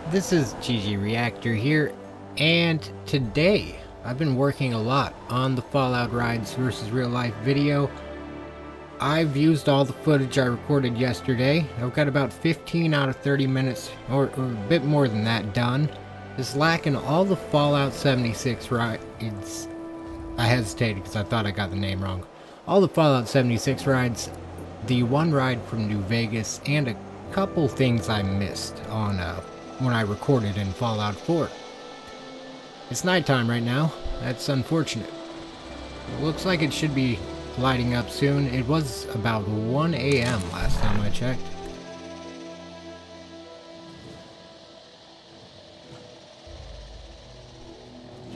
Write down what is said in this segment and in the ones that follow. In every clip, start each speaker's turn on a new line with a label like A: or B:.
A: This is GG Reactor here, and today I've been working a lot on the Fallout Rides versus Real Life video. I've used all the footage I recorded yesterday. I've got about 15 out of 30 minutes, or a bit more than that, done. Just lacking all the Fallout 76 rides. I hesitated because I thought I got the name wrong. All the Fallout 76 rides, the one ride from New Vegas, and a couple things I missed on when I recorded in Fallout 4. It's nighttime right now. That's unfortunate. It looks like it should be lighting up soon. It was about 1 a.m. last time I checked.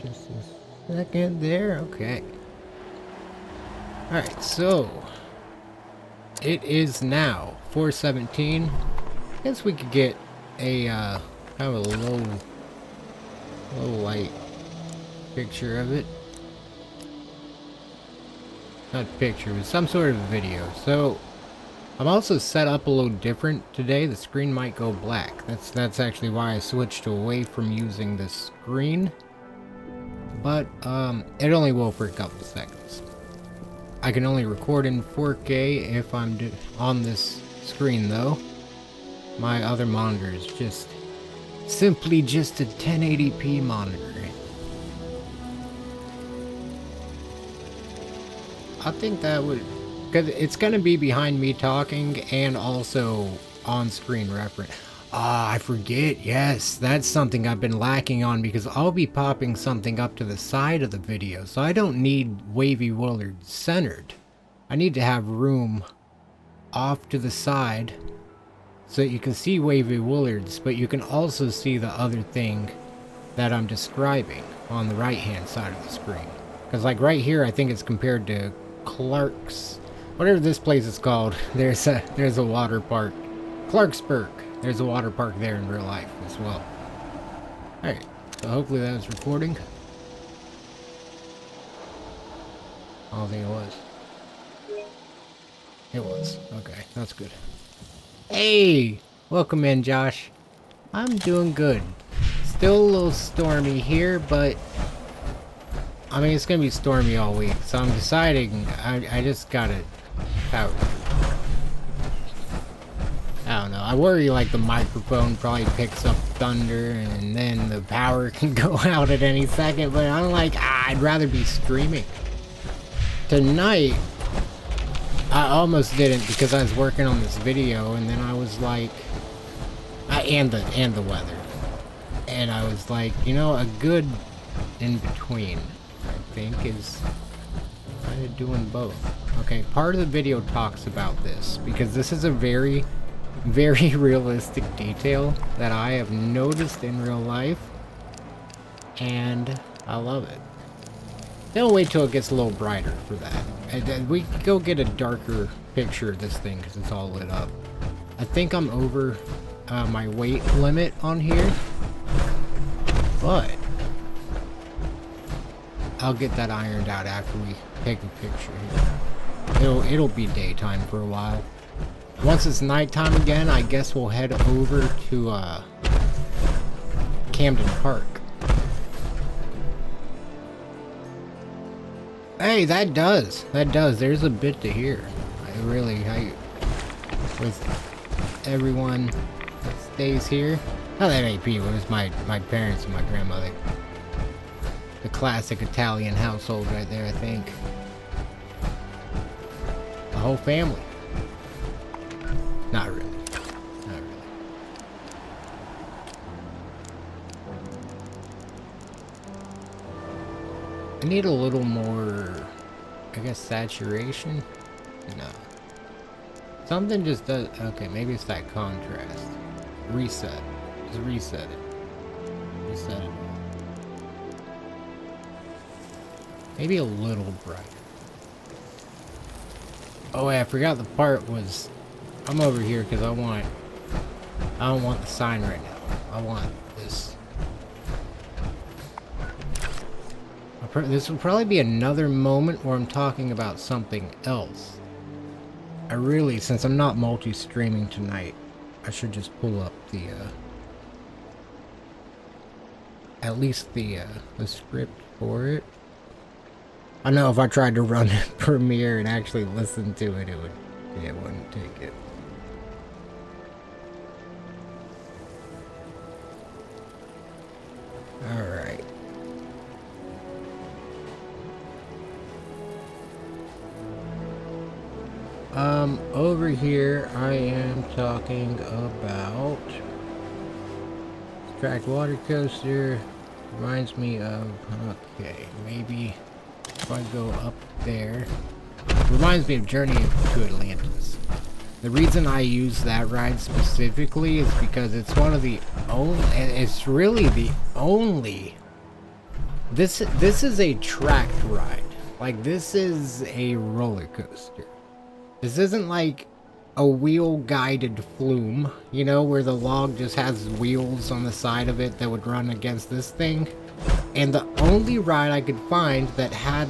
A: Just a second there. Okay. Alright, so it is now 4:17. Guess we could get a kind of a low light picture of it. Not picture, but some sort of video. So I'm also set up a little different today. The screen might go black. That's actually why I switched away from using the screen. But it only will for a couple seconds. I can only record in 4K if I'm on this screen though. My other monitor is simply just a 1080p monitor. I think that would, because it's going to be behind me talking and also on-screen reference. Ah, I forget. Yes, that's something I've been lacking on because I'll be popping something up to the side of the video. So I don't need Wavy Willard centered. I need to have room off to the side so that you can see Wavy Willards, but you can also see the other thing that I'm describing on the right-hand side of the screen. Because like right here, I think it's compared to Clark's, whatever this place is called. There's a water park, Clarksburg. There's a water park there in real life as well. Alright, so hopefully that was recording. I don't think it was. It was. Okay, that's good. Hey! Welcome in, Josh. I'm doing good. Still a little stormy here, but I mean, it's gonna be stormy all week, so I'm deciding I just gotta out. I don't know. I worry like the microphone probably picks up thunder and then the power can go out at any second, but I'm like, I'd rather be streaming. Tonight, I almost didn't because I was working on this video and then I was like, and the weather. And I was like, you know, a good in between, I think, is kind of doing both. Okay, part of the video talks about this because this is a very realistic detail that I have noticed in real life, and I love it. Then we'll wait till it gets a little brighter for that. And then we can go get a darker picture of this thing because it's all lit up. I think I'm over my weight limit on here, but I'll get that ironed out after we take a picture here. It'll be daytime for a while. Once it's nighttime again, I guess we'll head over to Camden Park. Hey, that does. There's a bit to hear. With everyone that stays here. Not that many people, it was my parents and my grandmother. The classic Italian household right there, I think. The whole family. Not really. Not really. I need a little more, I guess, saturation? No. Something just does. Okay, maybe it's that contrast. Reset. Just reset it. Reset it. Maybe a little brighter. Oh, wait, I forgot the part was. I'm over here because I don't want the sign right now. I want this. This will probably be another moment where I'm talking about something else. Since I'm not multi-streaming tonight, I should just pull up the at least the script for it. I know if I tried to run Premiere and actually listen to it, it wouldn't take it. All right. Over here, I am talking about Track Water Coaster. Reminds me of, okay, maybe if I go up there. Reminds me of Journey to Atlantis. The reason I use that ride specifically is because it's one of the only, it's really the only, this is a tracked ride. Like, this is a roller coaster. This isn't like a wheel-guided flume, you know, where the log just has wheels on the side of it that would run against this thing. And the only ride I could find that had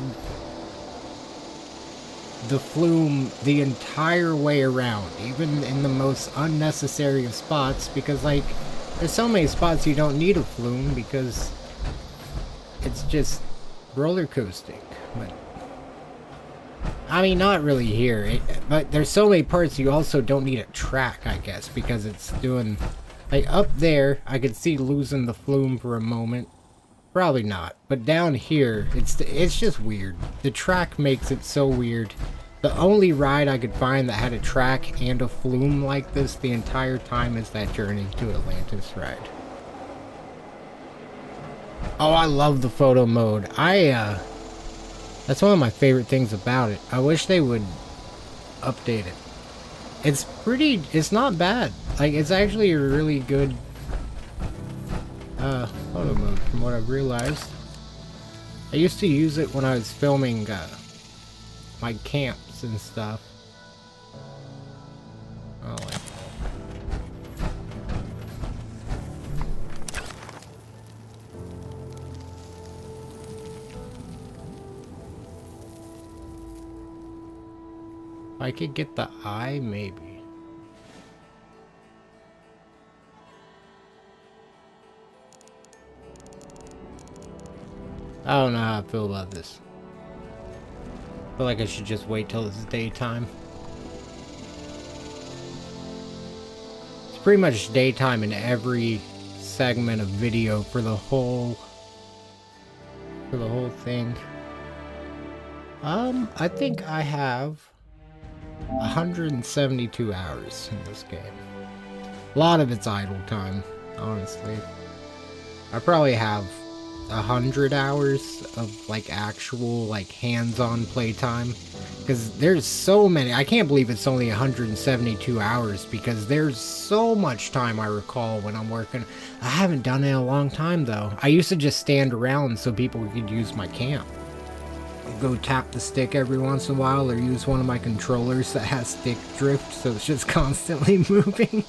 A: the flume the entire way around, even in the most unnecessary of spots, because, like, there's so many spots you don't need a flume because it's just roller coasting. But I mean, not really here, but there's so many parts you also don't need a track, I guess, because it's doing, like, up there, I could see losing the flume for a moment. Probably not, but down here, it's just weird. The track makes it so weird. The only ride I could find that had a track and a flume like this the entire time is that Journey to Atlantis ride. Oh, I love the photo mode. That's one of my favorite things about it. I wish they would update it. It's not bad. Like, it's actually a really good photo mode from what I've realized. I used to use it when I was filming my camps and stuff. Oh, like if I could get the eye, maybe. I don't know how I feel about this. I feel like I should just wait till it's daytime. It's pretty much daytime in every segment of video for the whole thing. I think I have 172 hours in this game. A lot of it's idle time, honestly. I probably have 100 hours of, like, actual, like, hands-on playtime, because there's so many. I can't believe it's only 172 hours, because there's so much time I recall when I'm working. I haven't done it in a long time, though. I used to just stand around so people could use my camp. Go tap the stick every once in a while, or use one of my controllers that has stick drift, so it's just constantly moving.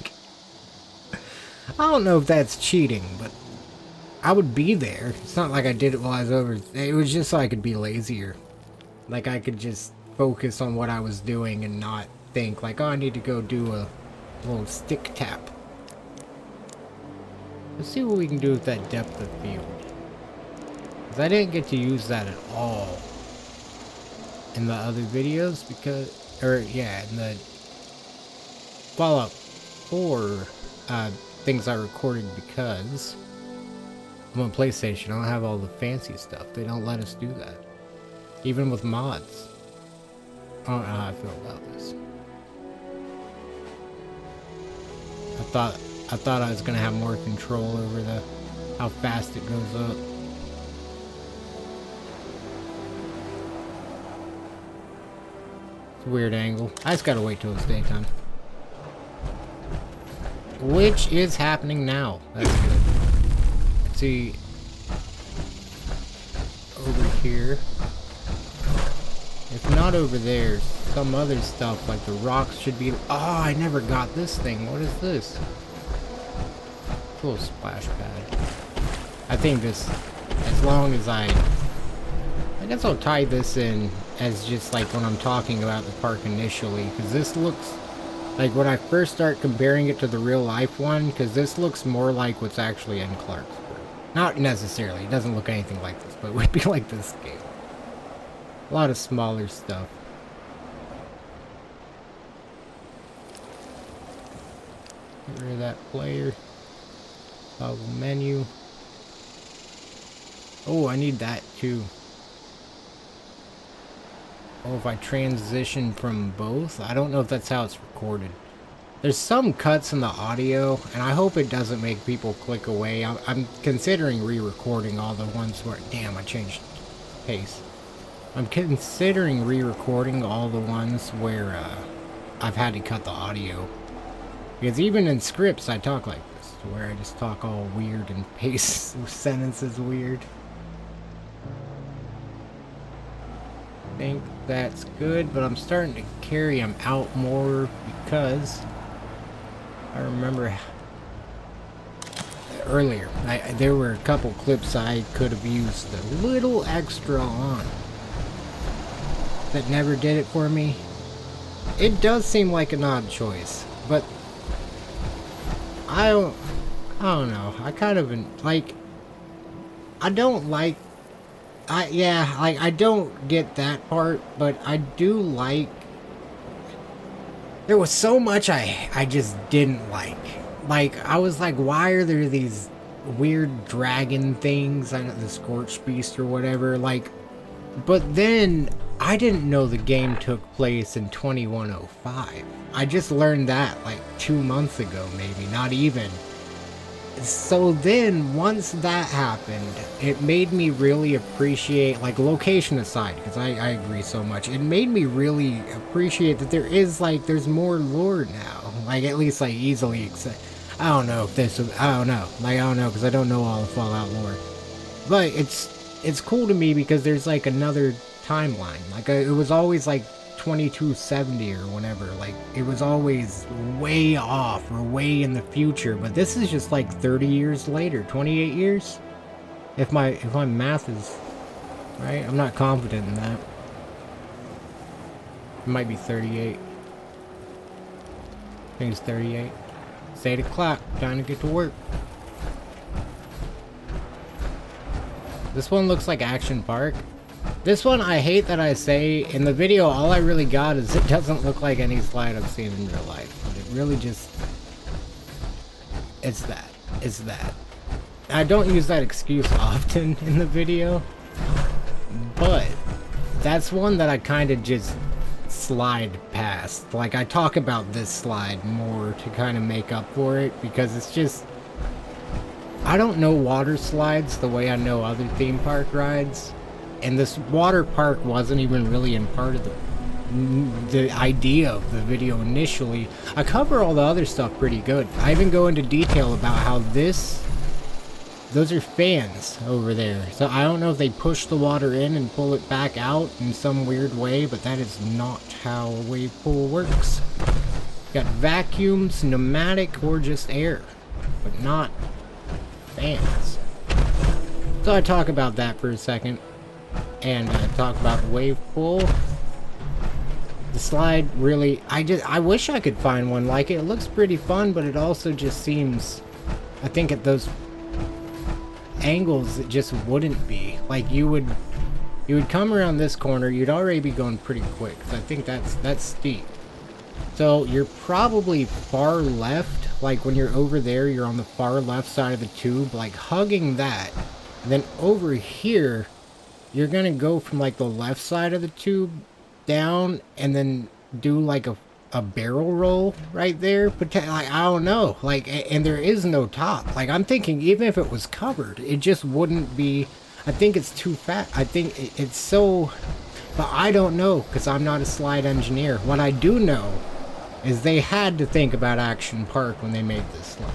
A: I don't know if that's cheating, but I would be there. It's not like I did it while I was over. It was just so I could be lazier. Like, I could just focus on what I was doing and not think, like, oh, I need to go do a little stick tap. Let's see what we can do with that depth of field. Because I didn't get to use that at all in the other videos, because, or yeah, in the Fallout 4 things I recorded, because I'm on PlayStation. I don't have all the fancy stuff. They don't let us do that. Even with mods. I don't know how I feel about this. I thought I was gonna have more control over how fast it goes up. It's a weird angle. I just gotta wait till it's daytime. Which is happening now. That's good. Let's see. Over here. If not over there, some other stuff like the rocks should be. Oh, I never got this thing. What is this? A little splash pad. I think this, as long as I guess I'll tie this in as just like when I'm talking about the park initially, because this looks like when I first start comparing it to the real life one, because this looks more like what's actually in Clarksburg. Not necessarily, it doesn't look anything like this, but it would be like this game. A lot of smaller stuff. Get rid of that player. Toggle menu. Oh, I need that too. Oh, if I transition from both? I don't know if that's how it's recorded. There's some cuts in the audio, and I hope it doesn't make people click away. I'm considering re-recording all the ones where... Damn, I changed pace. I'm considering re-recording all the ones where I've had to cut the audio. Because even in scripts, I talk like this, where I just talk all weird and pace sentences weird. I think that's good, but I'm starting to carry them out more because I remember earlier, there were a couple clips I could have used a little extra on that never did it for me. It does seem like an odd choice, but I don't know. I kind of like, I don't like, I don't get that part, but I do like, there was so much I just didn't like. Like, I was like, why are there these weird dragon things? I don't know, the Scorched Beast or whatever, like, but then I didn't know the game took place in 2105. I just learned that like 2 months ago, maybe, not even. So then, once that happened, it made me really appreciate, like, location aside, because I agree so much, it made me really appreciate that there is, like, there's more lore now. Like, at least, like, easily I don't know if this, I don't know. Like, I don't know, because I don't know all the Fallout lore. But it's cool to me because there's, like, another timeline. Like, it was always, like, 2270 or whatever. Like, it was always way off or way in the future, but this is just like 30 years later, 28 years, if my math is right. I'm not confident in that. It might be 38. I think it's 38. It's 8 o'clock, time to get to work. This one looks like Action Park. This one, I hate that I say, in the video, all I really got is it doesn't look like any slide I've seen in real life. But it really just... It's that. It's that. I don't use that excuse often in the video. But, that's one that I kind of just slide past. Like, I talk about this slide more to kind of make up for it, because it's just... I don't know water slides the way I know other theme park rides. And this water park wasn't even really in part of the idea of the video initially. I cover all the other stuff pretty good. I even go into detail about how those are fans over there. So I don't know if they push the water in and pull it back out in some weird way, but that is not how a wave pool works. Got vacuums, pneumatic, or just air, but not fans. So I talk about that for a second. And talk about the wave pool. The slide really, I wish I could find one like it. It looks pretty fun, but it also just seems, I think at those angles it just wouldn't be. Like you would come around this corner, you'd already be going pretty quick. I think that's steep. So you're probably far left, like when you're over there, you're on the far left side of the tube, like hugging that. And then over here, you're gonna go from like the left side of the tube down and then do like a barrel roll right there. Like, I don't know. Like, and there is no top. Like, I'm thinking even if it was covered, it just wouldn't be. I think it's too fat. I think it's so. But I don't know because I'm not a slide engineer. What I do know is they had to think about Action Park when they made this slide.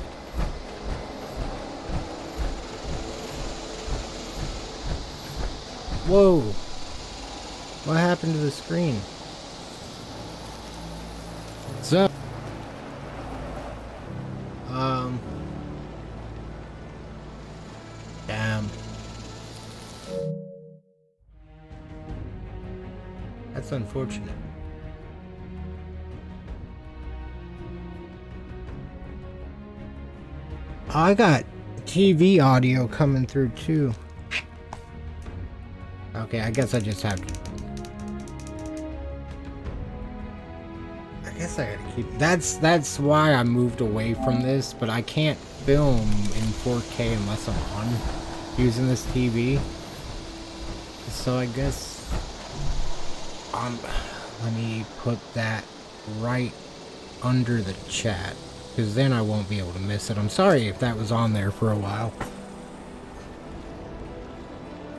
A: Whoa! What happened to the screen? So, damn. That's unfortunate. I got TV audio coming through too. Okay, I guess I just have to. I guess I gotta keep. That's why I moved away from this, but I can't film in 4K unless I'm on using this TV. So I guess let me put that right under the chat, because then I won't be able to miss it. I'm sorry if that was on there for a while.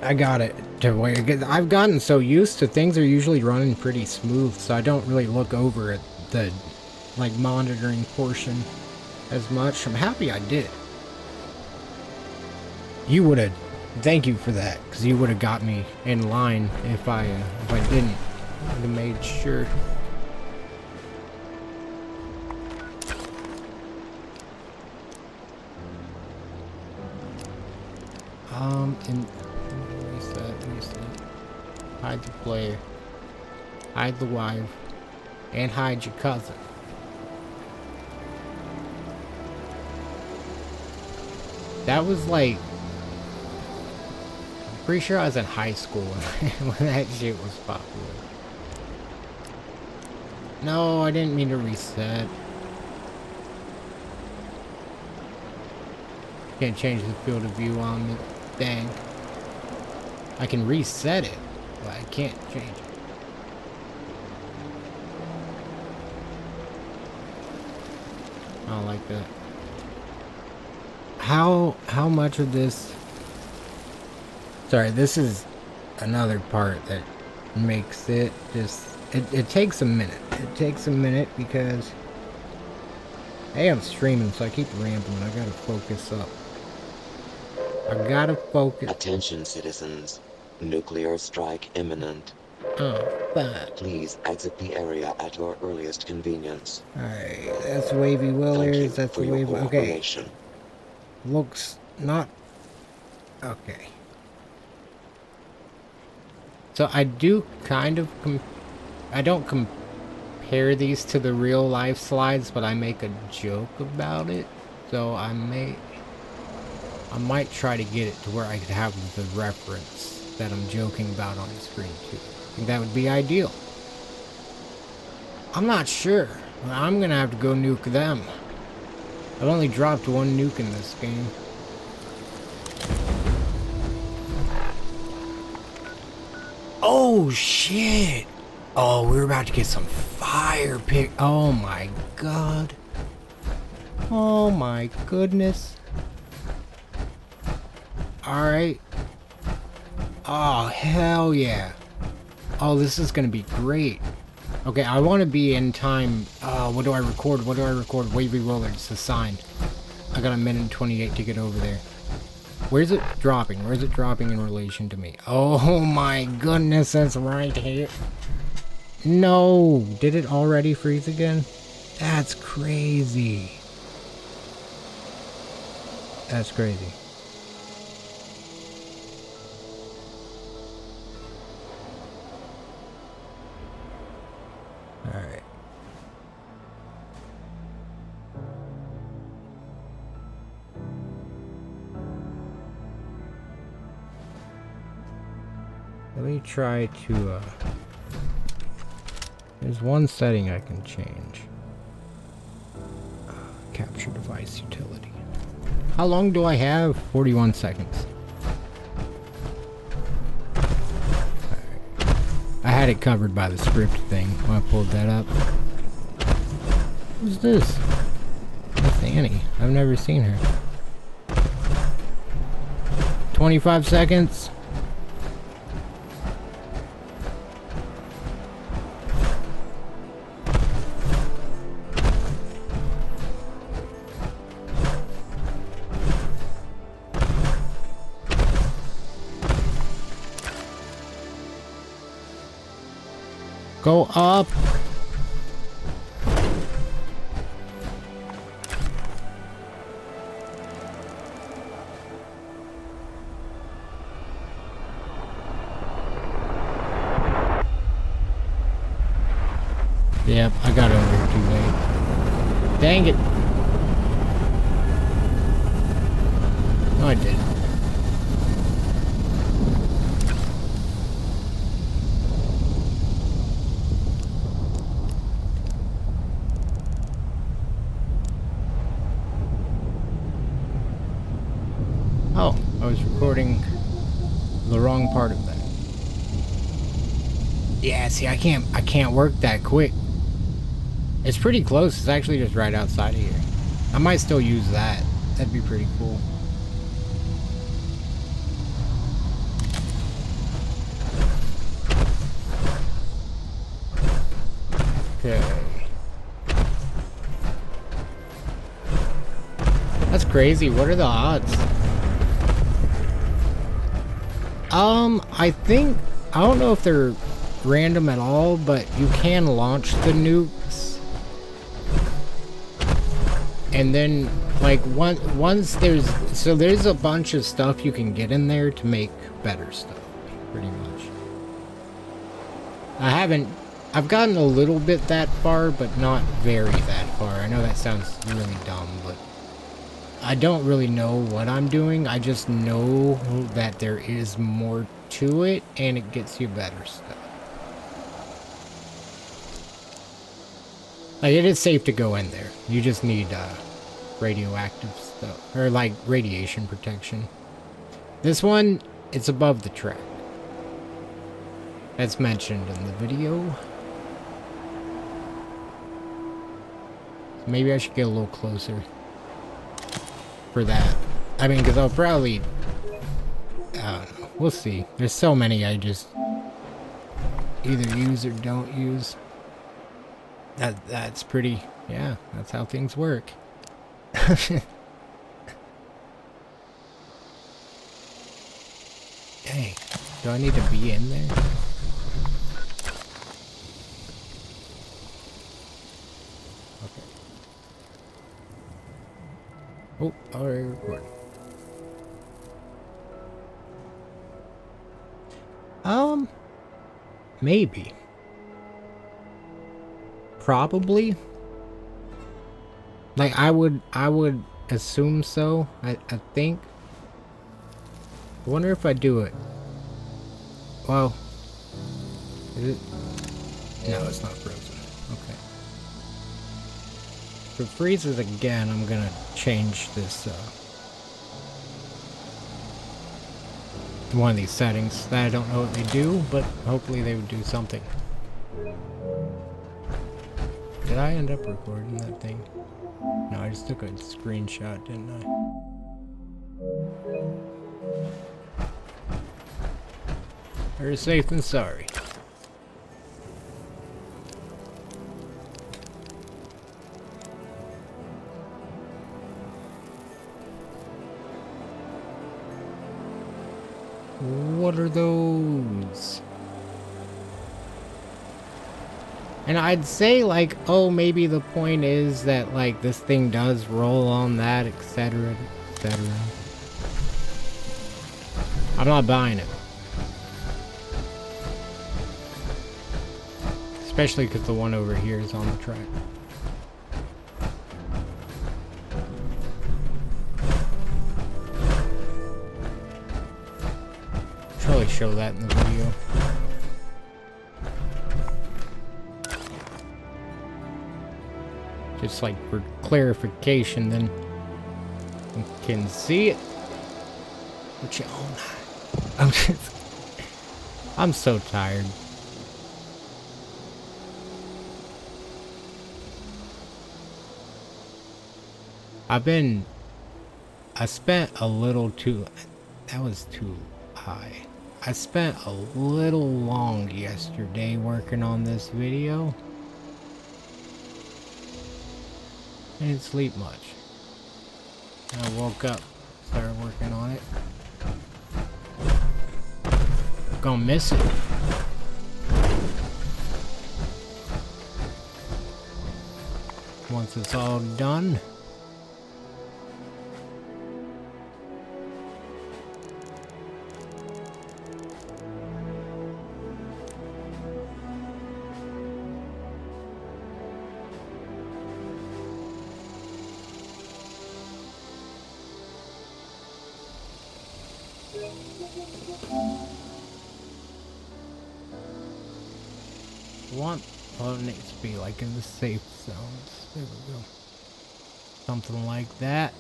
A: I got it to where I've gotten so used to things are usually running pretty smooth, so I don't really look over at the like monitoring portion as much. I'm happy I did. You would have. Thank you for that, because you would have got me in line if I didn't. I would have made sure. And reset. Hide the player. Hide the wife. And hide your cousin. That was like... I'm pretty sure I was in high school when that shit was popular. No, I didn't mean to reset. Can't change the field of view on the thing. I can reset it, but I can't change it. I don't like that. How much of this... Sorry, this is another part that makes it just... It takes a minute. It takes a minute because... Hey, I'm streaming, so I keep rambling. I gotta focus up. I gotta focus.
B: Attention, citizens. Nuclear strike imminent.
A: Oh, fuck.
B: Please exit the area at your earliest convenience.
A: Alright, that's Wavy Willers. That's a Wavy... Okay. Looks not... Okay. So I do kind of... I don't compare these to the real life slides, but I make a joke about it. So I might try to get it to where I could have the reference that I'm joking about on the screen too. I think that would be ideal. I'm not sure. I'm gonna have to go nuke them. I've only dropped one nuke in this game. Oh shit! Oh, we're about to get some fire pick. Oh my god. Oh my goodness. Alright. Oh, hell yeah. Oh, this is gonna be great. Okay, I want to be in time. What do I record? What do I record? Wavy Willards assigned. I got a minute and 28 to get over there. Where's it dropping? Where's it dropping in relation to me? Oh my goodness, that's right here. No! Did it already freeze again? That's crazy. That's crazy. Alright. Let me try to, there's one setting I can change. Capture device utility. How long do I have? 41 seconds. Alright. I had it covered by the script thing when I pulled that up. Who's this? That's Annie. I've never seen her. 25 seconds. Go up. Yep, I got over here too late. Dang it. I did. Oh, I was recording the wrong part of that. Yeah, see, I can't work that quick. It's pretty close. It's actually just right outside of here. I might still use that. That'd be pretty cool. Okay. That's crazy. What are the odds? I think, I don't know if they're random at all, but you can launch the nukes. And then, like, once there's a bunch of stuff you can get in there to make better stuff, pretty much. I've gotten a little bit that far, but not very that far. I know that sounds really dumb, but I don't really know what I'm doing. I just know that there is more to it, and it gets you better stuff. Like, it is safe to go in there. You just need radioactive stuff, or like radiation protection. This one, it's above the track. That's mentioned in the video. Maybe I should get a little closer for that. I mean, because I'll probably, I don't know, we'll see. There's so many I just either use or don't use. That's pretty, yeah, that's how things work. Dang, do I need to be in there? Okay. Oh, already recording. Maybe. Probably. Like, I would assume so. I think. I wonder if I do it. Well, is it? No, it's not frozen. Okay. If it freezes again, I'm gonna change this, one of these settings that I don't know what they do, but hopefully they would do something. Did I end up recording that thing? No, I just took a screenshot, didn't I? Better safe than sorry. What are those? And I'd say, like, oh, maybe the point is that, like, this thing does roll on that, etc., etc. I'm not buying it. Especially because the one over here is on the track. Probably show that in the video. Just like for clarification, then you can see it. But you own. I'm so tired. I spent a little too, that was too high. I spent a little long yesterday working on this video. I didn't sleep much. I woke up, started working on it. Gonna miss it. Once it's all done. Want it to be like in the safe zones. There we go. Something like that.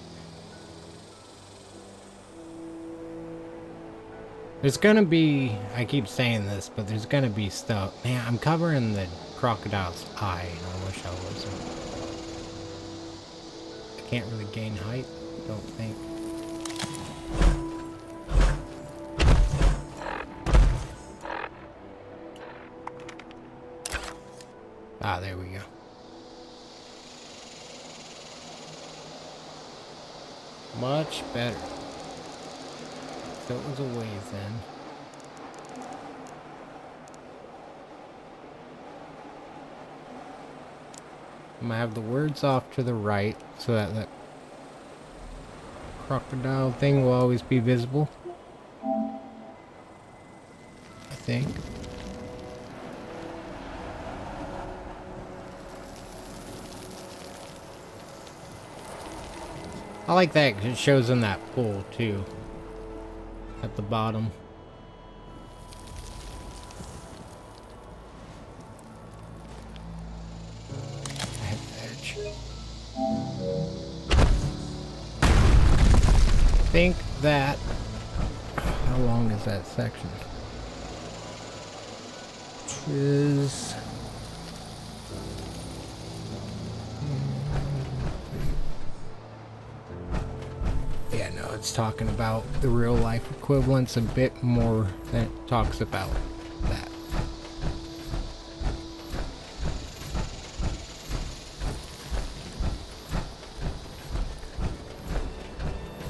A: There's gonna be, I keep saying this, but there's gonna be stuff. Man, I'm covering the crocodile's eye, and I wish I wasn't. I can't really gain height, I don't think. Ah, there we go. Much better. So it was a ways then. I'm gonna have the words off to the right so that the crocodile thing will always be visible. I think. I like that because it shows in that pool too. At the bottom. I hit the edge. I think that... How long is that section? Which is... Yeah, no, it's talking about the real life equivalents a bit more than it talks about that.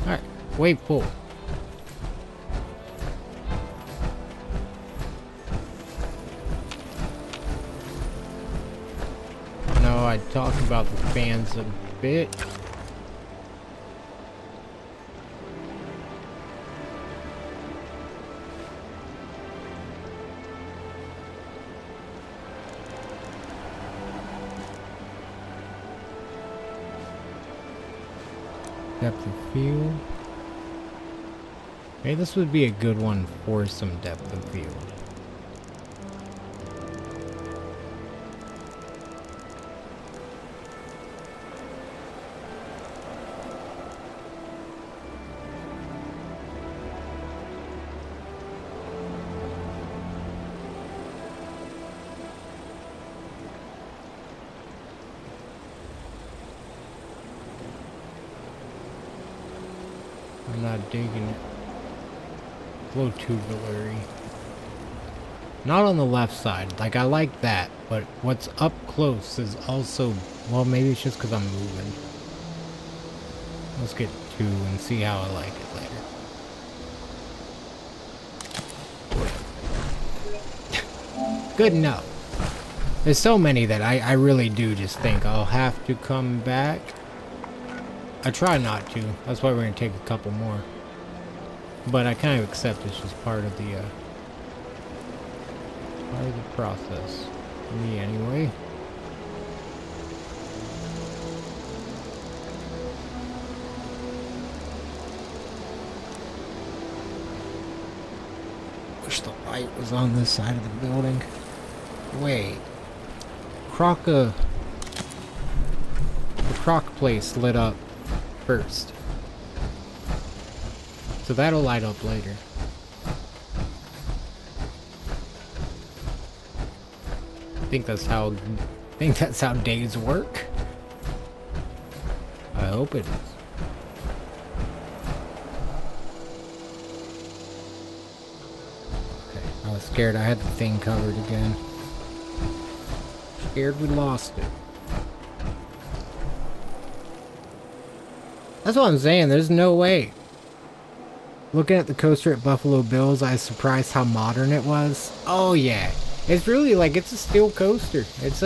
A: Alright, wave pool. No, I talked about the fans a bit. Depth of field. Maybe this would be a good one for some depth of field. I'm not digging it. Flow tubulary. Not on the left side. Like, I like that, but what's up close is also... Well, maybe it's just because I'm moving. Let's get two and see how I like it later. Good enough. There's so many that I really do just think I'll have to come back. I try not to. That's why we're going to take a couple more. But I kind of accept it's just part of the process. For me, anyway. Wish the light was on this side of the building. Wait. The croc place lit up first. So that'll light up later. I think that's how days work. I hope it is. Okay, I was scared I had the thing covered again. Scared we lost it. That's what I'm saying, there's no way. Looking at the coaster at Buffalo Bills, I was surprised how modern it was. Oh yeah, it's really like, it's a steel coaster. It's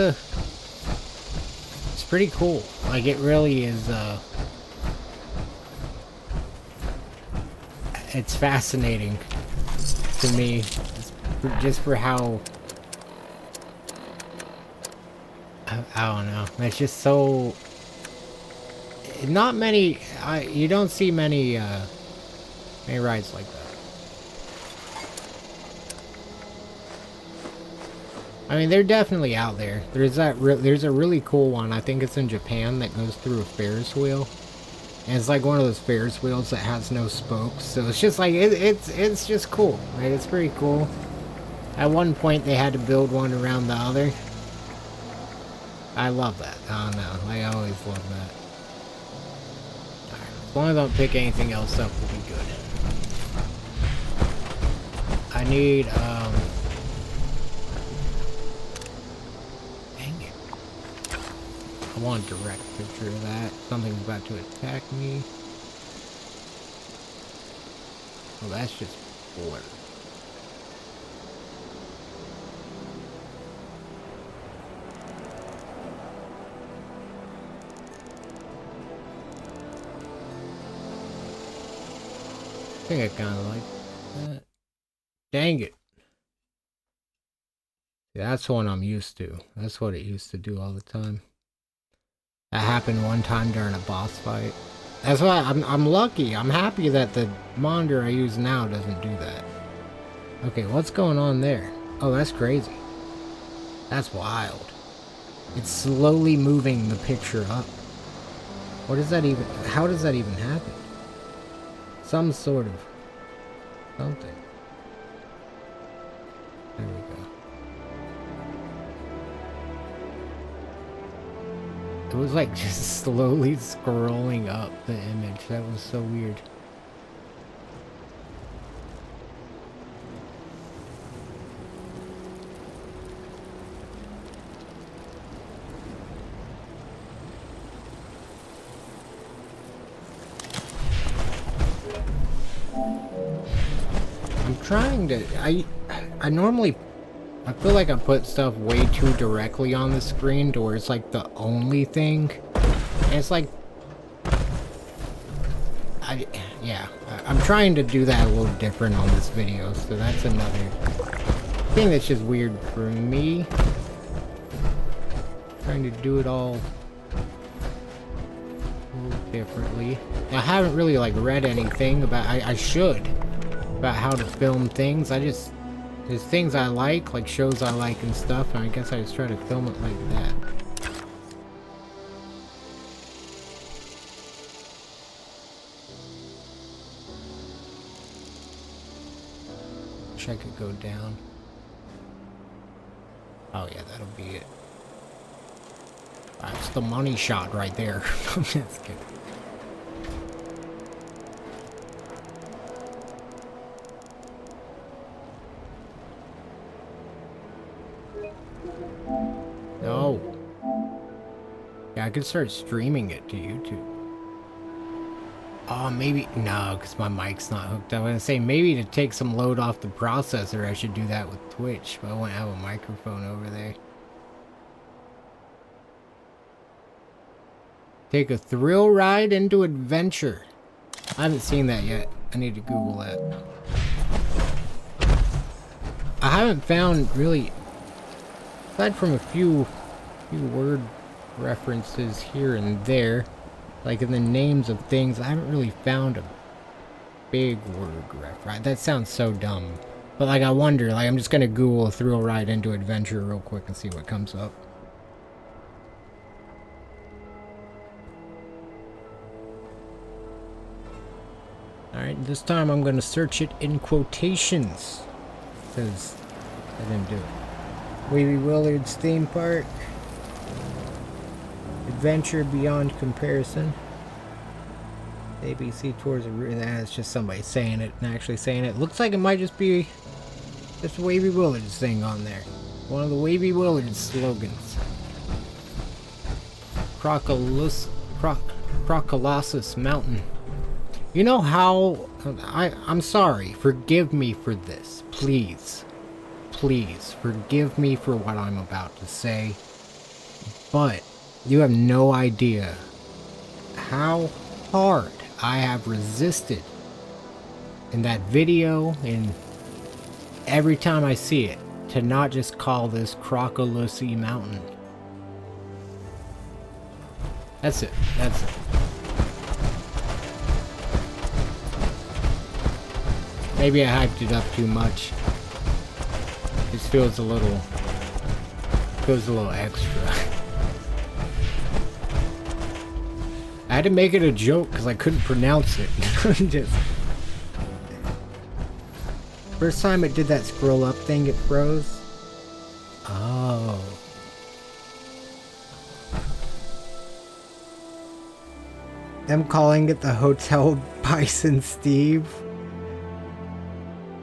A: pretty cool. Like, it really is, it's fascinating to me, just for how, I don't know, it's just so, not many, you don't see many rides like that. I mean, they're definitely out there. There's there's a really cool one. I think it's in Japan that goes through a Ferris wheel. And it's like one of those Ferris wheels that has no spokes. So it's just like, it's just cool. Right? It's pretty cool. At one point, they had to build one around the other. I love that. I don't know. I always love that. Right. As long as I don't pick anything else up, we'll be good. I need, dang it. I want a direct picture of that. Something's about to attack me. Well, that's just blur. I think I kind of like that. Dang it. Yeah, that's one I'm used to. That's what it used to do all the time. That happened one time during a boss fight. That's why I'm lucky. I'm happy that the monitor I use now doesn't do that. Okay, what's going on there? Oh, that's crazy. That's wild. It's slowly moving the picture up. What does that even... How does that even happen? Some sort of... something. There we go. It was like just slowly scrolling up the image. That was so weird. I'm trying to... I normally... I feel like I put stuff way too directly on the screen to where it's like the only thing. And it's like... yeah. I'm trying to do that a little different on this video, so that's another thing that's just weird for me. Trying to do it all a little differently. I haven't really like read anything about... I should. About how to film things. There's things I like shows I like and stuff, and I guess I just try to film it like that. Wish I could go down. Oh yeah, that'll be it. That's the money shot right there. I'm just kidding. No. Yeah, I could start streaming it to YouTube. Oh, maybe... No, because my mic's not hooked up. I was going to say, maybe to take some load off the processor, I should do that with Twitch, but I won't have a microphone over there. Take a thrill ride into adventure. I haven't seen that yet. I need to Google that. I haven't found, really... Aside from a few word references here and there, like in the names of things, I haven't really found a big word reference. That sounds so dumb. But like I wonder, like I'm just gonna Google thrill ride into adventure real quick and see what comes up. Alright, this time I'm gonna search it in quotations. Because I didn't do it. Wavy Willard's theme park. Adventure beyond comparison. ABC tours of... That's just somebody saying it and actually saying it. Looks like it might just be just Wavy Willard's thing on there. One of the Wavy Willard's slogans. Crocolosus Mountain. You know how... I'm sorry. Forgive me for this. Please. Please, forgive me for what I'm about to say. But you have no idea how hard I have resisted in that video and every time I see it to not just call this Crocolosi Mountain. That's it. That's it. Maybe I hyped it up too much. This feels a little goes a little extra. I had to make it a joke because I couldn't pronounce it. Just first time it did that scroll up thing, it froze. Oh. Them calling it the Hotel Bison Steve.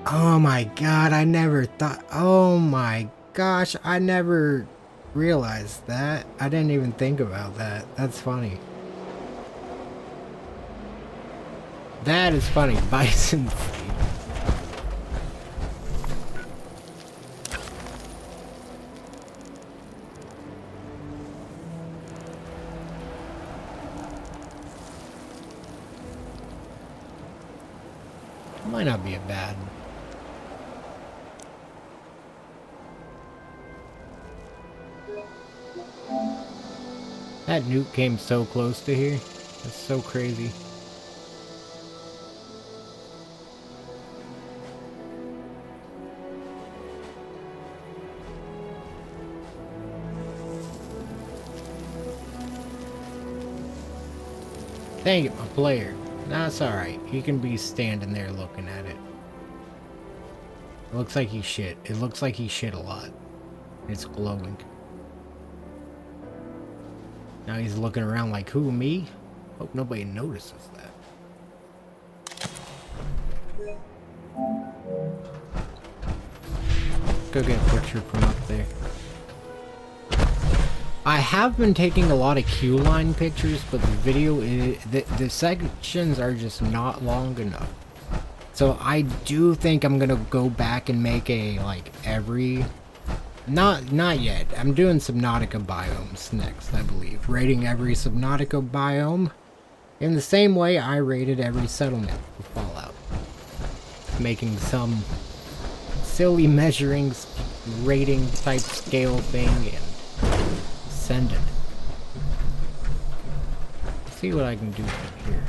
A: Oh my god, I never thought. Oh my gosh, I never realized that. I didn't even think about that. That's funny. That is funny. Bison Steve. Might not be a bad. That nuke came so close to here. That's so crazy. Dang it, my player. That's alright. He can be standing there looking at it. It looks like he shit. It looks like he shit a lot. It's glowing. Now he's looking around like, who, me? Hope nobody notices that. Go get a picture from up there. I have been taking a lot of queue line pictures, but the video is, the sections are just not long enough. So I do think I'm gonna go back and make a like every, not yet. I'm doing Subnautica biomes next, I believe. Rating every Subnautica biome in the same way I rated every settlement for Fallout. Making some silly measuring rating type scale thing and send it. Let's see what I can do from here.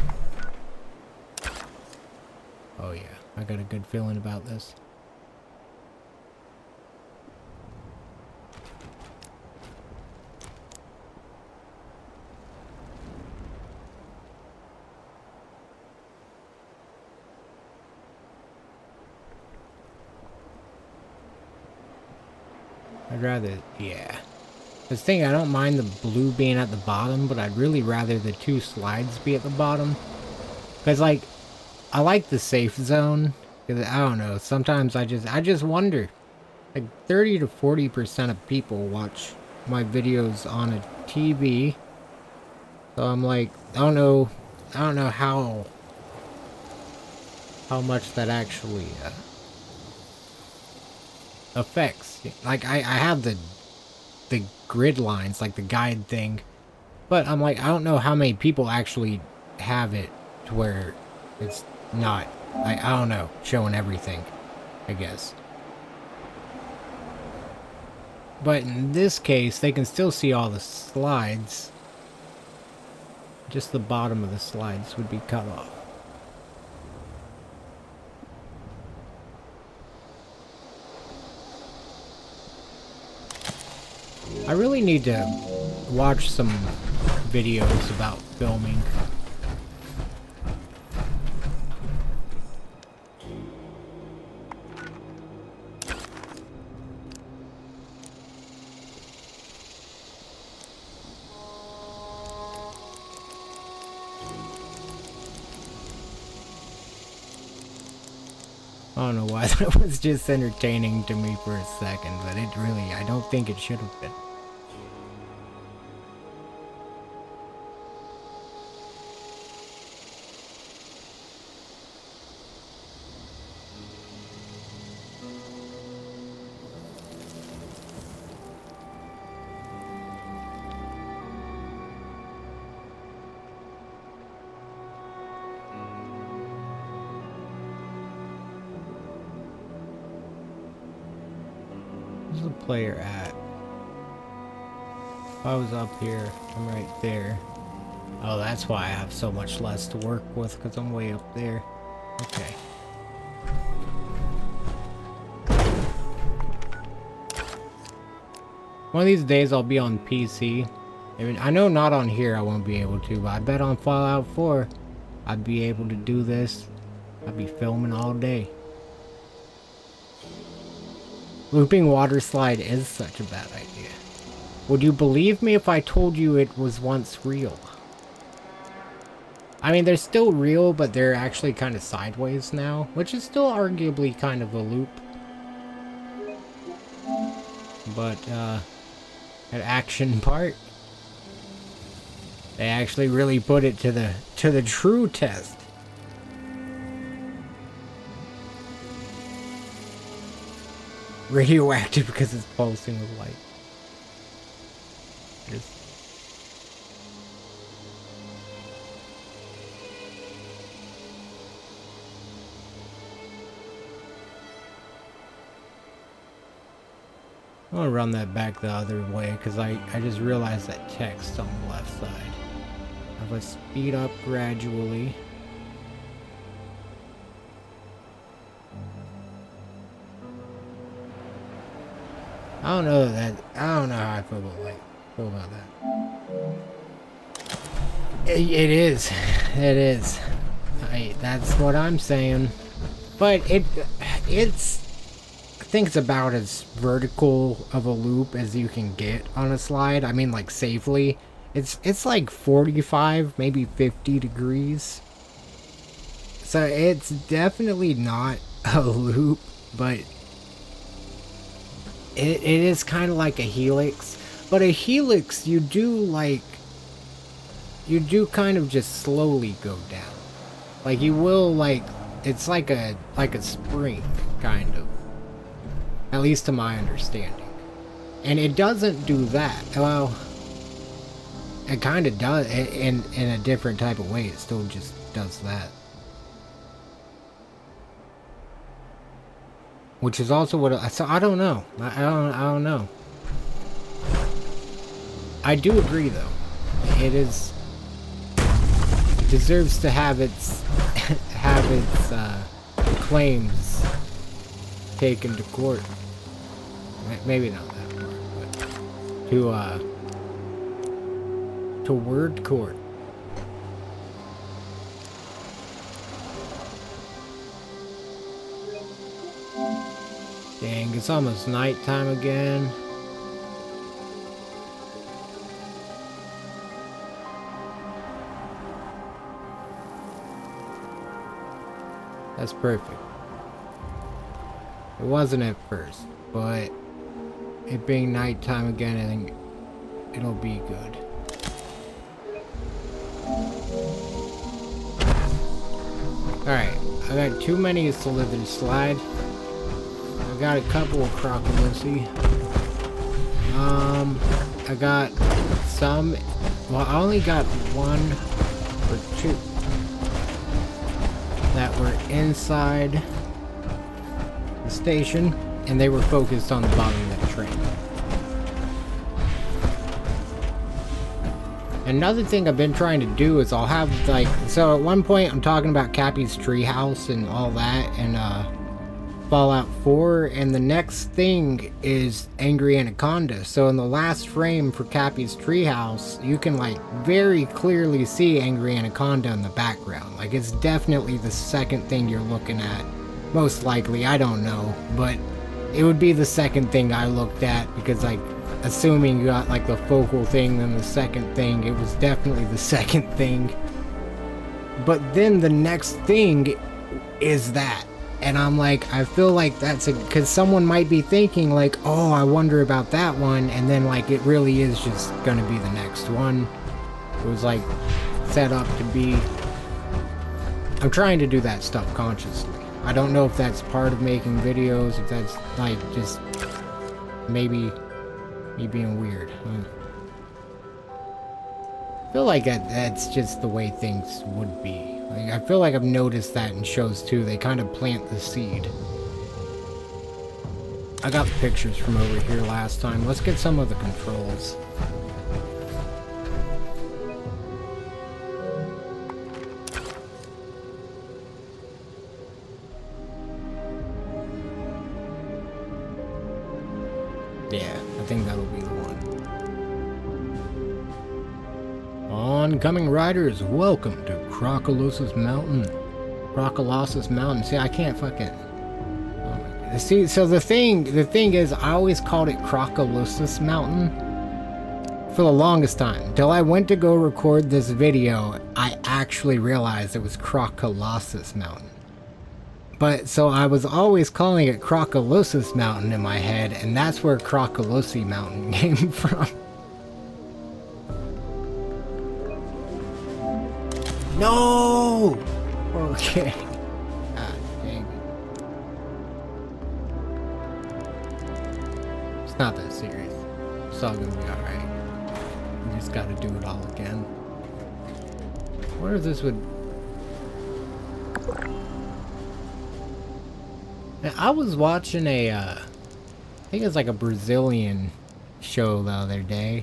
A: Oh yeah, I got a good feeling about this. I'd rather, yeah. This thing, I don't mind the blue being at the bottom, but I'd really rather the two slides be at the bottom. Because, like, I like the safe zone. Because, I don't know, sometimes I just wonder. Like, 30 to 40% of people watch my videos on a TV. So I'm like, I don't know how much that actually affects. Like, I have the grid lines, like the guide thing, but I'm like, I don't know how many people actually have it to where it's not, I don't know, showing everything, I guess. But in this case, they can still see all the slides. Just the bottom of the slides would be cut off. I really need to watch some videos about filming. I don't know why that was just entertaining to me for a second, but it really, I don't think it should have been. Where's the player at? If I was up here, I'm right there. Oh, that's why I have so much less to work with, because I'm way up there. Okay. One of these days I'll be on PC. I mean, I know not on here I won't be able to, but I bet on Fallout 4 I'd be able to do this. I'd be filming all day. Looping water slide is such a bad idea. Would you believe me if I told you it was once real? I mean, they're still real, but they're actually kind of sideways now, which is still arguably kind of a loop. But, an action part, they actually really put it to the true test. Radioactive because it's pulsing with light. I'm gonna run that back the other way because I just realized that text on the left side. If I speed up gradually. I don't know how I feel about that. It is. That's what I'm saying. But it's I think it's about as vertical of a loop as you can get on a slide. I mean, like, safely. It's like 45, maybe 50 degrees. So it's definitely not a loop, but it is kind of like a helix. But a helix, you do kind of just slowly go down. Like, you will, like, it's like a spring, kind of. At least to my understanding. And it doesn't do that. Well, it kind of does in a different type of way. It still just does that. Which is also what so I don't know. I don't know. I do agree though. It deserves to have its claims taken to court. Maybe not that far, but to word court. Dang, it's almost nighttime again. That's perfect. It wasn't at first, but it being nighttime again, I think it'll be good. Alright, I got too many Slither slide. I got a couple of Crocodilsy. I got some. Well, I only got one or two that were inside the station, and they were focused on the bottom of that train. Another thing I've been trying to do is I'll have, like, so at one point I'm talking about Cappy's treehouse and all that, and Fallout 4, and the next thing is Angry Anaconda. So in the last frame for Cappy's treehouse, you can, like, very clearly see Angry Anaconda in the background. Like, it's definitely the second thing you're looking at. Most likely, I don't know, but it would be the second thing I looked at, because, like, assuming you got, like, the focal thing, then the second thing, it was definitely the second thing. But then the next thing is that. And I'm like, I feel like that's because someone might be thinking, like, oh, I wonder about that one, and then, like, it really is just gonna be the next one. It was, like, set up to be. I'm trying to do that stuff consciously. I don't know if that's part of making videos, if that's, like, just maybe me being weird. I feel like that's just the way things would be. Like, I feel like I've noticed that in shows too. They kind of plant the seed. I got pictures from over here last time. Let's get some of the controls. Yeah, I think that'll be the one. Oncoming riders, welcome to Crocolosis Mountain. Crocolosis Mountain. See, I can't fucking... Oh my goodness. See, so the thing is, I always called it Crocolosis Mountain for the longest time. Till I went to go record this video, I actually realized it was Crocolosis Mountain. But, so I was always calling it Crocolosis Mountain in my head, and that's where Crocolosi Mountain came from. No! Okay. God dang it. It's not that serious. It's all gonna be alright. We just gotta do it all again. I wonder if this would... Now, I was watching a, I think it's like a Brazilian show the other day.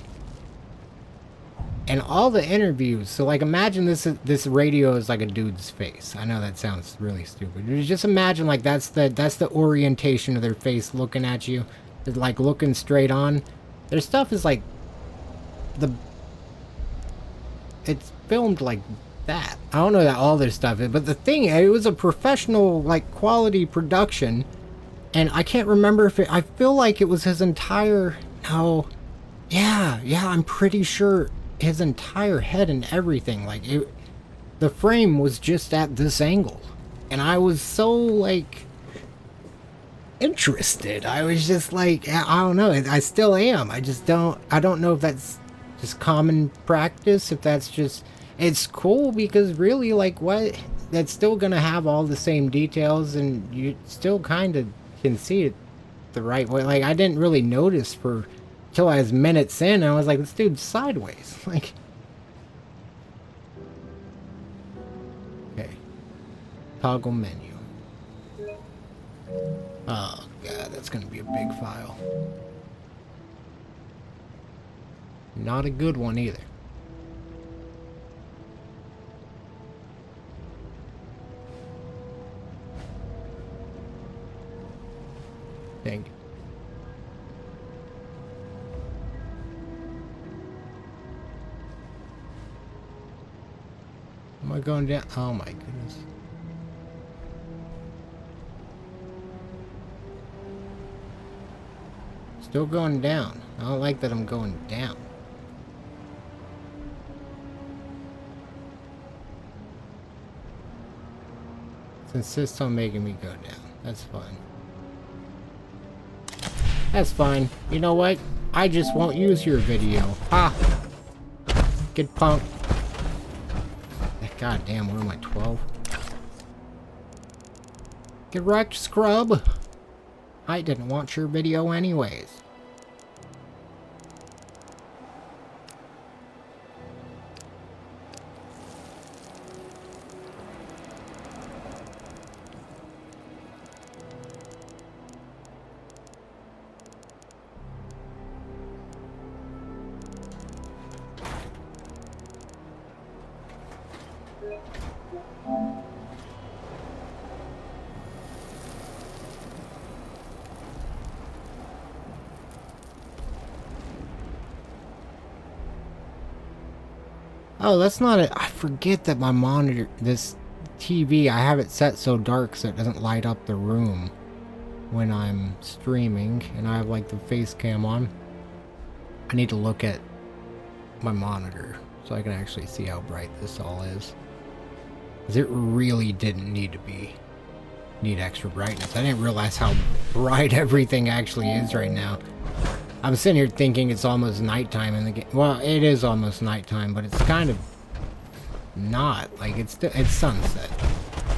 A: And all the interviews, so like imagine this radio is like a dude's face. I know that sounds really stupid. Just imagine like that's the orientation of their face looking at you. It's like looking straight on. Their stuff is like it's filmed like that. I don't know that all their stuff is, but the thing, it was a professional like quality production, and I can't remember if I feel like it was his entire, no, yeah, I'm pretty sure his entire head and everything, like the frame was just at this angle, and I was so like interested. I was just like, I don't know, I still am. I don't know if that's just common practice, if that's just, it's cool because really, like, what, that's still gonna have all the same details, and you still kind of can see it the right way. Like, I didn't really notice till I was minutes in, and I was like, this dude's sideways. Like, okay, toggle menu. Oh god, that's gonna be a big file. Not a good one either. Dang. Am I going down? Oh my goodness. Still going down. I don't like that I'm going down. It insists on making me go down. That's fine. That's fine. You know what? I just won't use your video. Ha! Get punked. God damn, what am I, 12? Get wrecked, scrub! I didn't want your video anyways. Oh, that's not it. I forget that my monitor, this TV, I have it set so dark so it doesn't light up the room when I'm streaming, and I have like the face cam on. I need to look at my monitor so I can actually see how bright this all is. Because it really didn't need extra brightness. I didn't realize how bright everything actually is right now. I'm sitting here thinking it's almost nighttime in the game. Well, it is almost nighttime, but it's kind of not. Like, it's sunset.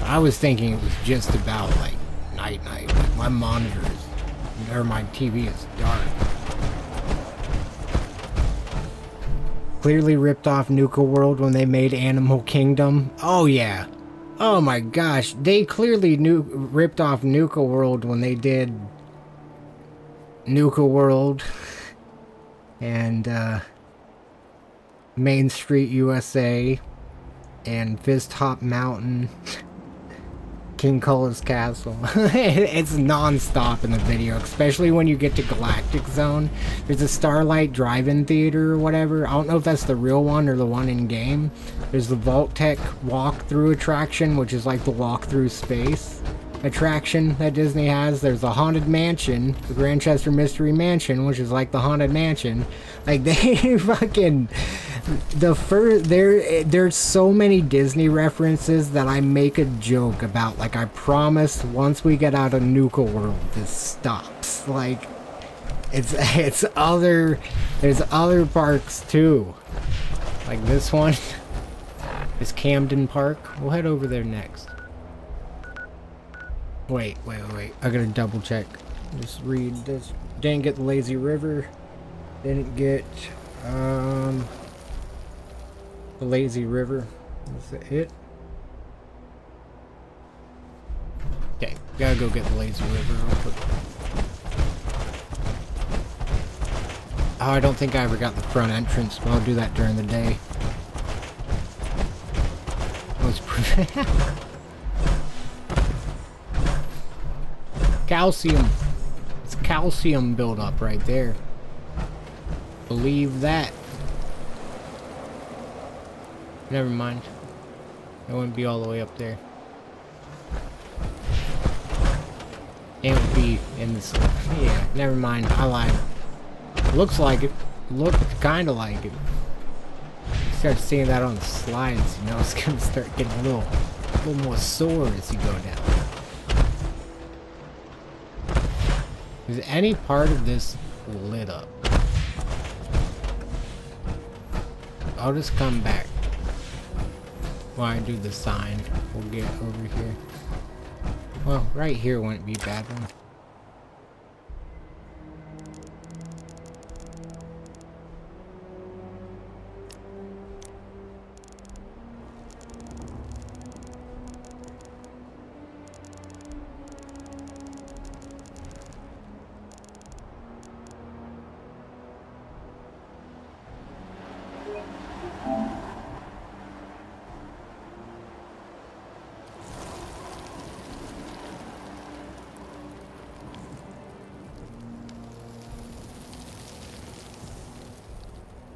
A: I was thinking it was just about, like, night. Like, my monitor is, or my TV is dark. Clearly ripped off Nuka World when they made Animal Kingdom. Oh, yeah. Oh, my gosh. They clearly ripped off Nuka World when they did Nuka World and Main Street USA and Fist Hop Mountain. King Kola's castle. It's non-stop in the video, especially when you get to Galactic Zone. There's a Starlight Drive-In Theater or whatever. I don't know if that's the real one or the one in game. There's the Vault-Tec walk-through attraction, which is like the walk-through space attraction that Disney has. There's the Haunted Mansion, the Grantchester Mystery Mansion, which is like the Haunted Mansion. Like, they fucking... There's so many Disney references that I make a joke about. Like, I promise once we get out of Nuka World, this stops. Like, there's other parks too. Like this one is Camden Park. We'll head over there next. Wait. I gotta double check. Just read this. Didn't get the Lazy River. Didn't get, the Lazy River. Is that it? Okay, gotta go get the Lazy River real quick. Oh, I don't think I ever got the front entrance, but I'll do that during the day. Calcium. It's calcium buildup right there. Believe that. Never mind. It wouldn't be all the way up there. It would be in this. Yeah, never mind. I lied. Looks like it. Looked kind of like it. You start seeing that on the slides, you know, it's gonna start getting a little more sore as you go down. Is any part of this lit up? I'll just come back while I do the sign. We'll get over here. Well, right here wouldn't be a bad one.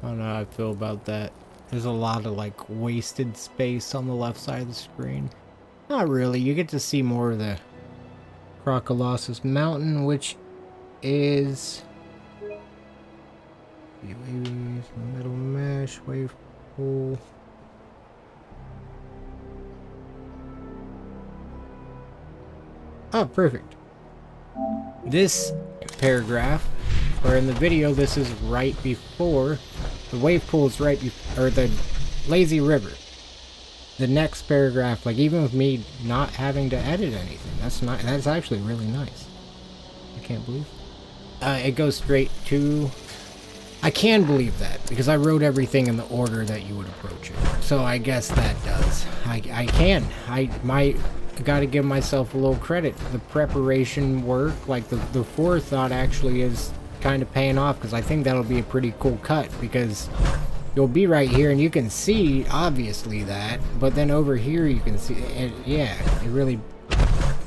A: I don't know how I feel about that. There's a lot of like wasted space on the left side of the screen. Not really, you get to see more of the Crocolosis Mountain, which is middle mesh, wave pool. Oh, perfect. This paragraph, or in the video, this is right before the wave pool is right before, or the Lazy River. The next paragraph, like even with me not having to edit anything, that's actually really nice. I can't believe it goes straight to. I can believe that because I wrote everything in the order that you would approach it. So I guess that does. I got to give myself a little credit. The preparation work, like the forethought, actually is kind of paying off, because I think that'll be a pretty cool cut, because you'll be right here and you can see obviously that, but then over here you can see it. Yeah, it really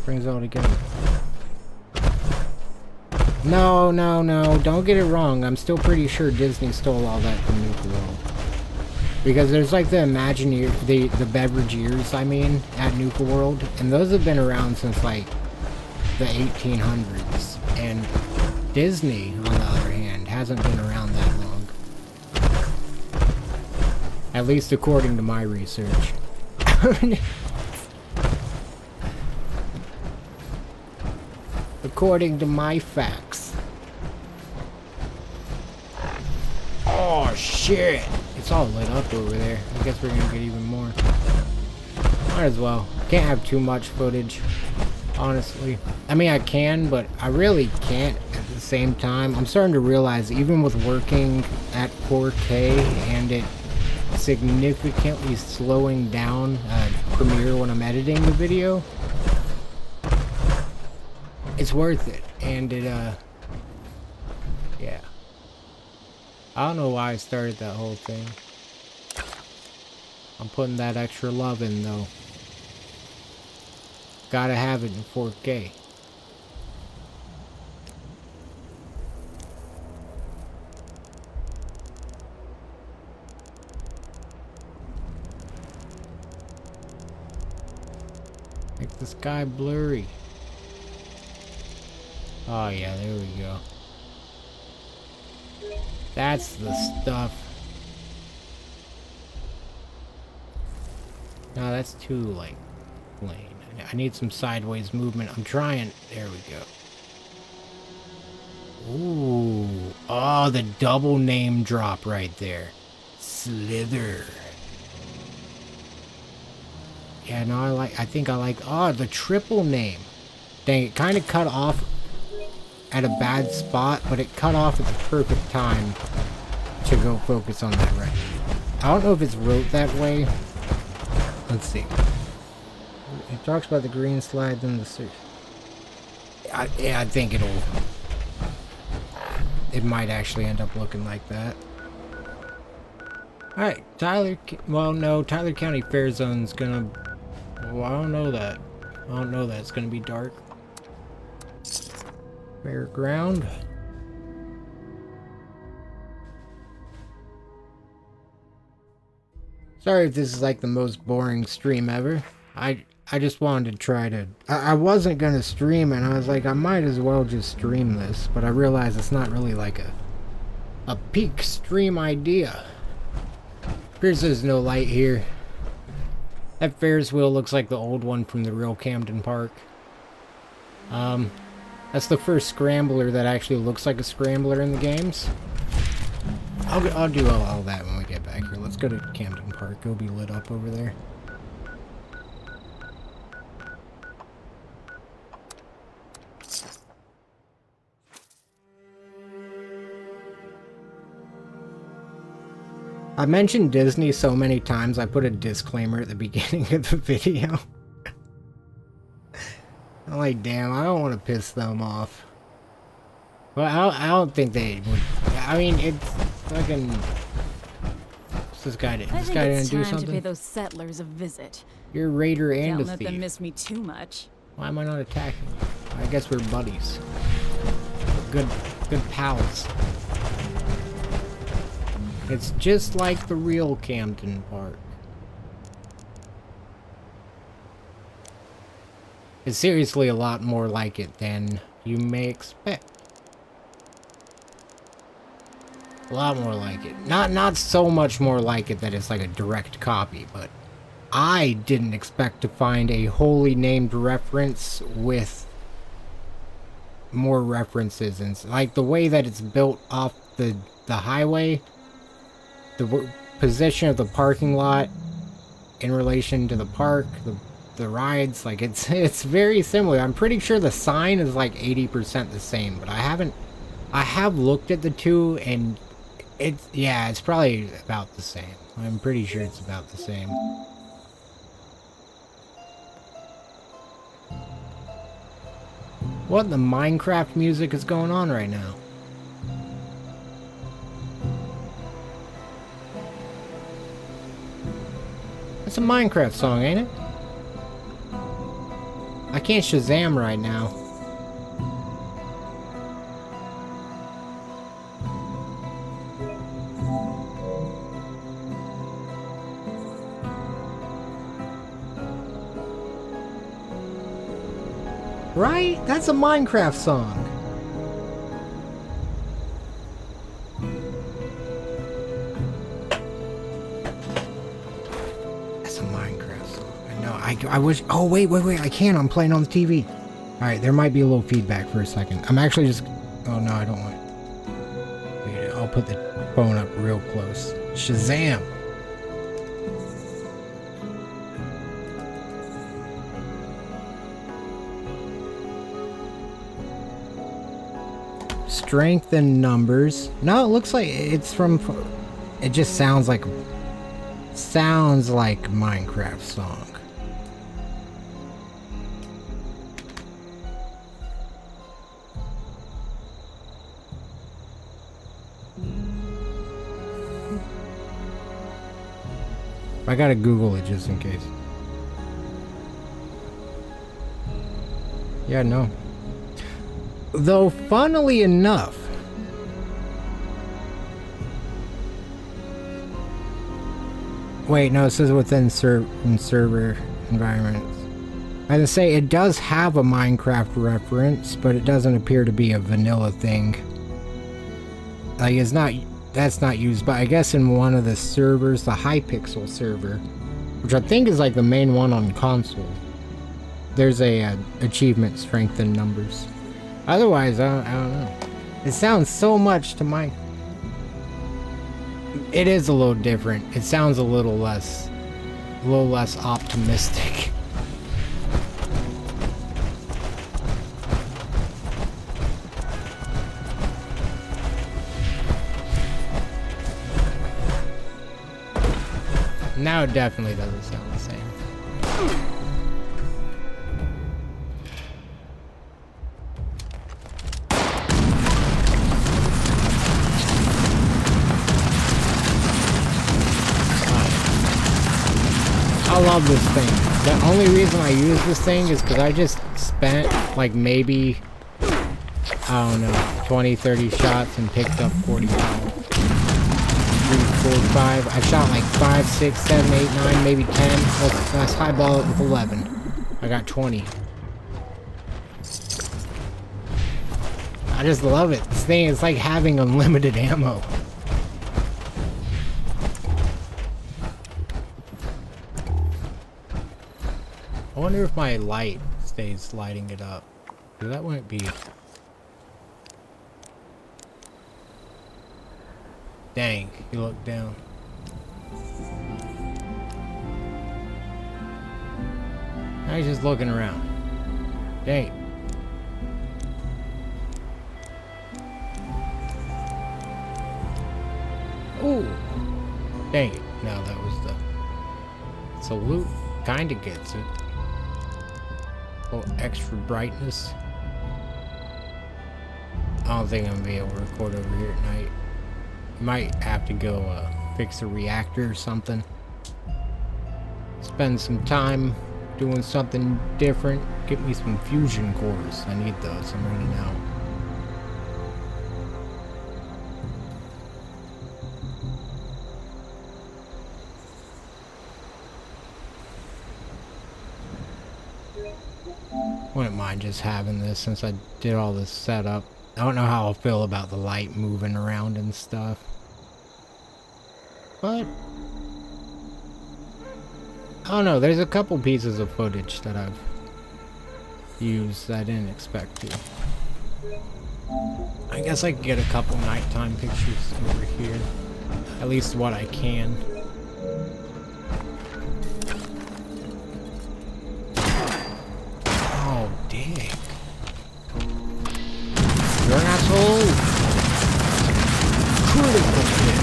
A: brings it all together. No, don't get it wrong. I'm still pretty sure Disney stole all that from Nuka World. Because there's like the Imagineer, the Beverageers, I mean, at Nuka World, and those have been around since like the 1800s. And Disney, on the other hand, hasn't been around that long. At least according to my research. According to my facts. Oh shit! It's all lit up over there. I guess we're gonna get even more. Might as well. Can't have too much footage, honestly. I mean, I can, but I really can't at the same time. I'm starting to realize, even with working at 4K and it significantly slowing down Premiere when I'm editing the video, it's worth it. And it, yeah. I don't know why I started that whole thing. I'm putting that extra love in, though. Gotta have it in 4K. Make the sky blurry. Oh yeah, there we go. That's the stuff. No, that's too, like, plain. I need some sideways movement. I'm trying. There we go. Ooh. Oh, the double name drop right there. Slither. Yeah, no, I think I like, oh, the triple name. Dang, it kind of cut off at a bad spot, but it cut off at the perfect time to go focus on that right. I don't know if it's wrote that way. Let's see. It talks about the green slide and the search. Yeah, I think it might actually end up looking like that. Alright, well, no, Tyler County Fair Zone's gonna, well, I don't know that. I don't know that it's gonna be dark. Fairground. Sorry if this is like the most boring stream ever. I just wanted to try to... I wasn't gonna stream and I was like, I might as well just stream this, but I realized it's not really like a peak stream idea. Appears there's no light here. That Ferris wheel looks like the old one from the real Camden Park. That's the first scrambler that actually looks like a scrambler in the games. I'll do all that when we get back here. Let's go to Camden Park. It'll be lit up over there. I mentioned Disney so many times, I put a disclaimer at the beginning of the video. I'm like, damn, I don't want to piss them off. Well, I don't think they would. I mean, it's fucking... What's this guy doing? This guy didn't do something?
C: I think it's time to pay those settlers a visit.
A: You're a raider and
C: Don't
A: a
C: let
A: thief.
C: them miss me too much.
A: Why am I not attacking you? I guess we're buddies. We're good pals. It's just like the real Camden Park. It's seriously a lot more like it than you may expect. A lot more like it. Not so much more like it that it's like a direct copy, but I didn't expect to find a wholly named reference with more references, and like the way that it's built off the highway, the position of the parking lot in relation to the park, the rides, like it's very similar. I'm pretty sure the sign is like 80% the same, but I have looked at the two and it's probably about the same. I'm pretty sure it's about the same. What in the Minecraft music is going on right now? It's a Minecraft song, ain't it? I can't Shazam right now. Right? That's a Minecraft song. That's a Minecraft song. I know. I wish... Oh, wait. I can't. I'm playing on the TV. Alright, there might be a little feedback for a second. I'm actually just... Oh, no, I don't want... Wait, I'll put the phone up real close. Shazam! Strength in numbers. No, it looks like it's from... It just sounds like Minecraft song. I gotta Google it just in case. Yeah, no. Though, funnily enough, wait, no, it says within server environments. I was gonna say it does have a Minecraft reference, but it doesn't appear to be a vanilla thing. Like, it's not, that's not used, but I guess in one of the servers, the Hypixel server, which I think is like the main one on console, there's a achievement strength in numbers. Otherwise, I don't know. It sounds so much to my... It is a little different. It sounds a little less optimistic. Now it definitely doesn't sound the same. I love this thing. The only reason I use this thing is because I just spent like maybe, I don't know, 20, 30 shots and picked up 40 pounds. 3, 4, 5. I shot like 5, 6, 7, 8, 9, maybe 10. Let's highball it with 11. I got 20. I just love it. This thing is like having unlimited ammo. I wonder if my light stays lighting it up. That wouldn't be... Dang, you look down. Now he's just looking around. Dang. Ooh. Dang it. No, that was the... Salute kinda gets it. A little extra brightness. I don't think I'm gonna be able to record over here at night. Might have to go fix a reactor or something. Spend some time doing something different. Get me some fusion cores. I need those. I'm running out. Wouldn't mind just having this since I did all this setup. I don't know how I'll feel about the light moving around and stuff. But I don't know, there's a couple pieces of footage that I've used that I didn't expect to. I guess I can get a couple nighttime pictures over here. At least what I can. Oh, dick. You're an asshole! Critical hit.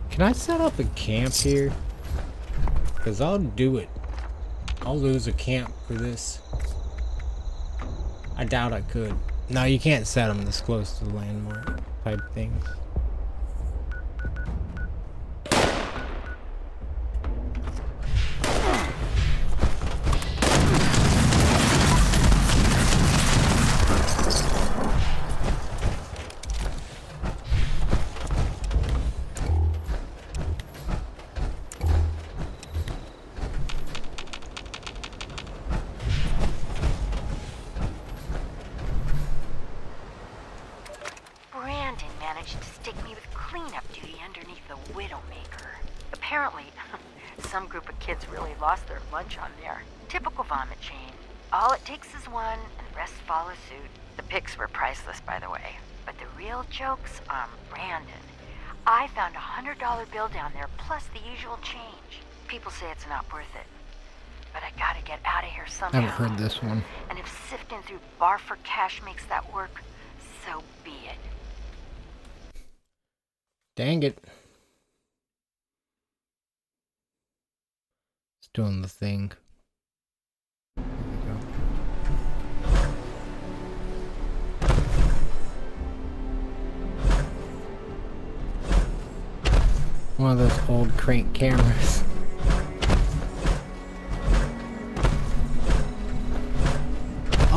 A: Can I set up a camp here? Because I'll do it. I'll lose a camp for this. I doubt I could. No, you can't set them this close to the landmark type things.
D: Some group of kids really lost their lunch on there. Typical vomit chain. All it takes is one, and the rest follow suit. The pics were priceless, by the way. But the real joke's on Brandon. I found a $100 bill down there, plus the usual change. People say it's not worth it. but I gotta get out of here
A: I
D: somehow.
A: haven't heard this one.
D: And if sifting through bar for cash makes that work, so be it.
A: Dang it. It's doing the thing. There we go. One of those old crank cameras.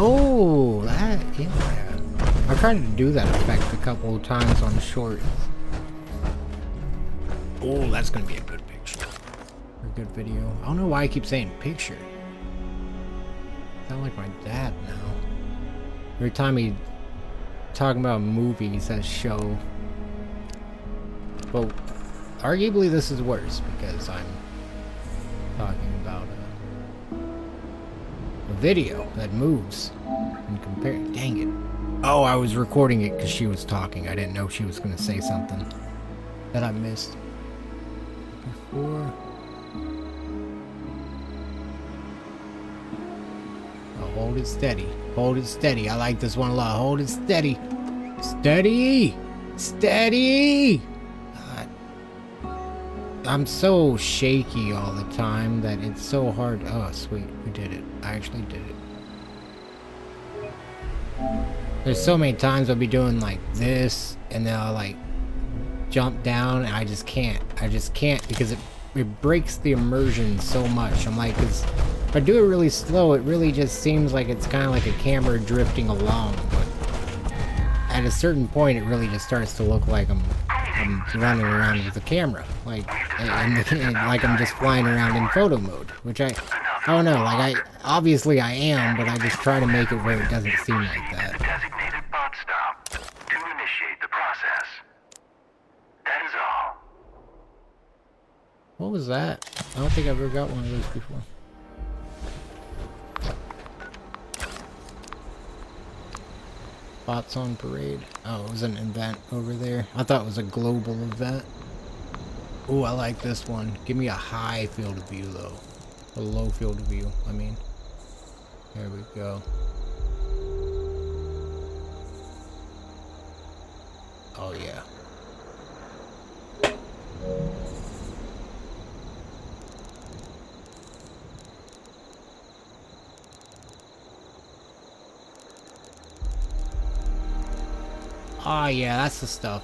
A: Oh, that, yeah. I tried to do that effect a couple of times on shorts. Oh, that's gonna be a good picture. Or a good video. I don't know why I keep saying picture. I sound like my dad now. Every time he talking about a movie, he says show. But arguably this is worse because I'm talking about a video that moves and compare. Dang it. Oh, I was recording it because she was talking. I didn't know she was going to say something that I missed before. Oh, hold it steady. Hold it steady. I like this one a lot. Hold it steady. Steady! Steady! I'm so shaky all the time that it's so hard. Oh, sweet. We did it. I actually did it. There's so many times I'll be doing like this and then I'll like jump down and I just can't. I just can't because it breaks the immersion so much. I'm like, if I do it really slow, it really just seems like it's kind of like a camera drifting along. But at a certain point, it really just starts to look like I'm running around with the camera, like like I'm just flying around in photo mode, which I don't know, like obviously I am, but I just try to make it where it doesn't seem like that.
E: Designated bot stop to initiate the process. That is all.
A: What was that? I don't think I've ever got one of those before. Bots on parade. Oh, it was an event over there. I thought it was a global event. Oh, I like this one. Give me a high field of view though. A low field of view, I mean. There we go. Oh yeah. Oh yeah, that's the stuff.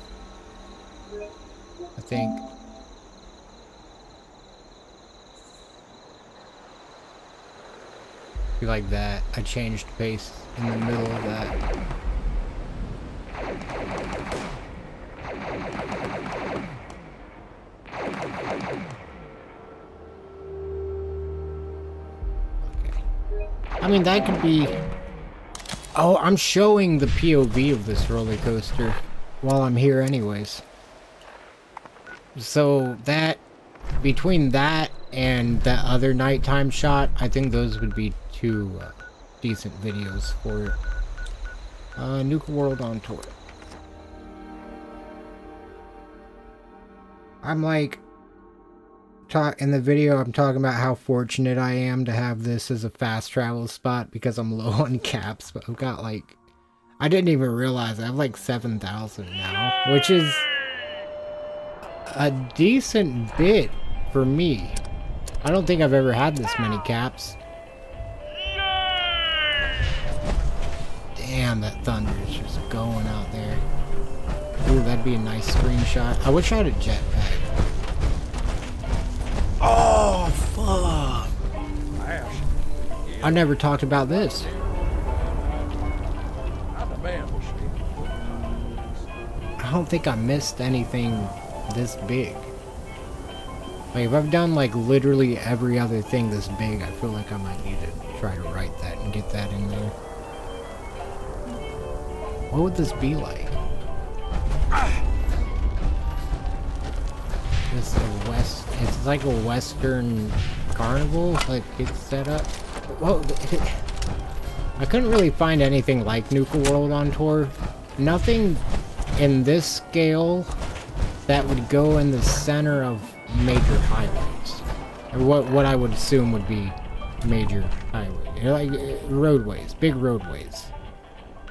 A: I think. Be like that. I changed pace in the middle of that. Okay. I mean, that could be. Oh, I'm showing the POV of this roller coaster while I'm here anyways. So that, between that and that other nighttime shot, I think those would be two decent videos for it. Nuka World on tour. I'm like, in the video I'm talking about how fortunate I am to have this as a fast travel spot because I'm low on caps, but I've got like, I didn't even realize I have like 7,000 now, which is a decent bit for me. I don't think I've ever had this many caps. Damn, that thunder is just going out there. Ooh, that'd be a nice screenshot. I wish I had a jetpack. Oh, fuck. I never talked about this. I don't think I missed anything this big. Like, if I've done, like, literally every other thing this big, I feel like I might need to try to write that and get that in there. What would this be like? It's like a Western carnival, like it's set up. Whoa, I couldn't really find anything like Nuka World on tour. Nothing in this scale that would go in the center of major highways. Or what I would assume would be major highway. Like roadways, big roadways.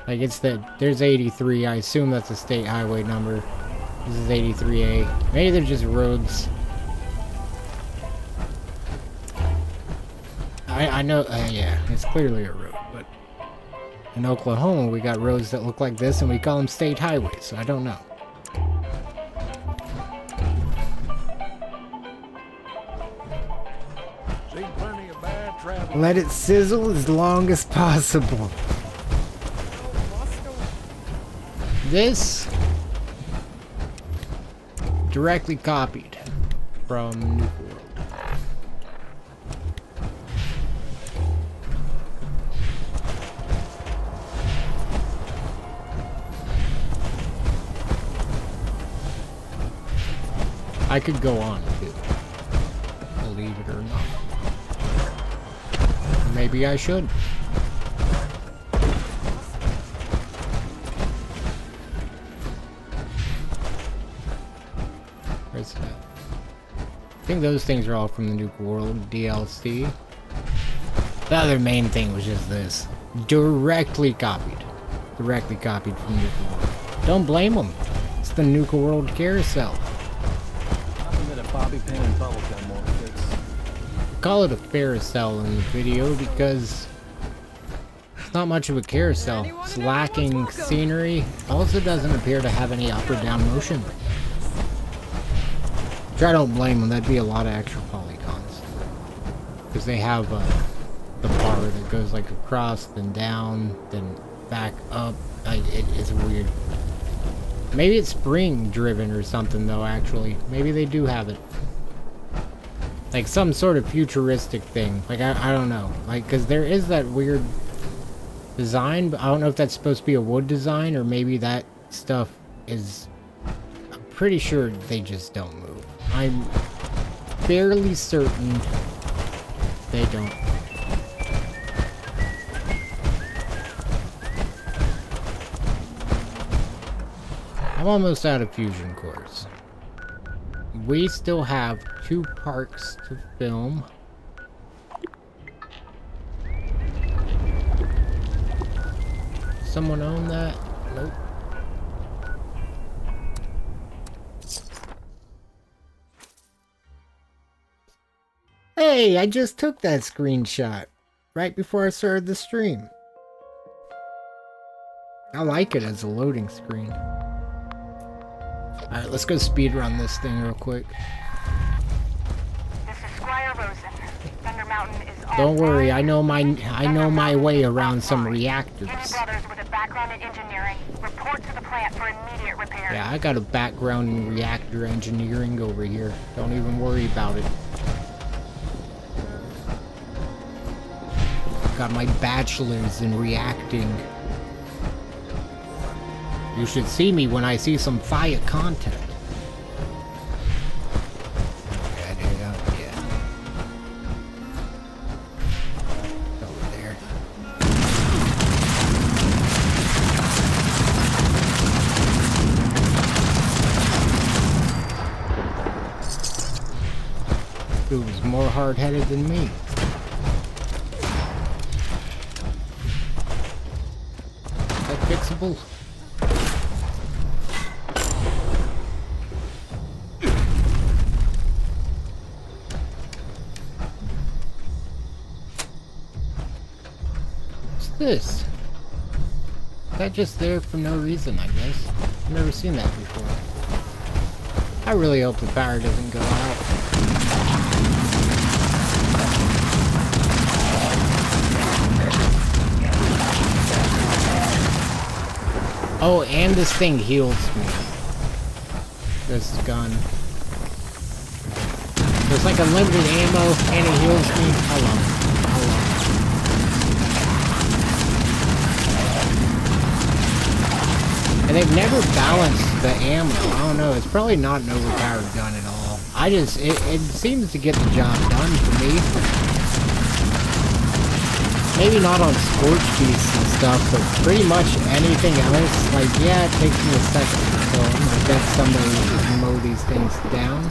A: Like it's there's 83. I assume that's a state highway number. This is 83A. Maybe they're just roads. I know, yeah, it's clearly a road, but in Oklahoma we got roads that look like this and we call them state highways, so I don't know.
F: Seen plenty of bad travel.
A: Let it sizzle as long as possible. This directly copied from Nuke World. I could go on too, believe it or not. Maybe I should. Where's that? I think those things are all from the Nuke World DLC. The other main thing was just this. Directly copied. Directly copied from Nuke World. Don't blame them. It's the Nuke World carousel.
F: Bobby pin and bubblegum won't fix.
A: Call it a carousel in the video because it's not much of a carousel. It's lacking scenery. Also doesn't appear to have any up or down motion. Which I don't blame them. That'd be a lot of extra polygons. Because they have the bar that goes like across, then down, then back up. It's weird. Maybe it's spring driven or something though, actually. Maybe they do have it. Like some sort of futuristic thing. Like, I don't know. Like, because there is that weird design, but I don't know if that's supposed to be a wood design or maybe that stuff is... I'm pretty sure they just don't move. I'm fairly certain they don't. I'm almost out of fusion cores. We still have 2 parks to film. Someone own that? Nope. Hey, I just took that screenshot right before I started the stream. I like it as a loading screen. Alright, let's go speedrun this thing real quick.
D: This is Squire Rosen. Thunder Mountain is all
A: Don't worry, I know my
D: Thunder
A: way
D: Mountain
A: around
D: is
A: some
D: offline.
A: reactors.
D: Any brothers with a background in engineering, report to the plant for immediate repair.
A: Yeah, I got a background in reactor engineering over here. Don't even worry about it. Got my bachelor's in reacting. You should see me when I see some fire content. Okay, there you go. Yeah. Over there. Who was more hard-headed than me? Is that fixable? This? Is that just there for no reason, I guess? I've never seen that before. I really hope the power doesn't go out. Oh, and this thing heals me. This gun. There's like unlimited ammo, and it heals me. I love it. I love it. And they've never balanced the ammo. I don't know. It's probably not an overpowered gun at all. It seems to get the job done for me. Maybe not on scorch beasts and stuff, but pretty much anything else. Like, yeah, it takes me a second to kill them. I bet somebody will just mow these things down.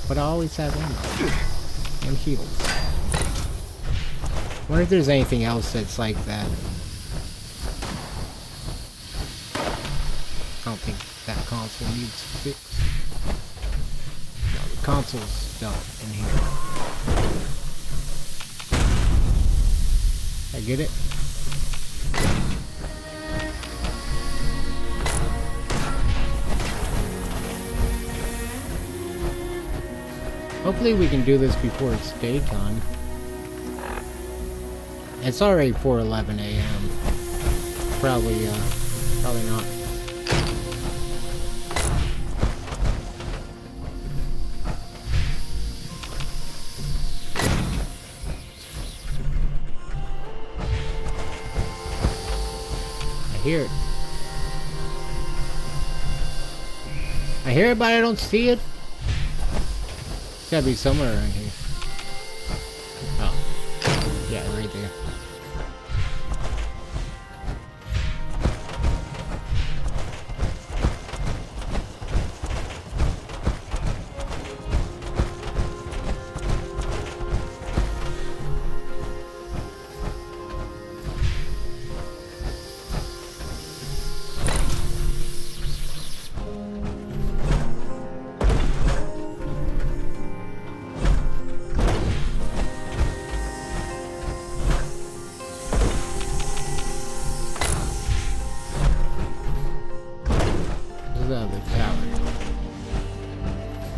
A: But I always have ammo. And heals. Wonder if there's anything else that's like that. I don't think that console needs fixed. No, the console's done in here. I get it? Hopefully we can do this before it's daytime. It's already 4:11 a.m. Probably not. I hear it. I hear it, but I don't see it. It's gotta be somewhere around here. Oh. Yeah, right there.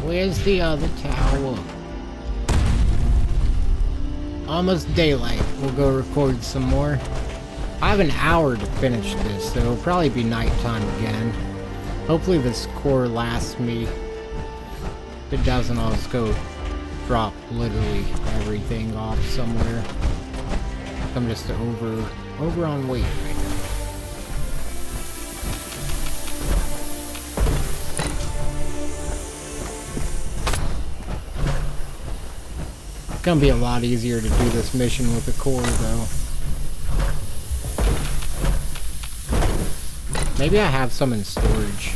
A: Where's the other tower? Almost daylight. We'll go record some more. I have an hour to finish this, so it'll probably be nighttime again. Hopefully this core lasts me. If it doesn't, I'll just go drop literally everything off somewhere. I'm just over on weight right now. It's gonna be a lot easier to do this mission with the core though. Maybe I have some in storage.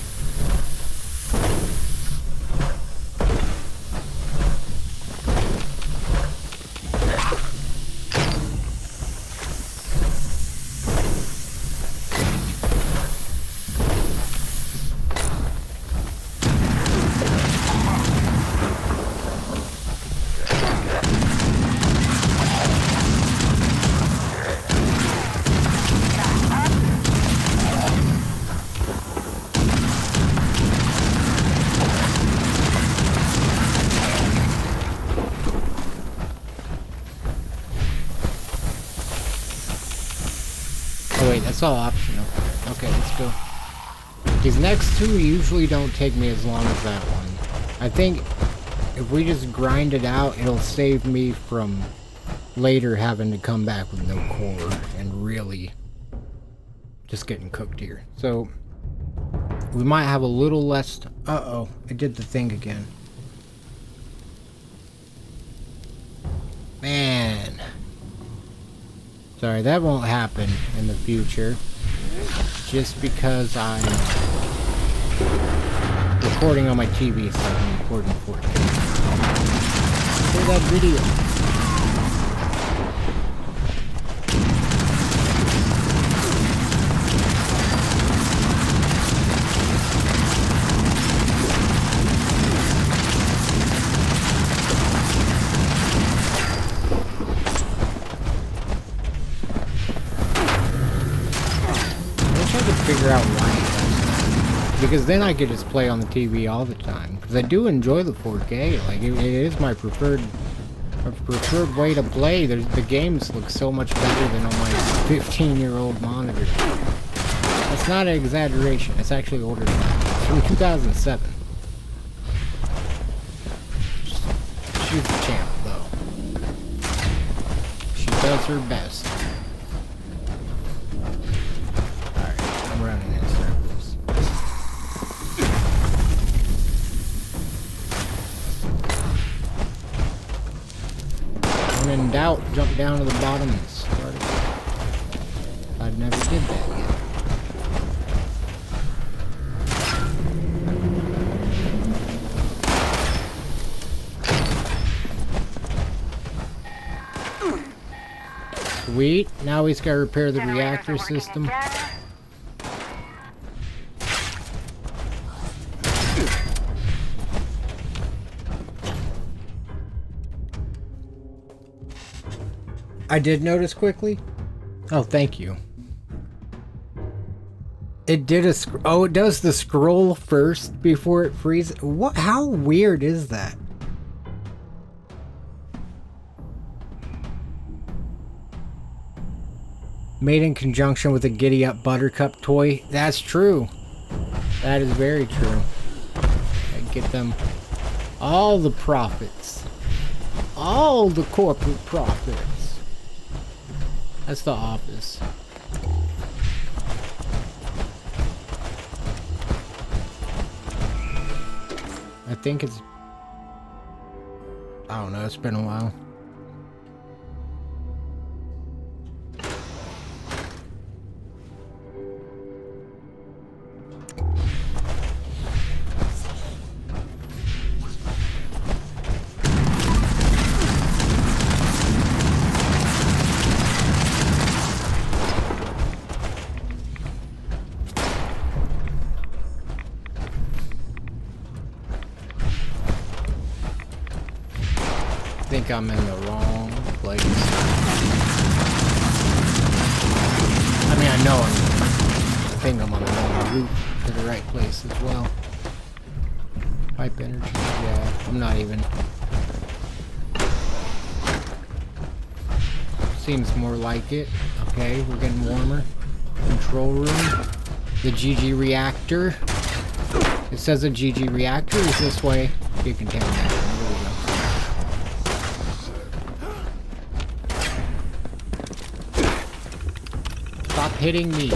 A: It's all optional. Okay, let's go. These next two usually don't take me as long as that one. I think if we just grind it out, it'll save me from later having to come back with no core and really just getting cooked here. So we might have a little less. Uh-oh, I did the thing again. Man. Sorry, that won't happen in the future. Just because I'm recording on my TV, so I'm recording 4K. Play that video. Figure out why it does that. Because then I could just play on the TV all the time. Because I do enjoy the 4K. Like it is my preferred way to play. The games look so much better than on my 15-year-old monitor. That's not an exaggeration. It's actually older than that. It's from 2007. She's the champ, though. She does her best. Running in circles. When in doubt, jump down to the bottom and start it. I never did that yet. Sweet. Now we just gotta repair the reactor system. I did notice quickly. Oh, thank you. It did a oh, it does the scroll first before it freezes. What? How weird is that? Made in conjunction with a Giddy Up Buttercup toy. That's true. That is very true. I get them all the profits. All the corporate profits. That's the office. I think it's... I don't know, it's been a while. I think I'm in the wrong place. I mean, I know I think I'm on the wrong route to the right place as well. Pipe energy, yeah, I'm not even. Seems more like it. Okay, we're getting warmer. Control room. The GG reactor. It says a GG reactor is this way. Decontamination. There we go. Stop hitting me.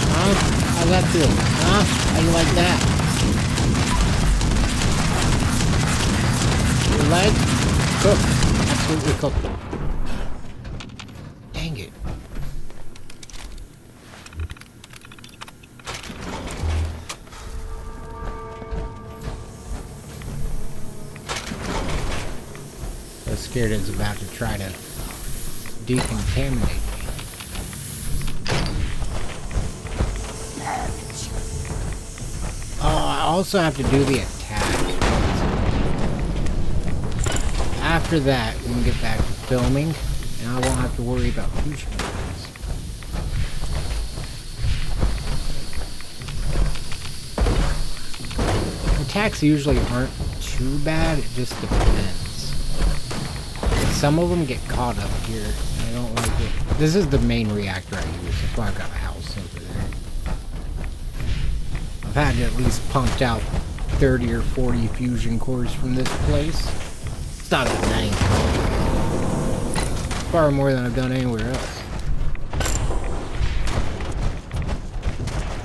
A: Huh? How's that feel? Huh? How you like that? Your leg? Cooked. Absolutely cooked. Dang it. I was scared it was about to try to decontaminate me. Oh, I also have to do the attack. After that, we can get back to filming, and I won't have to worry about fusion cores. Attacks usually aren't too bad, it just depends. Some of them get caught up here, and I don't like it. This is the main reactor I use, that's why I've got a house over there. I've had to at least pumped out 30 or 40 fusion cores from this place. It's not that many. Far more than I've done anywhere else.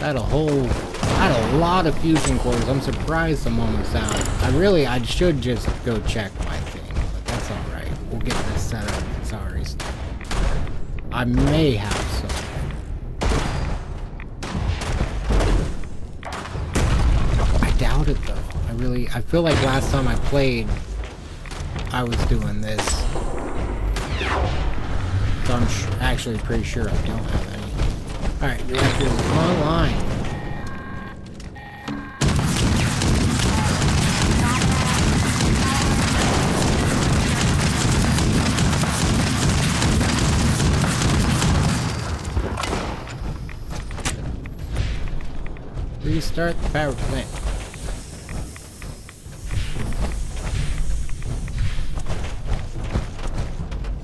A: I had a lot of fusion cores. I'm surprised I'm almost out. I should just go check my thing, but that's alright. We'll get this set up. It's already stuff. I may have some. I doubt it though. I feel like last time I played, I was doing this. So I'm actually pretty sure I don't have any. Alright, reactor is online. Restart the power plant.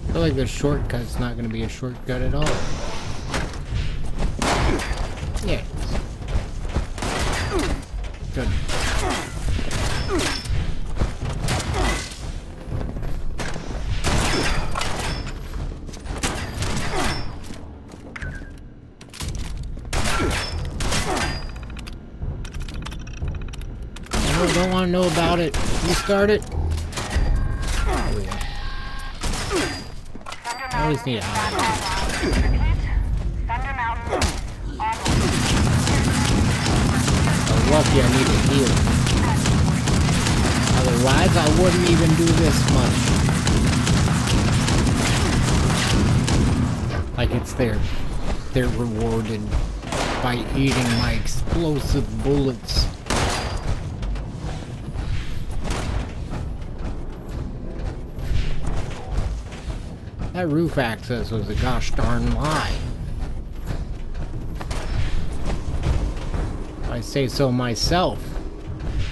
A: I feel like the shortcut's not going to be a shortcut at all. Yeah. Good. I don't want to know about it. Restart it. Oh, yeah. I always need a lucky I need to heal. Otherwise, I wouldn't even do this much. Like it's they're rewarded by eating my explosive bullets. That roof access was a gosh darn lie. If I say so myself.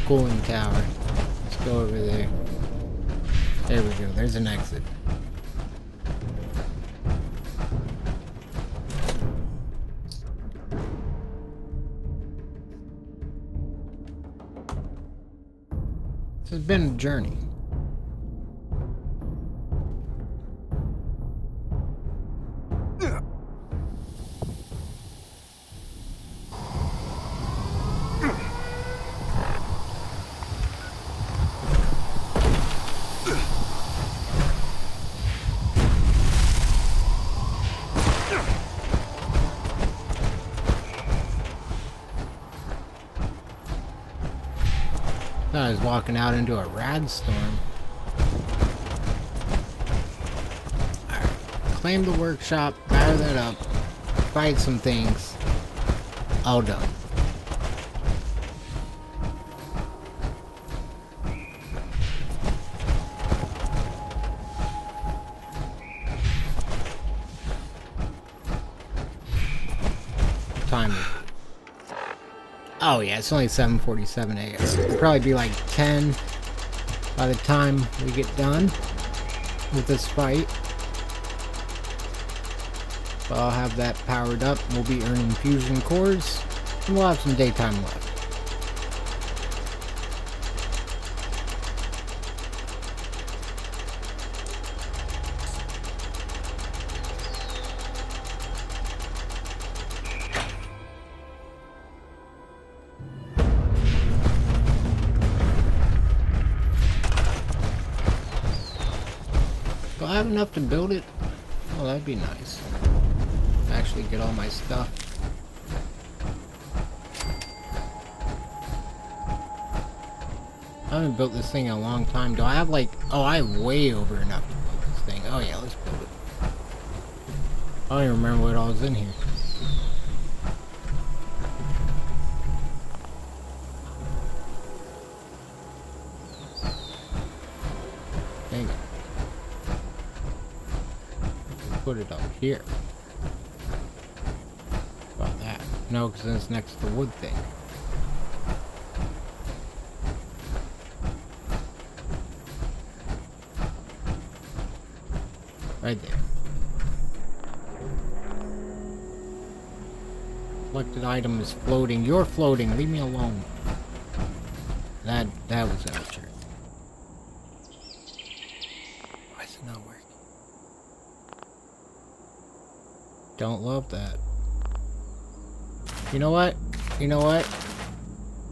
A: Cooling tower. Let's go over there. There we go. There's an exit. This has been a journey. I was walking out into a rad storm. Alright. Claim the workshop, fire that up, fight some things. All done. Time is it? Oh yeah, it's only 7:47 a.m. It'll probably be like 10 by the time we get done with this fight. But I'll have that powered up. We'll be earning fusion cores, and we'll have some daytime left. Do I have enough to build it? Oh, that'd be nice. Actually get all my stuff. I haven't built this thing in a long time. Do I have like... Oh, I have way over enough to build this thing. Oh yeah, let's build it. I don't even remember what all was in here. Dang it. Put it up here. About that. No, because it's next to the wood thing. Right there. Selected item is floating. You're floating. Leave me alone. That was amateur. Why is it not working? Don't love that. You know what? You know what?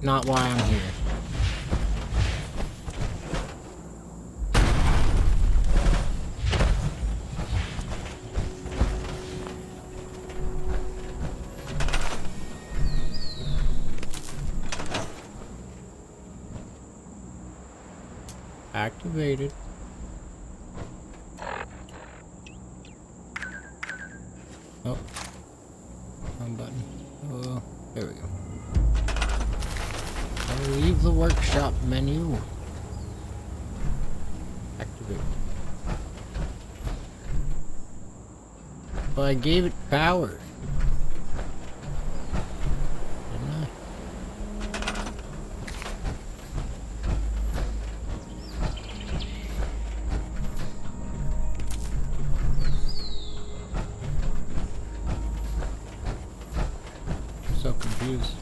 A: Not why I'm here. Activated. Oh. Wrong button. Oh, there we go. I'll leave the workshop menu. Activate. Well, I gave it power. Didn't I? So confused.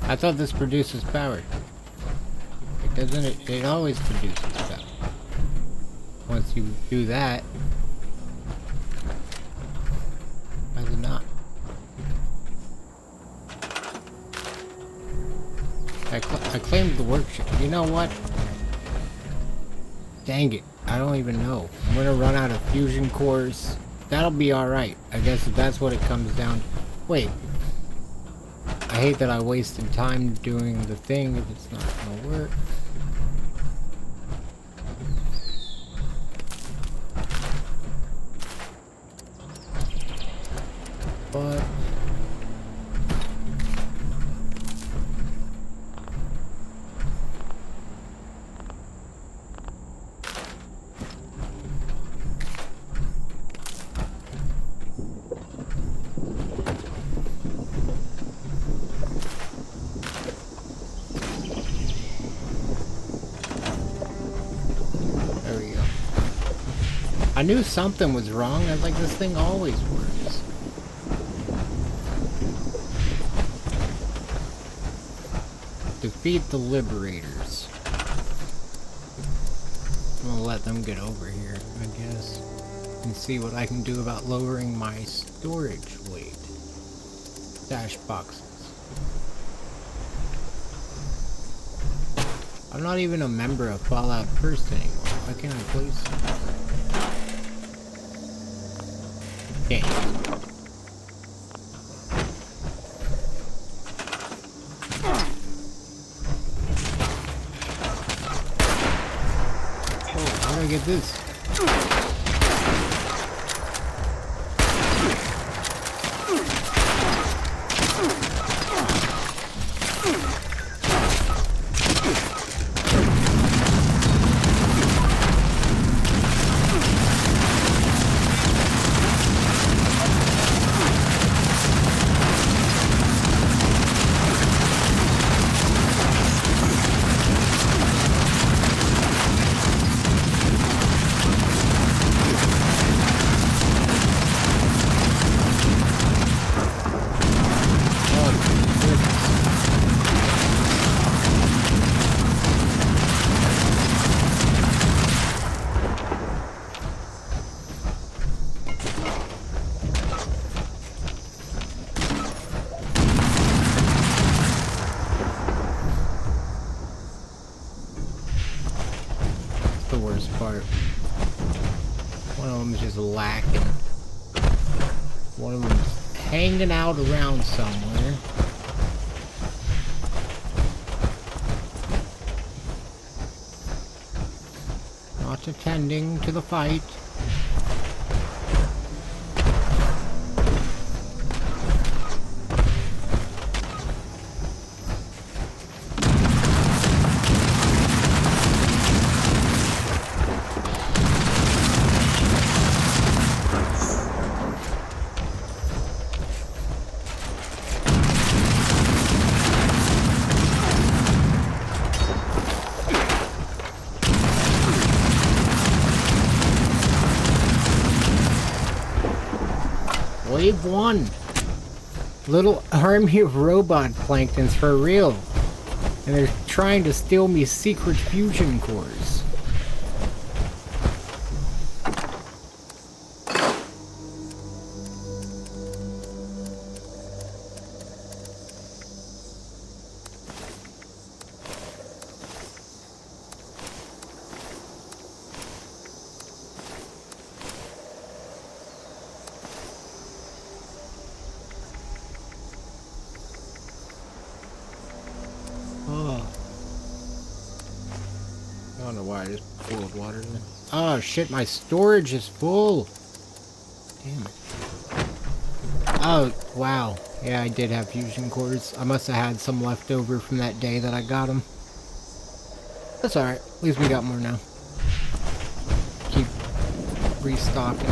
A: I thought this produces power. It doesn't. It always produces power. Once you do that, why is it not? I claimed the workshop. You know what? Dang it! I don't even know. I'm gonna run out of fusion cores. That'll be all right. I guess if that's what it comes down to. Wait. I hate that I wasted time doing the thing if it's not gonna work. But there we go. I knew something was wrong. I was like, this thing always works. Defeat the Liberators. I'm gonna let them get over here, I guess. And see what I can do about lowering my storage weight. Stash boxes. I'm not even a member of Fallout First anymore. Why can't I place? Can't. How do I get this? The worst part. One of them is just lacking. One of them's hanging out around somewhere. Not attending to the fight. Wave 1. Little army of robot planktons for real. And they're trying to steal me secret fusion cores. I don't know why I just poured water in. Oh shit, my storage is full. Damn it. Oh, wow. Yeah, I did have fusion cores. I must have had some left over from that day that I got them. That's alright. At least we got more now. Keep restocking.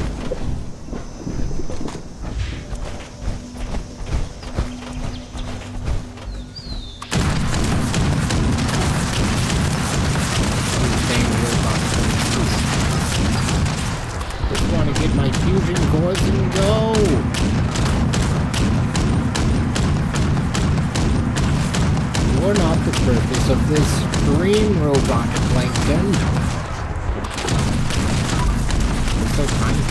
A: My fusion cores and go! You're not the purpose of this stream, robot plankton. It's so tiny.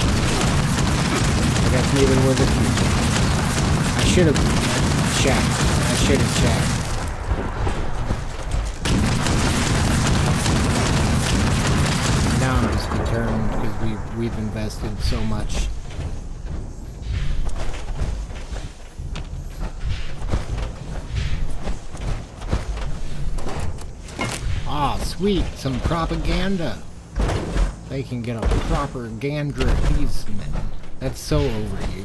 A: I guess maybe we're the future. I should have checked. I should have checked. Now I'm just determined because we've invested so much. Ah, sweet, some propaganda. They can get a propaganda these men. That's so overused.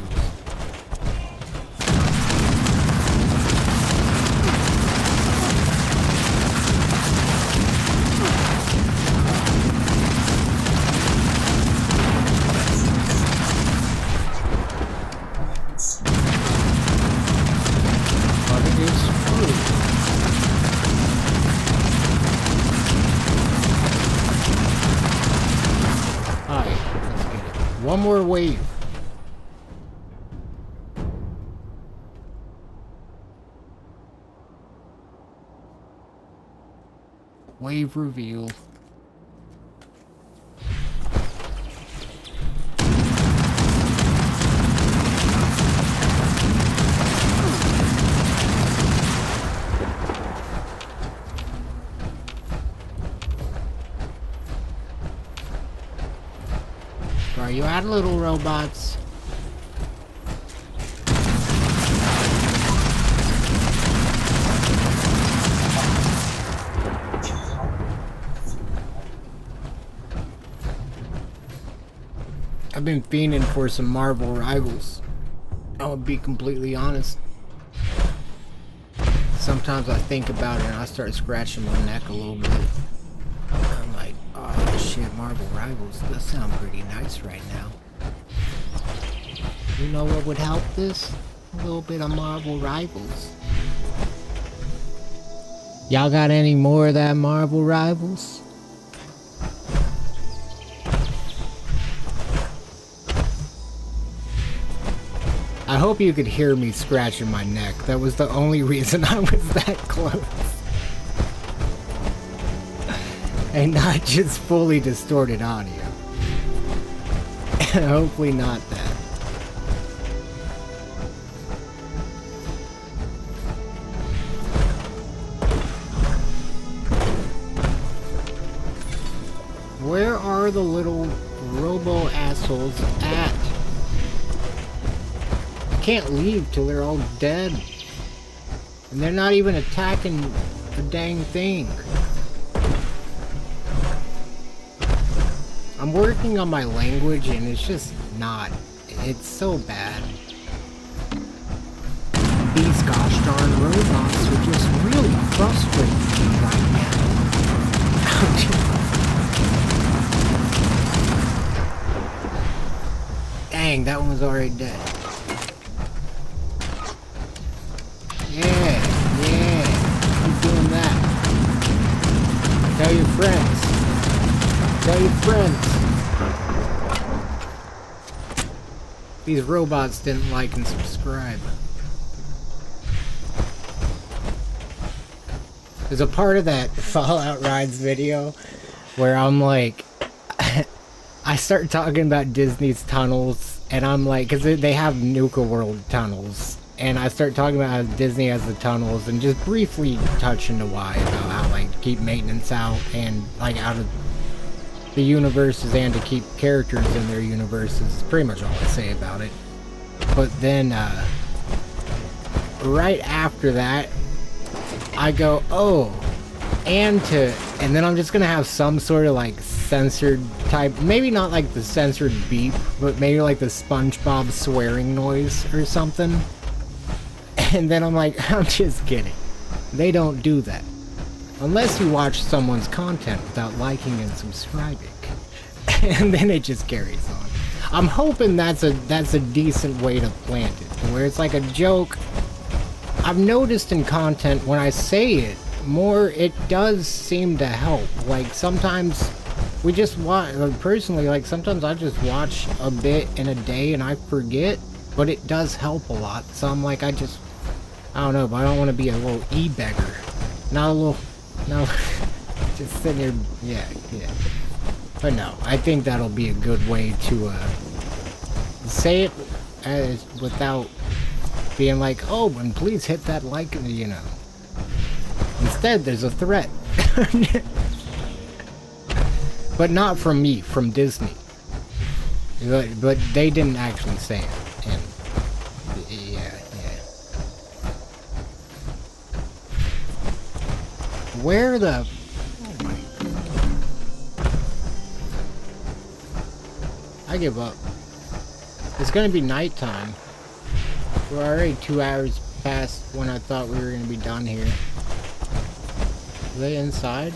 A: One more wave. Wave reveal. Are you out, little robots? I've been fiending for some Marvel Rivals. I'll be completely honest. Sometimes I think about it and I start scratching my neck a little bit. I'm like, oh shit, Marvel Rivals does sound pretty nice right now. You know what would help this? A little bit of Marvel Rivals. Y'all got any more of that Marvel Rivals? I hope you could hear me scratching my neck. That was the only reason I was that close. And not just fully distorted audio. Hopefully not that. Where are the little robo assholes at? I can't leave till they're all dead. And they're not even attacking the dang thing. I'm working on my language and it's just not. It's so bad. These gosh darn robots are just really frustrating me right now. Dang, that one was already dead. Yeah, keep doing that. Tell your friends. Tell your friends. These robots didn't like and subscribe. There's a part of that Fallout Rides video where I'm like, I start talking about Disney's tunnels, and I'm like, because they have Nuka World tunnels, and I start talking about how Disney has the tunnels, and just briefly touch into why, about how, like, to keep maintenance out, and, like, out of the universes, and to keep characters in their universes, is pretty much all I say about it. But then, right after that, I go, oh, and then I'm just gonna have some sort of, like, censored type, maybe not like the censored beep, but maybe like the SpongeBob swearing noise or something. And then I'm like, I'm just kidding. They don't do that. Unless you watch someone's content without liking and subscribing. And then it just carries on. I'm hoping that's a decent way to plant it, where it's like a joke. I've noticed in content when I say it more, it does seem to help. Like sometimes we just watch, personally, like sometimes I just watch a bit in a day and I forget, but it does help a lot. So I'm like, I don't know, but I don't want to be a little e-beggar. Not a little, no, just sitting here, yeah. But no, I think that'll be a good way to say it without being like, oh, and please hit that like, you know. Instead, there's a threat. But not from me, from Disney. But they didn't actually say it. And yeah. Where the... Oh my God. I give up. It's gonna be nighttime. We're already 2 hours past when I thought we were gonna be done here. Are they inside?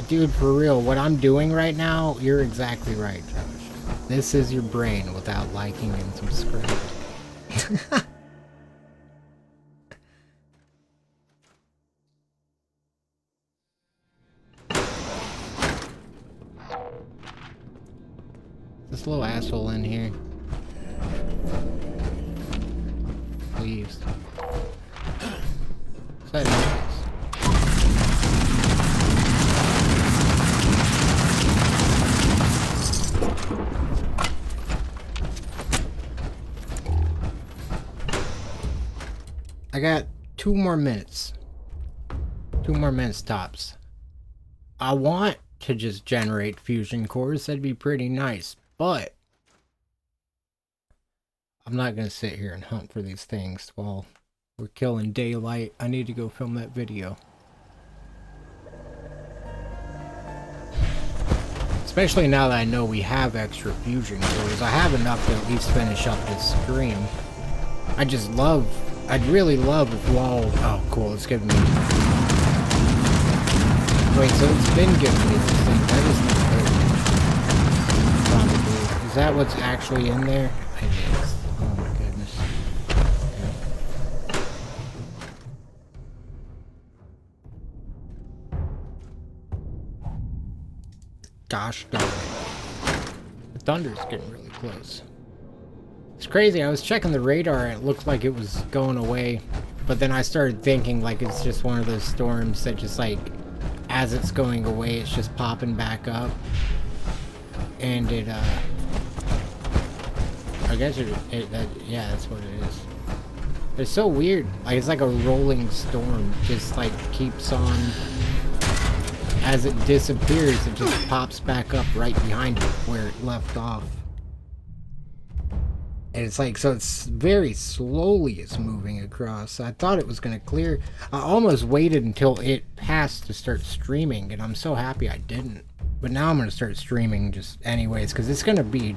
A: Dude, for real, what I'm doing right now, you're exactly right, Josh. This is your brain without liking and subscribing. this little asshole in here. Please. Is that nice? I got 2 more minutes. 2 more minutes tops. I want to just generate fusion cores. That'd be pretty nice. But I'm not going to sit here and hunt for these things while we're killing daylight. I need to go film that video. Especially now that I know we have extra fusion cores. I have enough to at least finish up this stream. I'd really love if you all... Oh, cool. It's giving me... Wait, so it's been giving me this thing. That isn't good. Probably. Is that what's actually in there? It is. Oh my goodness. Okay. Gosh darn it. The thunder's getting really close. It's crazy. I was checking the radar and it looked like it was going away. But then I started thinking like it's just one of those storms that just like, as it's going away, it's just popping back up. And it, I guess yeah, that's what it is. It's so weird. Like, it's like a rolling storm. Just like keeps on. As it disappears, it just pops back up right behind it where it left off. And it's like, so it's very slowly it's moving across. I thought it was going to clear. I almost waited until it passed to start streaming, and I'm so happy I didn't. But now I'm going to start streaming just anyways, because it's going to be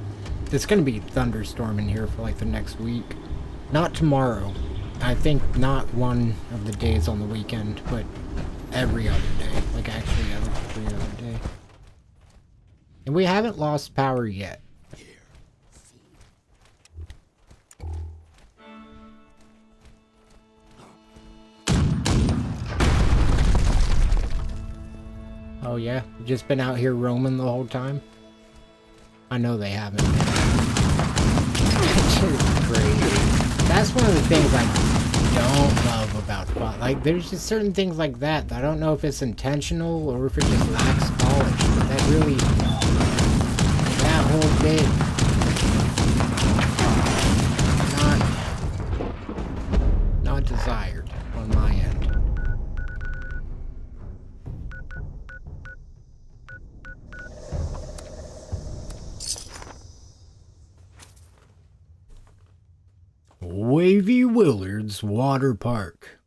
A: thunderstorm in here for like the next week. Not tomorrow. I think not one of the days on the weekend, but every other day. Like actually every other day. And we haven't lost power yet. Oh yeah? You've just been out here roaming the whole time? I know they haven't. It's just crazy. That's one of the things I don't love about FOD. Like, there's just certain things like that I don't know if it's intentional or if it just lacks polish. But that really... that whole bit... not desired on my end. Wavy Willard's Water Park.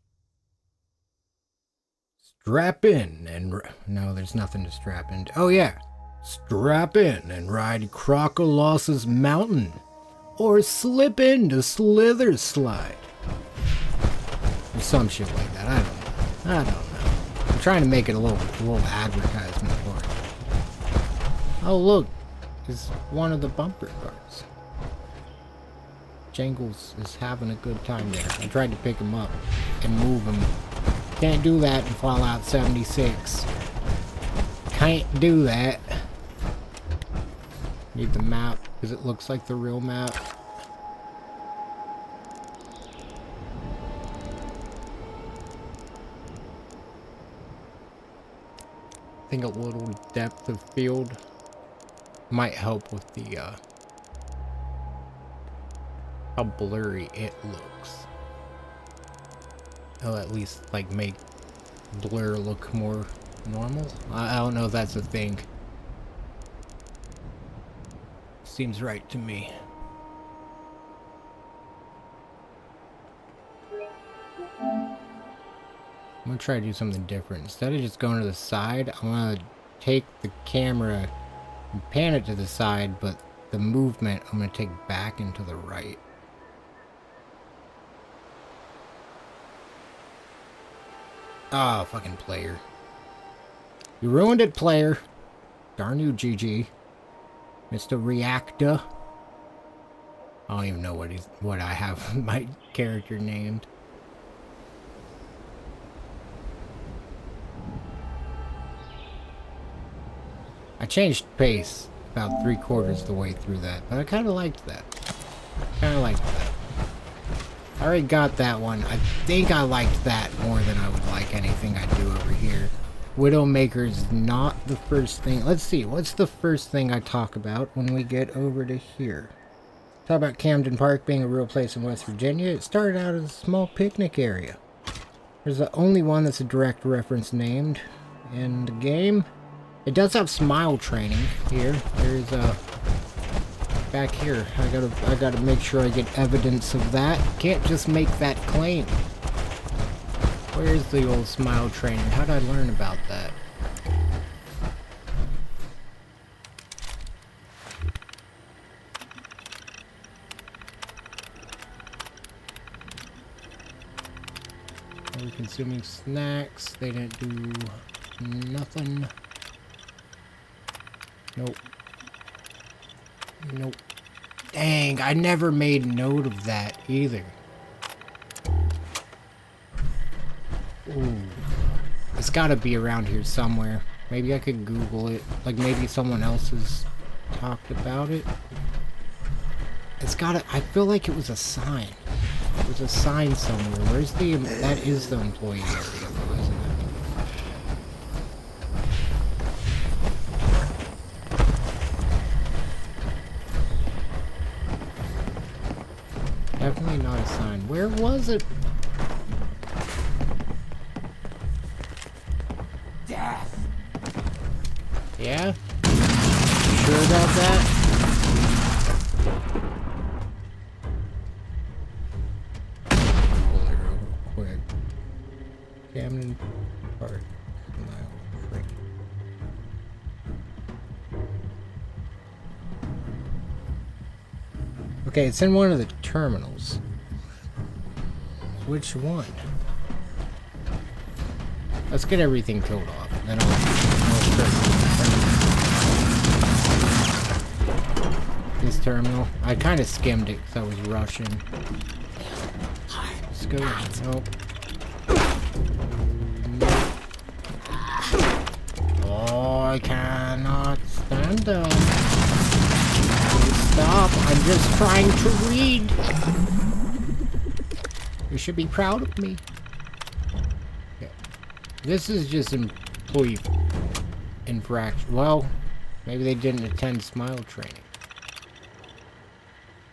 A: Strap in and... No, there's nothing to strap into. Oh, yeah. Strap in and ride Crocoloss's Mountain. Or slip into Slither Slide. Or some shit like that. I don't know. I'm trying to make it a little advertisement for it. Oh, look. It's one of the bumper cars. Jangles is having a good time there. I tried to pick him up and move him. Can't do that in Fallout 76. Can't do that. Need the map because it looks like the real map. I think a little depth of field might help with the how blurry it looks. It'll at least like make blur look more normal. I don't know if that's a thing. Seems right to me. I'm gonna try to do something different. Instead of just going to the side, I'm gonna take the camera and pan it to the side, but the movement I'm gonna take back into the right. Ah, oh, fucking player. You ruined it, player. Darn you, GG. Mr. Reactor. I don't even know what I have my character named. I changed pace about 3/4 the way through that, but I kind of liked that. Kind of liked that. I already got that one. I think I liked that more than I would like anything I do over here. Widowmaker's not the first thing. Let's see, what's the first thing I talk about when we get over to here? Talk about Camden Park being a real place in West Virginia. It started out as a small picnic area. There's the only one that's a direct reference named in the game. It does have smile training here. There's a back here. I gotta make sure I get evidence of that. Can't just make that claim. Where's the old smile training? How'd I learn about that? Consuming snacks. They didn't do nothing. Nope. Nope. Dang, I never made note of that either. Ooh. It's gotta be around here somewhere. Maybe I could Google it. Like maybe someone else has talked about it. It's gotta, I feel like it was a sign. There's a sign somewhere. Where's the, that is the employee area though, isn't it? Definitely not a sign. Where was it? Death. Yeah? You sure about that? Quick. Camden Park. Mile 3. Okay, it's in one of the terminals. Which one? Let's get everything killed off. Then I'll this terminal. I kind of skimmed it because I was rushing. Let's go. Nope. Oh, I cannot stand down. Stop. I'm just trying to read. You should be proud of me. Okay. This is just employee infraction. Well, maybe they didn't attend smile training.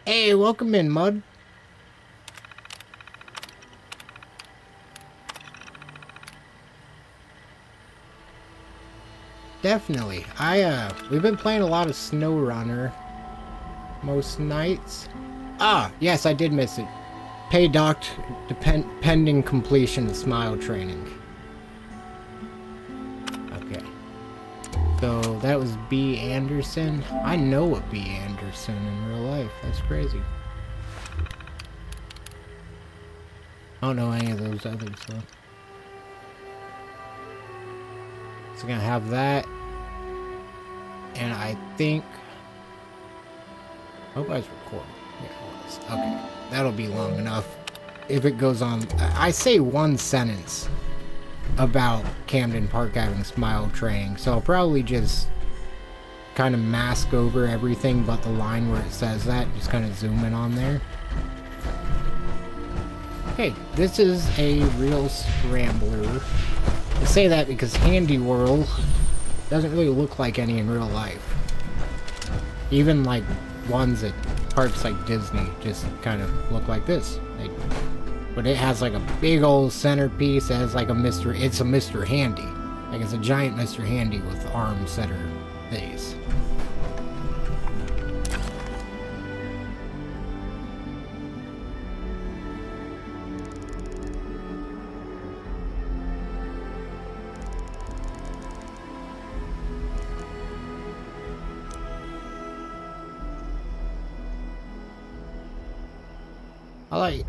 A: Hey, welcome in, Mud. Definitely. We've been playing a lot of SnowRunner most nights. Ah, yes, I did miss it. Pay docked pending completion of smile training. Okay. So that was B. Anderson. I know a B. Anderson in real life. That's crazy. I don't know any of those others though. So gonna have that. And I think... I hope I was recording. Yeah, it was. Okay. That'll be long enough. If it goes on... I say one sentence about Camden Park having smile training. So I'll probably just kind of mask over everything but the line where it says that. Just kind of zoom in on there. Okay. This is a real scrambler. I say that because Handy World doesn't really look like any in real life. Even like ones at parks like Disney just kind of look like this. But it has like a big old centerpiece. It has like it's a Mr. Handy. Like it's a giant Mr. Handy with arms that are these.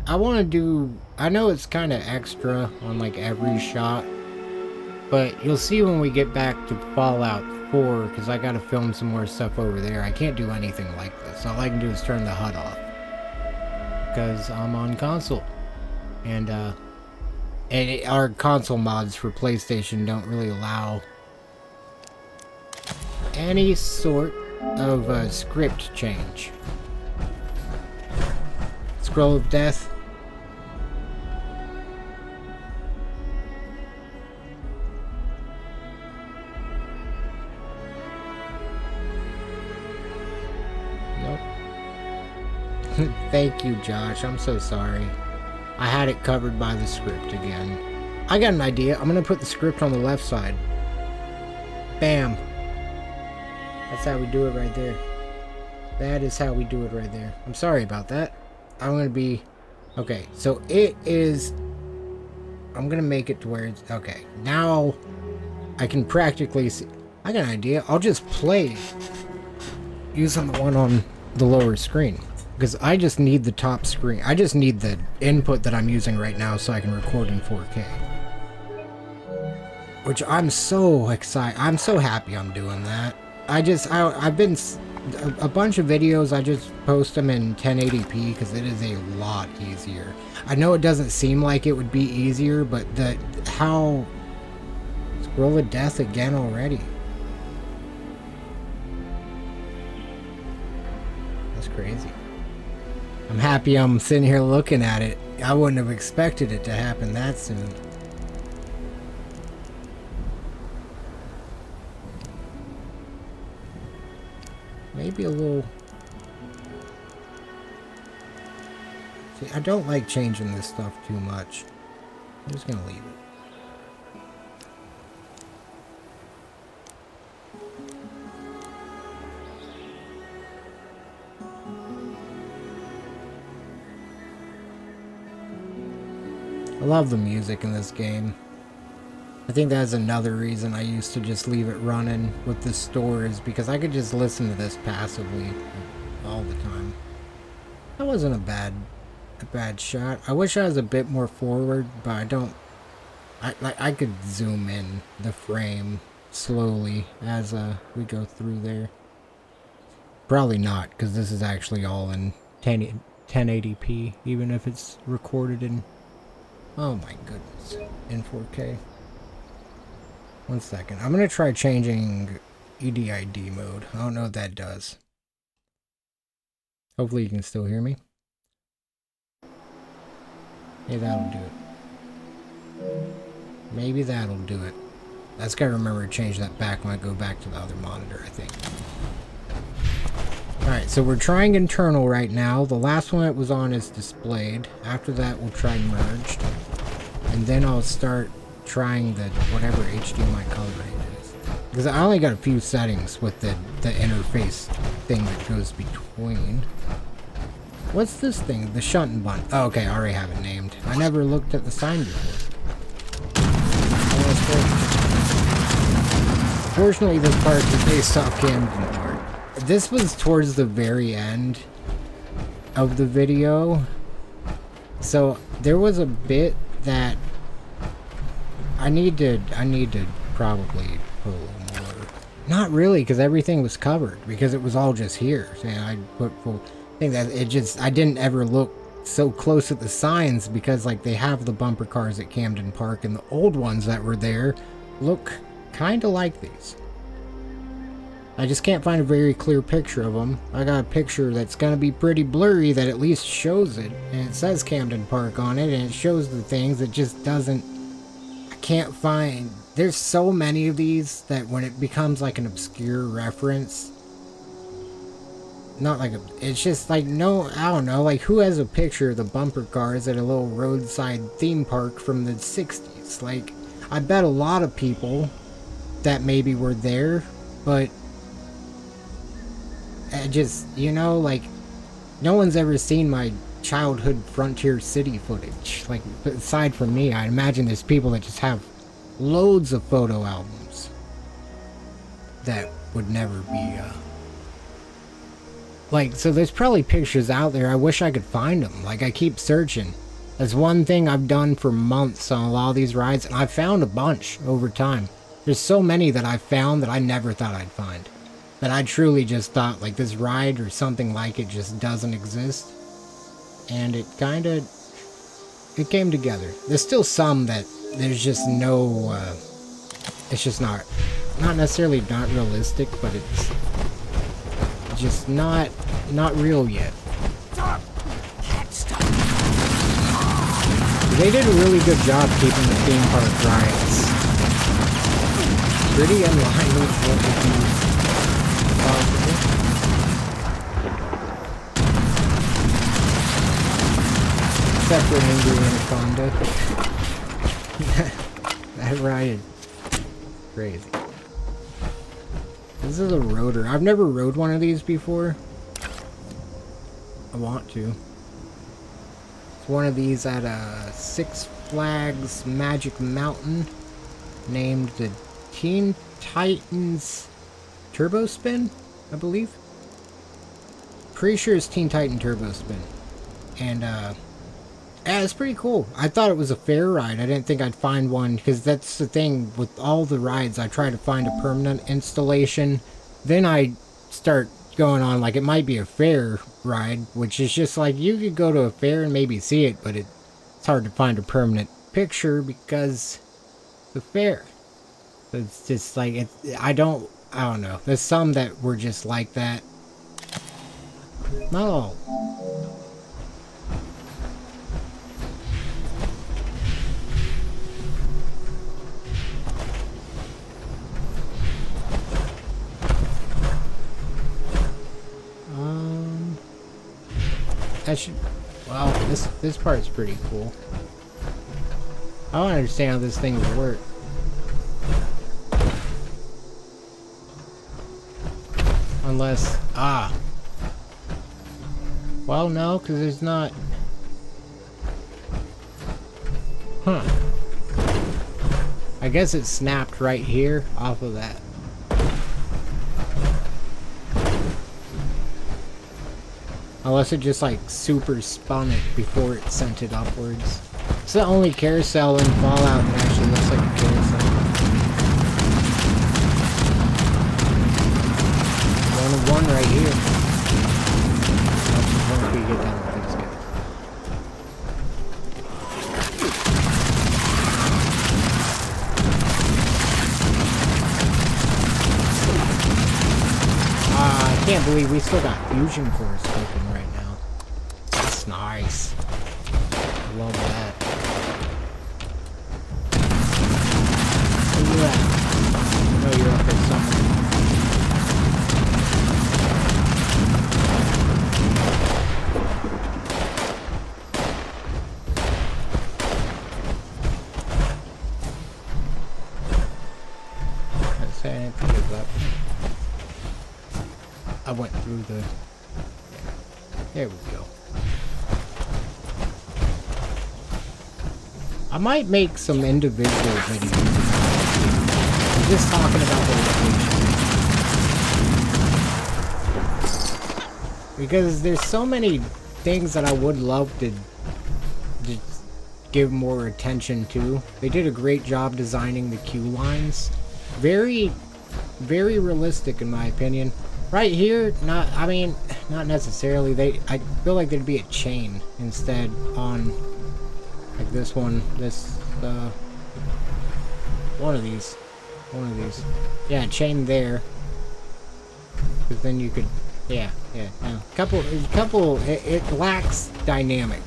A: I want to do... I know it's kind of extra on like every shot, but you'll see when we get back to Fallout 4, because I got to film some more stuff over there. I can't do anything like this. All I can do is turn the HUD off, because I'm on console. And our console mods for PlayStation don't really allow any sort of a script change. Scroll of Death. Nope. Thank you, Josh. I'm so sorry. I had it covered by the script again. I got an idea. I'm gonna put the script on the left side. Bam. That's how we do it right there. That is how we do it right there. I'm sorry about that. I'm gonna be... Okay, so it is... I'm gonna make it to where it's... Okay, now I can practically see... I got an idea. I'll just play using the one on the lower screen. Because I just need the top screen. I just need the input that I'm using right now so I can record in 4K. Which I'm so excited. I'm so happy I'm doing that. I've been... A bunch of videos, I just post them in 1080p because it is a lot easier. I know it doesn't seem like it would be easier, but how... Scroll of Death again already. That's crazy. I'm happy I'm sitting here looking at it. I wouldn't have expected it to happen that soon. Maybe a little... See, I don't like changing this stuff too much. I'm just gonna leave it. I love the music in this game. I think that's another reason I used to just leave it running with the store, is because I could just listen to this passively all the time. That wasn't a bad shot. I wish I was a bit more forward, but I don't... I could zoom in the frame slowly as we go through there. Probably not, because this is actually all in 1080p, even if it's recorded in... Oh my goodness, in 4K. One second. I'm going to try changing EDID mode. I don't know what that does. Hopefully you can still hear me. Hey, that'll do it. Maybe that'll do it. I just gotta remember to change that back when I go back to the other monitor, I think. Alright, so we're trying internal right now. The last one it was on is displayed. After that, we'll try merged. And then I'll start trying the whatever HDMI color rate is. Because I only got a few settings with the interface thing that goes between. What's this thing? The shunt and button. Oh, okay, I already have it named. I never looked at the sign before. Fortunately, this part is based off Camden Park. This was towards the very end of the video. So there was a bit that I need to probably put a little more. Not really, because everything was covered, because it was all just here. So I put full. I think that it just, I didn't ever look so close at the signs because like they have the bumper cars at Camden Park, and the old ones that were there look kind of like these. I just can't find a very clear picture of them. I got a picture that's gonna be pretty blurry that at least shows it, and it says Camden Park on it, and it shows the things. It just doesn't, I can't find, there's so many of these that when it becomes like an obscure reference, not like a, it's just like, no, I don't know, like who has a picture of the bumper cars at a little roadside theme park from the 60s? Like, I bet a lot of people that maybe were there, but I just, you know, like, no one's ever seen my childhood Frontier City footage. Like, aside from me, I imagine there's people that just have loads of photo albums that would never be, like, so there's probably pictures out there. I wish I could find them. Like, I keep searching. That's one thing I've done for months on a lot of these rides, and I've found a bunch over time. There's so many that I've found that I never thought I'd find. That I truly just thought, like, this ride or something like it just doesn't exist. And it kind of, it came together. There's still some that there's just no, it's just not necessarily not realistic, but it's, just not real yet. They did a really good job keeping the theme park rides pretty in line with what would be possible. Except for Angry Anaconda. That ride is crazy. This is a rotor. I've never rode one of these before. I want to. It's one of these at Six Flags Magic Mountain, named the Teen Titans Turbo Spin, I believe. Pretty sure it's Teen Titan Turbo Spin. And yeah, it's pretty cool. I thought it was a fair ride. I didn't think I'd find one, because that's the thing with all the rides. I try to find a permanent installation, then I start going on like it might be a fair ride, which is just like you could go to a fair and maybe see it, but it's hard to find a permanent picture because it's a fair. It's just like I don't know. There's some that were just like that. Not all. Well, this part's pretty cool. I don't understand how this thing would work. Unless, well, no, because there's not. Huh. I guess it snapped right here off of that. Unless it just like super spun it before it sent it upwards. It's the only carousel in Fallout that actually looks like a carousel. One right here. Once we get down with these guys. I can't believe we still got fusion cores open right now. That's nice. I love that. Look at that. I know you're up there somewhere. Let's say anything about that. I went through the... There we go. I might make some individual videos. I'm just talking about the location. Because there's so many things that I would love to just give more attention to. They did a great job designing the queue lines. Very, very realistic in my opinion. Right here, not necessarily. I feel like there'd be a chain instead on, like this one, one of these. Yeah, chain there. Because then you could, yeah. It lacks dynamic.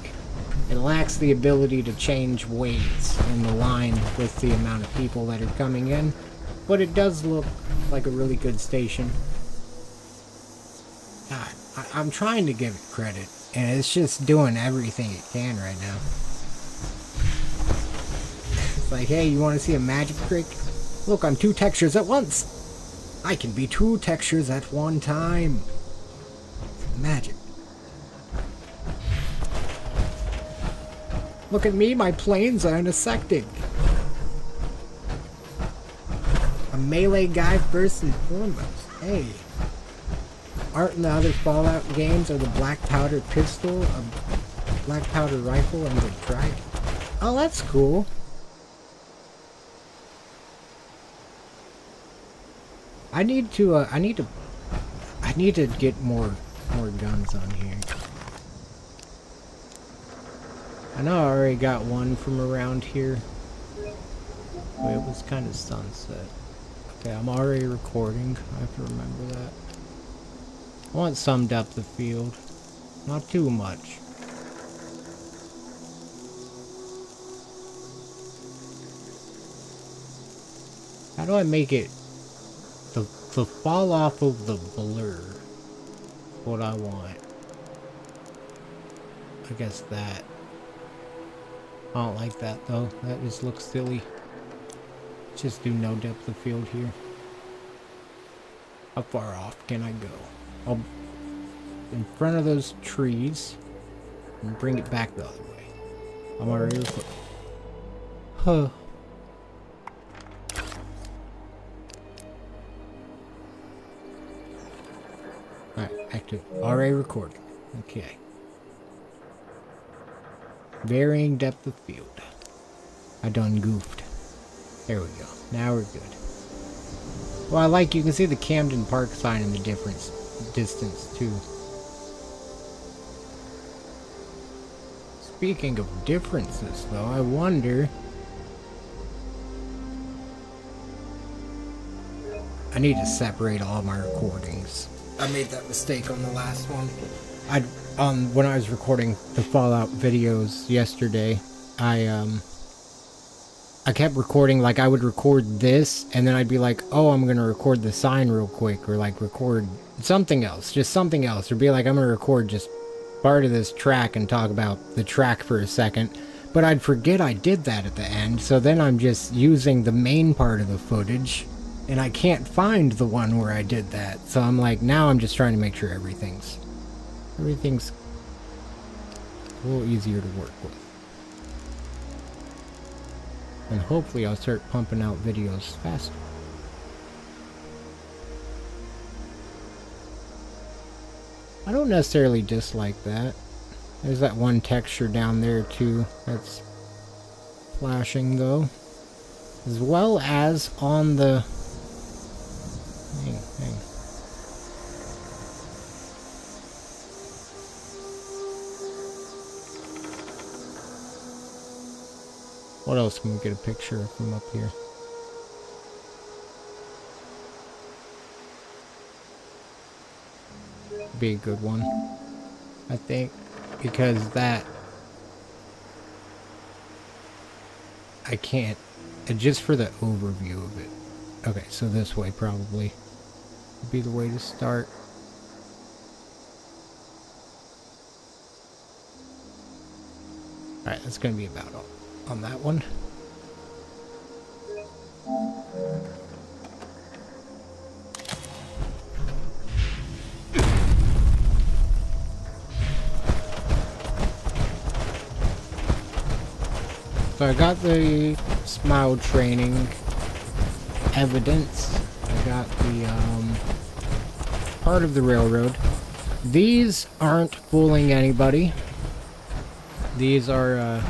A: It lacks the ability to change ways in the line with the amount of people that are coming in. But it does look like a really good station. God, I'm trying to give it credit, and it's just doing everything it can right now. It's like, hey, you want to see a magic trick? Look, I'm 2 textures at once. I can be 2 textures at one time. Magic. Look at me, my planes are intersecting. A melee guy first and foremost. Hey. Aren't in the other Fallout games are the black powder pistol, a black powder rifle, and the dragon? Oh, that's cool. I need to get more guns on here. I know I already got one from around here. But it was kind of sunset. Okay, I'm already recording. I have to remember that. I want some depth of field. Not too much. How do I make it the fall off of the blur? What I want. I guess that. I don't like that though. That just looks silly. Just do no depth of field here. How far off can I go? I'll in front of those trees and bring it back the other way. I'm already recording. Huh. Alright, back to already recording. Okay. Varying depth of field. I done goofed. There we go. Now we're good. Well, I like, you can see the Camden Park sign in the difference distance too. Speaking of differences though, I wonder, I need to separate all my recordings. I made that mistake on the last one. When I was recording the Fallout videos yesterday, I kept recording, like I would record this and then I'd be like, oh, I'm gonna record the sign real quick, or like record something else, just something else, or be like, I'm gonna record just part of this track and talk about the track for a second, but I'd forget I did that at the end, so then I'm just using the main part of the footage and I can't find the one where I did that, so I'm like, now I'm just trying to make sure everything's a little easier to work with. And hopefully I'll start pumping out videos faster. I don't necessarily dislike that. There's that one texture down there too that's flashing though. As well as on the... Hang. What else can we get a picture from up here? Be a good one, I think, because that I can't, just for the overview of it. Okay, so this way probably would be the way to start. Alright, that's gonna be about all on that one. So I got the SMAU training evidence. I got the part of the railroad. These aren't fooling anybody. These are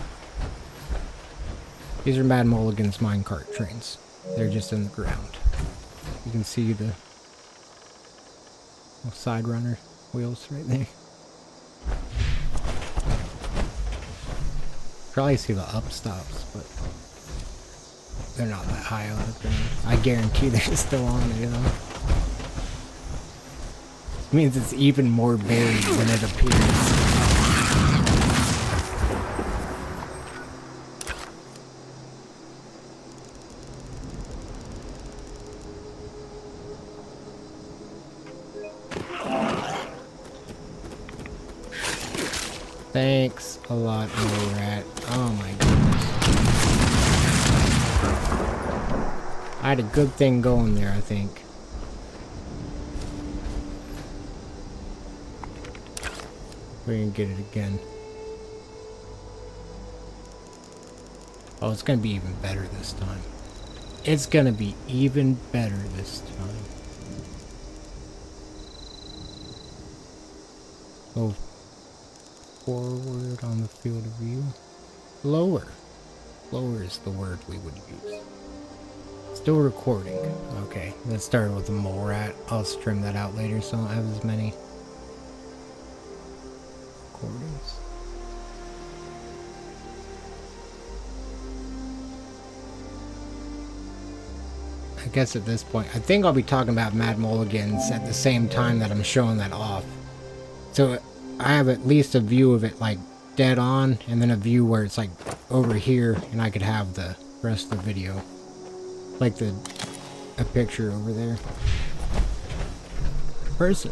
A: Mad Mulligan's minecart trains. They're just in the ground. You can see the side runner wheels right there. Probably see the upstops, but they're not that high on the ground. I guarantee they're still on it, you know. This means it's even more buried than it appears. Thanks a lot, Rat. Oh my goodness. I had a good thing going there, I think. We're gonna get it again. Oh, it's gonna be even better this time. It's gonna be even better this time. Oh. Forward on the field of view. Lower. Lower is the word we would use. Still recording. Okay, let's start with the mole rat. I'll trim that out later so I don't have as many recordings. I guess at this point, I think I'll be talking about Mad Mulligans at the same time that I'm showing that off. So I have at least a view of it like dead on, and then a view where it's like over here, and I could have the rest of the video. Like a picture over there. Person.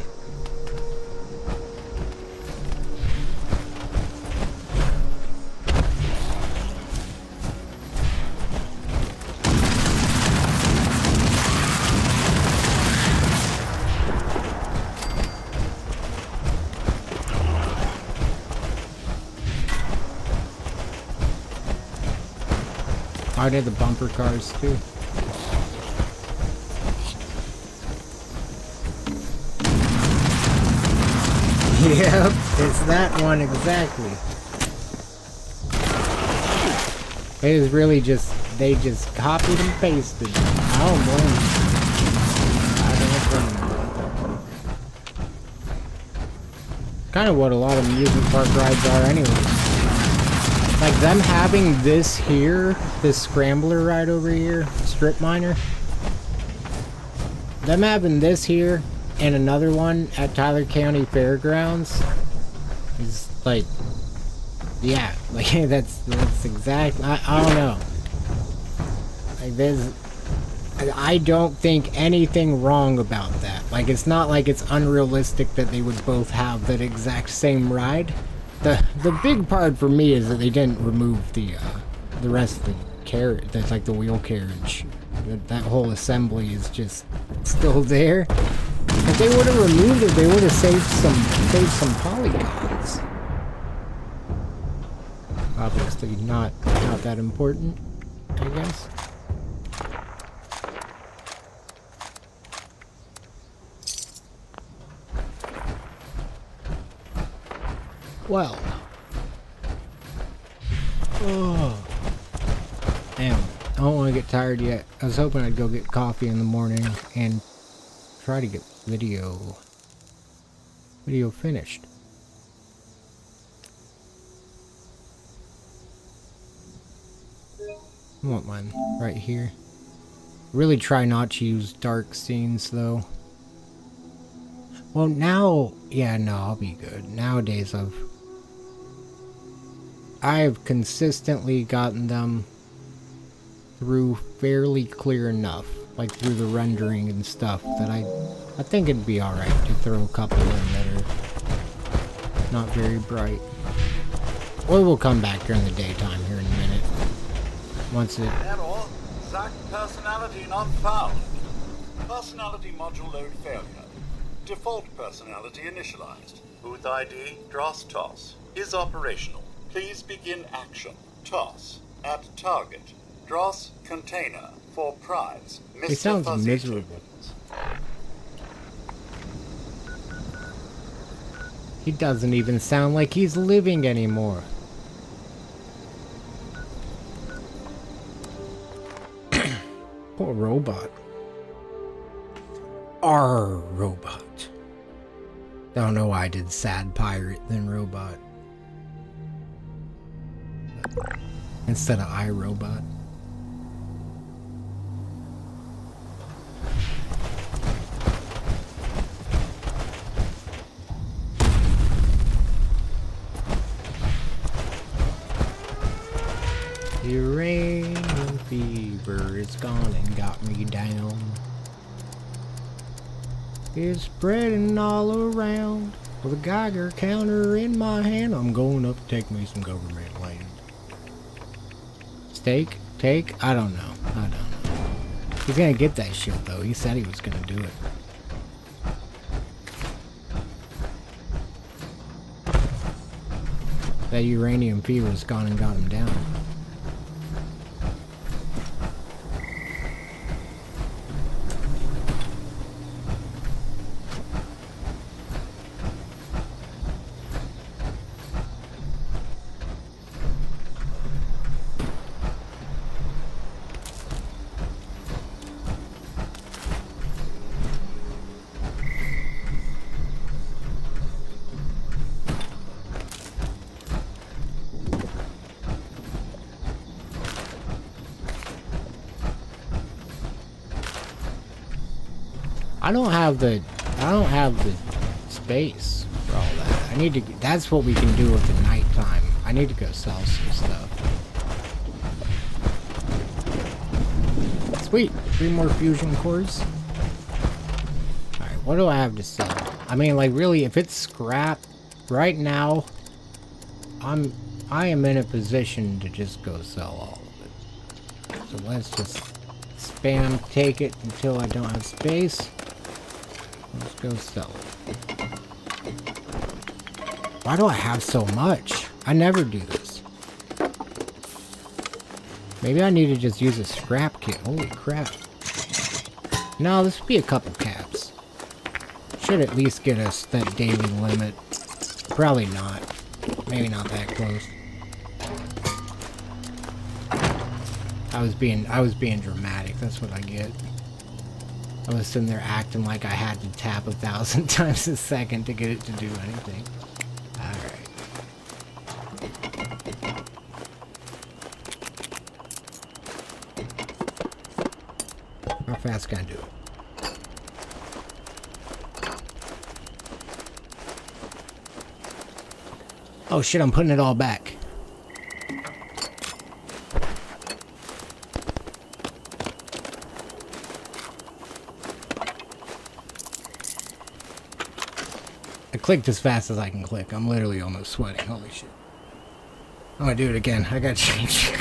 A: I did the bumper cars too. Yep, it's that one exactly. It is really just, they just copied and pasted. I don't blame them. I don't blame them. Kind of what a lot of amusement park rides are anyways. Like them having this here, this scrambler ride over here, strip miner. Them having this here and another one at Tyler County Fairgrounds is like, yeah, like that's exactly, I don't know. Like there's, I don't think anything wrong about that. Like it's not like it's unrealistic that they would both have that exact same ride. The big part for me is that they didn't remove the rest of the carriage. That's like the wheel carriage. That whole assembly is just still there. If they would have removed it, they would have saved some polygons. Obviously not that important, I guess. Well. Oh. Damn. I don't want to get tired yet. I was hoping I'd go get coffee in the morning and try to get video finished. I want mine right here. Really try not to use dark scenes though. Well now, yeah, no, I'll be good. Nowadays I've consistently gotten them through fairly clear enough, like through the rendering and stuff, that I think it'd be alright to throw a couple in that are not very bright. Or we'll come back during the daytime here in a minute. Once it...
G: Error. Zack personality not found. Personality module load failure. Default personality initialized. Booth ID, Dross Toss, is operational. Please begin action. Toss. At target. Dross container. For prize. Mr.
A: He sounds
G: Fuzzy
A: miserable.
G: Tokens.
A: He doesn't even sound like he's living anymore. Poor robot. Our robot. Don't know why I did sad pirate then robot. Instead of iRobot. Uranium fever is gone and got me down. It's spreading all around. With a Geiger counter in my hand, I'm going up to take me some government land. Steak? Take? I don't know. I don't know. He's gonna get that shit though. He said he was gonna do it. That uranium fever's gone and got him down. I don't have the space for all that. I need to. That's what we can do at the nighttime. I need to go sell some stuff. Sweet, 3 more fusion cores. All right, what do I have to sell? I mean, like, really, if it's scrap right now, I am in a position to just go sell all of it. So let's just spam take it until I don't have space. Let's go sell it. Why do I have so much? I never do this. Maybe I need to just use a scrap kit. Holy crap. No, this would be a couple caps. Should at least get us that daily limit. Probably not. Maybe not that close. I was being dramatic. That's what I get. I was sitting there acting like I had to tap 1,000 times a second to get it to do anything. Alright. How fast can I do it? Oh shit, I'm putting it all back. I clicked as fast as I can click. I'm literally almost sweating. Holy shit. I'm gonna do it again. I gotta change.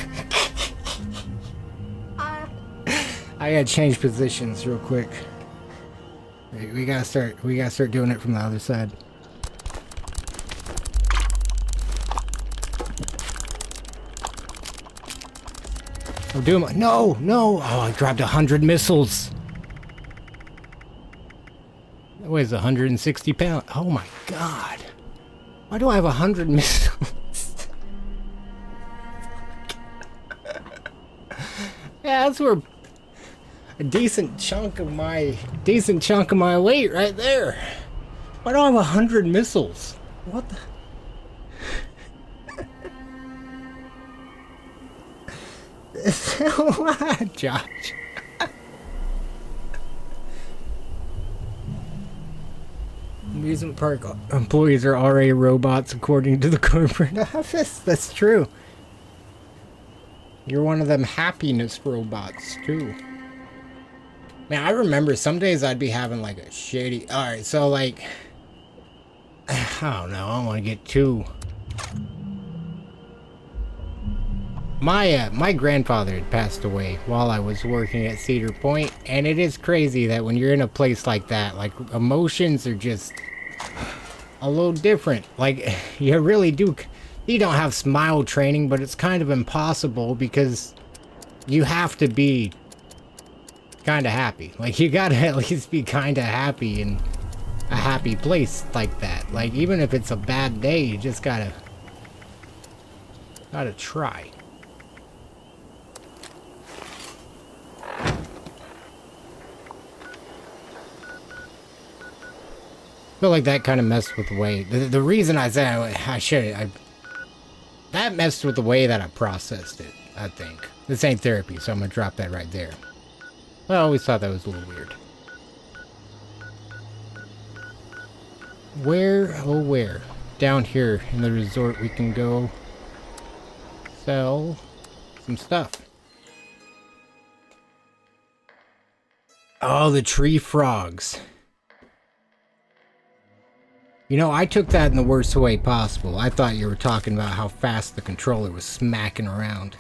A: I gotta change positions real quick. We gotta start doing it from the other side. I'm doing my, no! Oh, I grabbed 100 missiles. That weighs 160 pounds. Oh my god. Why do I have 100 missiles? Yeah, that's where a decent chunk of my weight right there. Why do I have 100 missiles? What the? What, Josh? Amusement park employees are already robots, according to the corporate office. That's true. You're one of them happiness robots, too. Man, I remember some days I'd be having like a shady... Alright, so like... I don't know, I don't want to get too... My grandfather had passed away while I was working at Cedar Point, and it is crazy that when you're in a place like that, like, emotions are just a little different. Like, you really do... You don't have smile training, but it's kind of impossible because you have to be kind of happy. Like, you gotta at least be kind of happy in a happy place like that. Like, even if it's a bad day, you just gotta try. I feel like that kind of messed with the way... The reason I said that messed with the way that I processed it, I think. This ain't therapy, so I'm gonna drop that right there. I always thought that was a little weird. Where, oh where? Down here in the resort we can go sell some stuff. Oh, the tree frogs. You know, I took that in the worst way possible. I thought you were talking about how fast the controller was smacking around.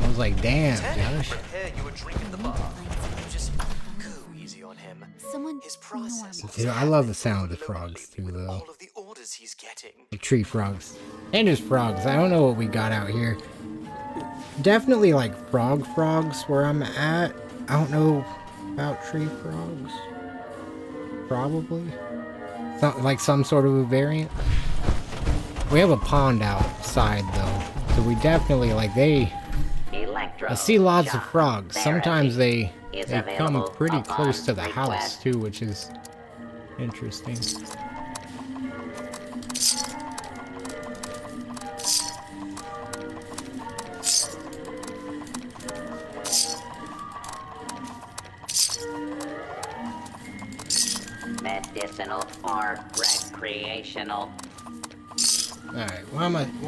A: I was like, damn, Josh.
H: You were drinking the bar. Just go easy on him. His process.
A: Dude, I love the sound of the frogs too, though.
H: All of the orders he's getting.
A: The tree frogs. And his frogs. I don't know what we got out here. Definitely like frogs where I'm at. I don't know about tree frogs. Probably. Like some sort of a variant. We have a pond outside though, so we definitely like I see lots of frogs. Sometimes they come pretty close to the house too, which is interesting.
I: recreational.
A: Alright, why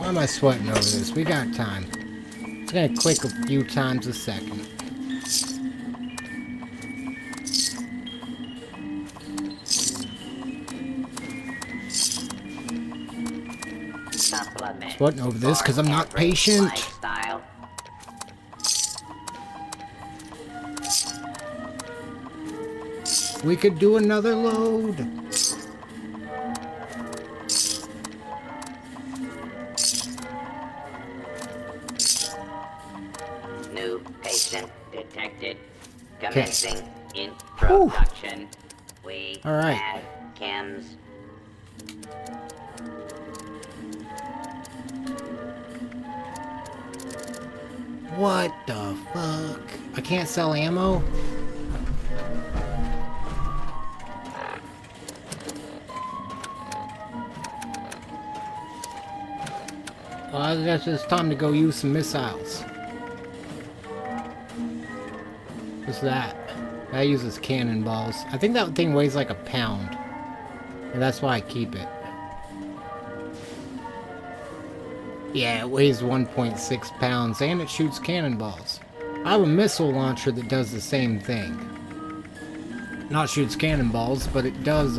A: am I sweating over this? We got time. It's gonna click a few times a second.
I: Supplement.
A: Sweating over this because I'm not
I: for
A: patient.
I: lifestyle.
A: We could do another load.
I: New patient detected. Commencing introduction. We
A: All right.
I: add chems.
A: What the fuck? I can't sell ammo? Well, I guess it's time to go use some missiles. What's that? That uses cannonballs. I think that thing weighs like a pound. And that's why I keep it. Yeah, it weighs 1.6 pounds and it shoots cannonballs. I have a missile launcher that does the same thing. Not shoots cannonballs, but it does,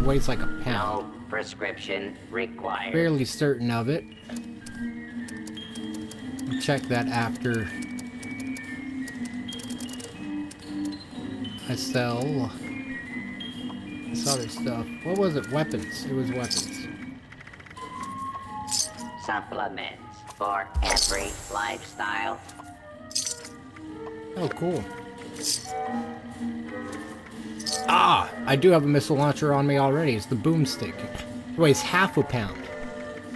A: weighs like a pound.
I: No prescription required.
A: Fairly certain of it. I'll check that after I sell this other stuff. What was it? Weapons. It was weapons.
I: Supplements for every lifestyle.
A: Oh, cool. Ah! I do have a missile launcher on me already. It's the boomstick. It weighs half a pound.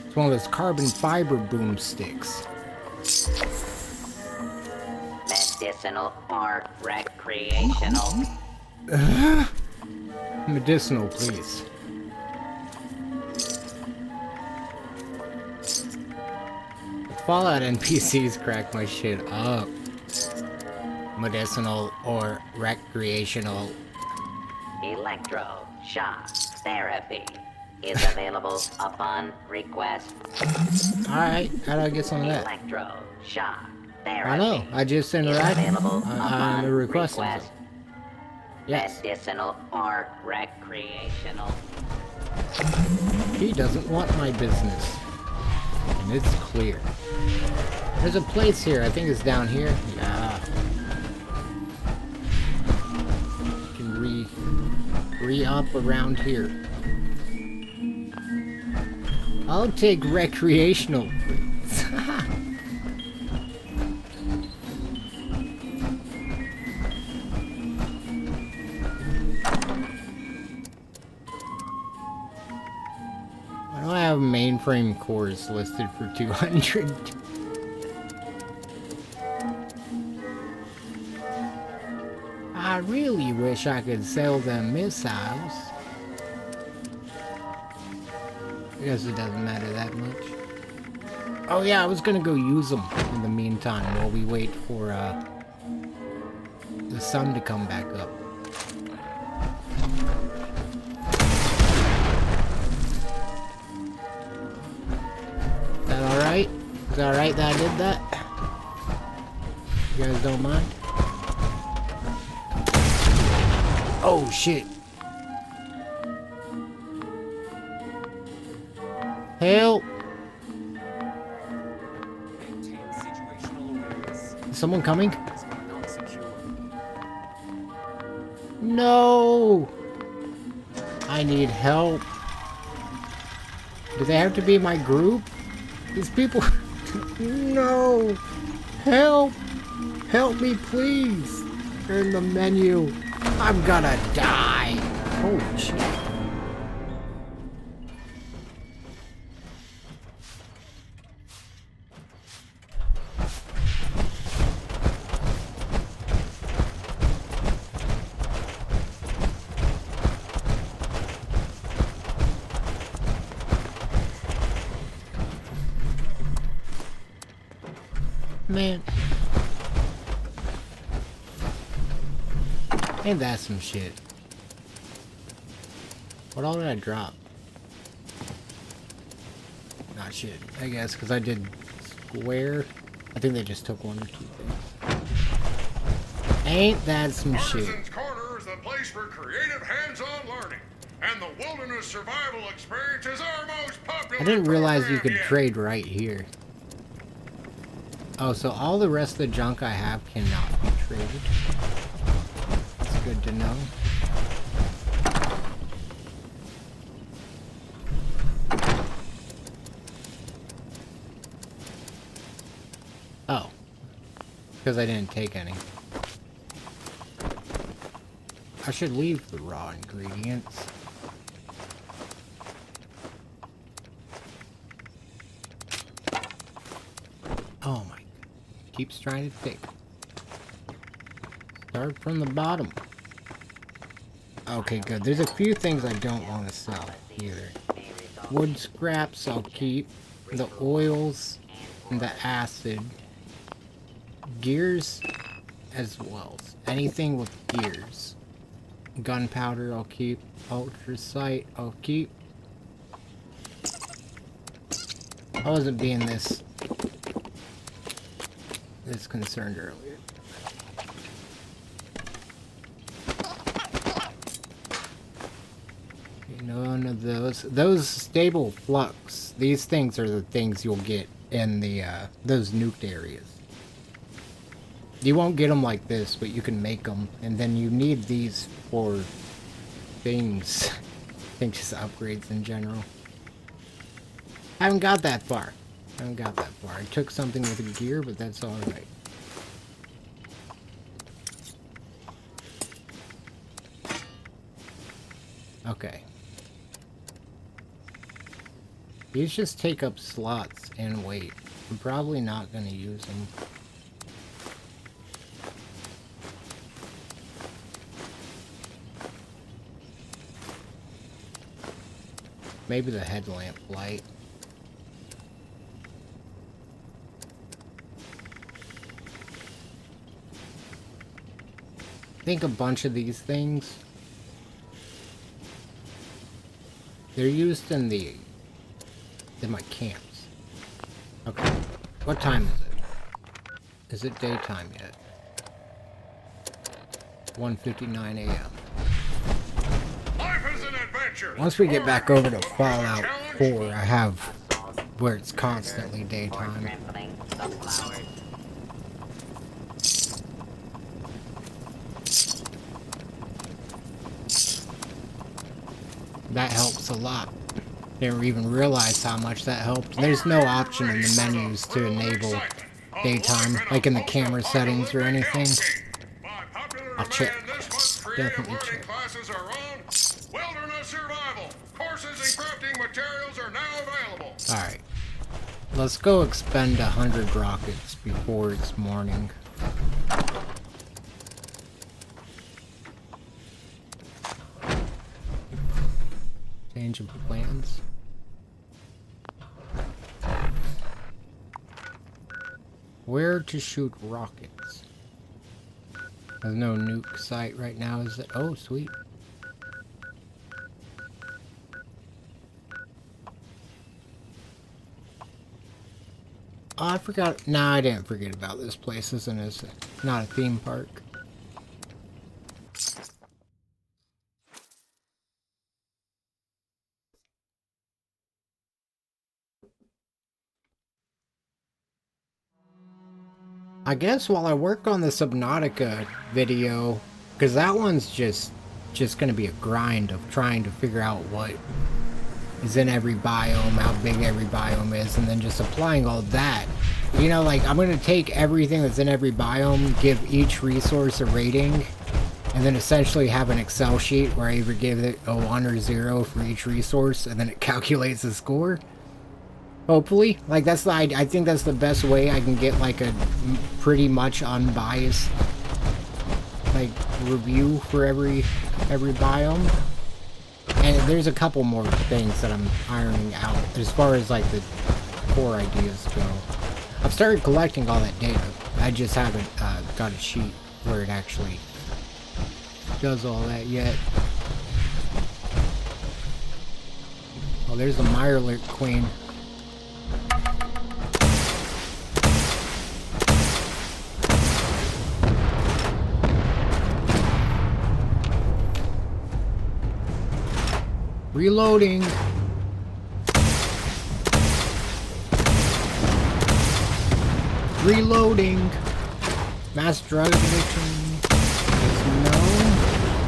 A: It's one of those carbon fiber boomsticks.
I: Medicinal or recreational.
A: Medicinal, please. Fallout NPCs crack my shit up. Medicinal or recreational.
I: Electro-shock therapy is available upon request.
A: Alright, how do I get some of that?
I: Electro-shock therapy.
A: I know, I just
I: is
A: interacted.
I: available
A: I'm
I: upon
A: requesting
I: request.
A: some. Yes.
I: Medicinal or recreational.
A: He doesn't want my business. And it's clear. There's a place here, I think it's down here. Yeah. Can re-up around here. I'll take recreational, please. Why do I have mainframe cores listed for 200? I really wish I could sell them missiles. I guess it doesn't matter that much. Oh yeah, I was gonna go use them in the meantime while we wait for the sun to come back up. Is that alright? Is that alright that I did that? You guys don't mind? Oh shit. Help! Is someone coming? No! I need help. Do they have to be my group? These people... No! Help! Help me, please! They're in the menu. I'm gonna die. Holy shit. Man. Ain't that some shit? What all did I drop? not shit, I guess, because I did square. I think they just took 1 or 2 things. Ain't that some shit?
J: Artisan's Corner is the place for creative hands-on learning, and the wilderness survival experience is our most popular.
A: I didn't realize you could
J: program yet.
A: trade right here. Oh, so all the rest of the junk I have cannot be traded. That's good to know. Oh. Because I didn't take any. I should leave the raw ingredients. Oh my. Keeps trying to pick. Start from the bottom. Okay, good. There's a few things I don't want to sell either. Wood scraps I'll keep. The oils and the acid. Gears as well. Anything with gears. Gunpowder I'll keep. Ultrasight I'll keep. I wasn't being this concerned earlier. None of those. Those stable flux. These things are the things you'll get in the those nuked areas. You won't get them like this, but you can make them, and then you need these for things. I think just upgrades in general. I haven't got that far. I took something with a gear, but that's alright. Okay. These just take up slots and weight. I'm probably not going to use them. Maybe the headlamp light. I think a bunch of these things, they're used in my camps. Okay. What time is it? Is it daytime yet? 1:59 a.m.
J: Life is an adventure.
A: Once we get back over to Fallout 4, I have where it's constantly daytime.
I: Trampling the flowers.
A: That helps a lot. Didn't even realize how much that helped. There's no option in the menus to enable daytime, like in the camera settings or anything. I'll check. Definitely check.
J: Classes are on. Wilderness survival courses and crafting materials are now available.
A: Alright. Let's go expend 100 rockets before it's morning. Change of plans. Where to shoot rockets? There's no nuke site right now, is it? Oh, sweet. Oh, I forgot. Nah, I didn't forget about this place. It's not a theme park. I guess while I work on the Subnautica video, because that one's just gonna be a grind of trying to figure out what is in every biome, how big every biome is, and then just applying all that. You know, like, I'm gonna take everything that's in every biome, give each resource a rating, and then essentially have an Excel sheet where I either give it a 1 or 0 for each resource, and then it calculates the score. Hopefully. Like, that's the, I think that's the best way I can get, like, a pretty much unbiased, like, review for every biome. And there's a couple more things that I'm ironing out as far as, like, the core ideas go. I've started collecting all that data. I just haven't got a sheet where it actually does all that yet. Oh, there's the Mirelurk Queen. Reloading. Reloading. Mass drug addiction is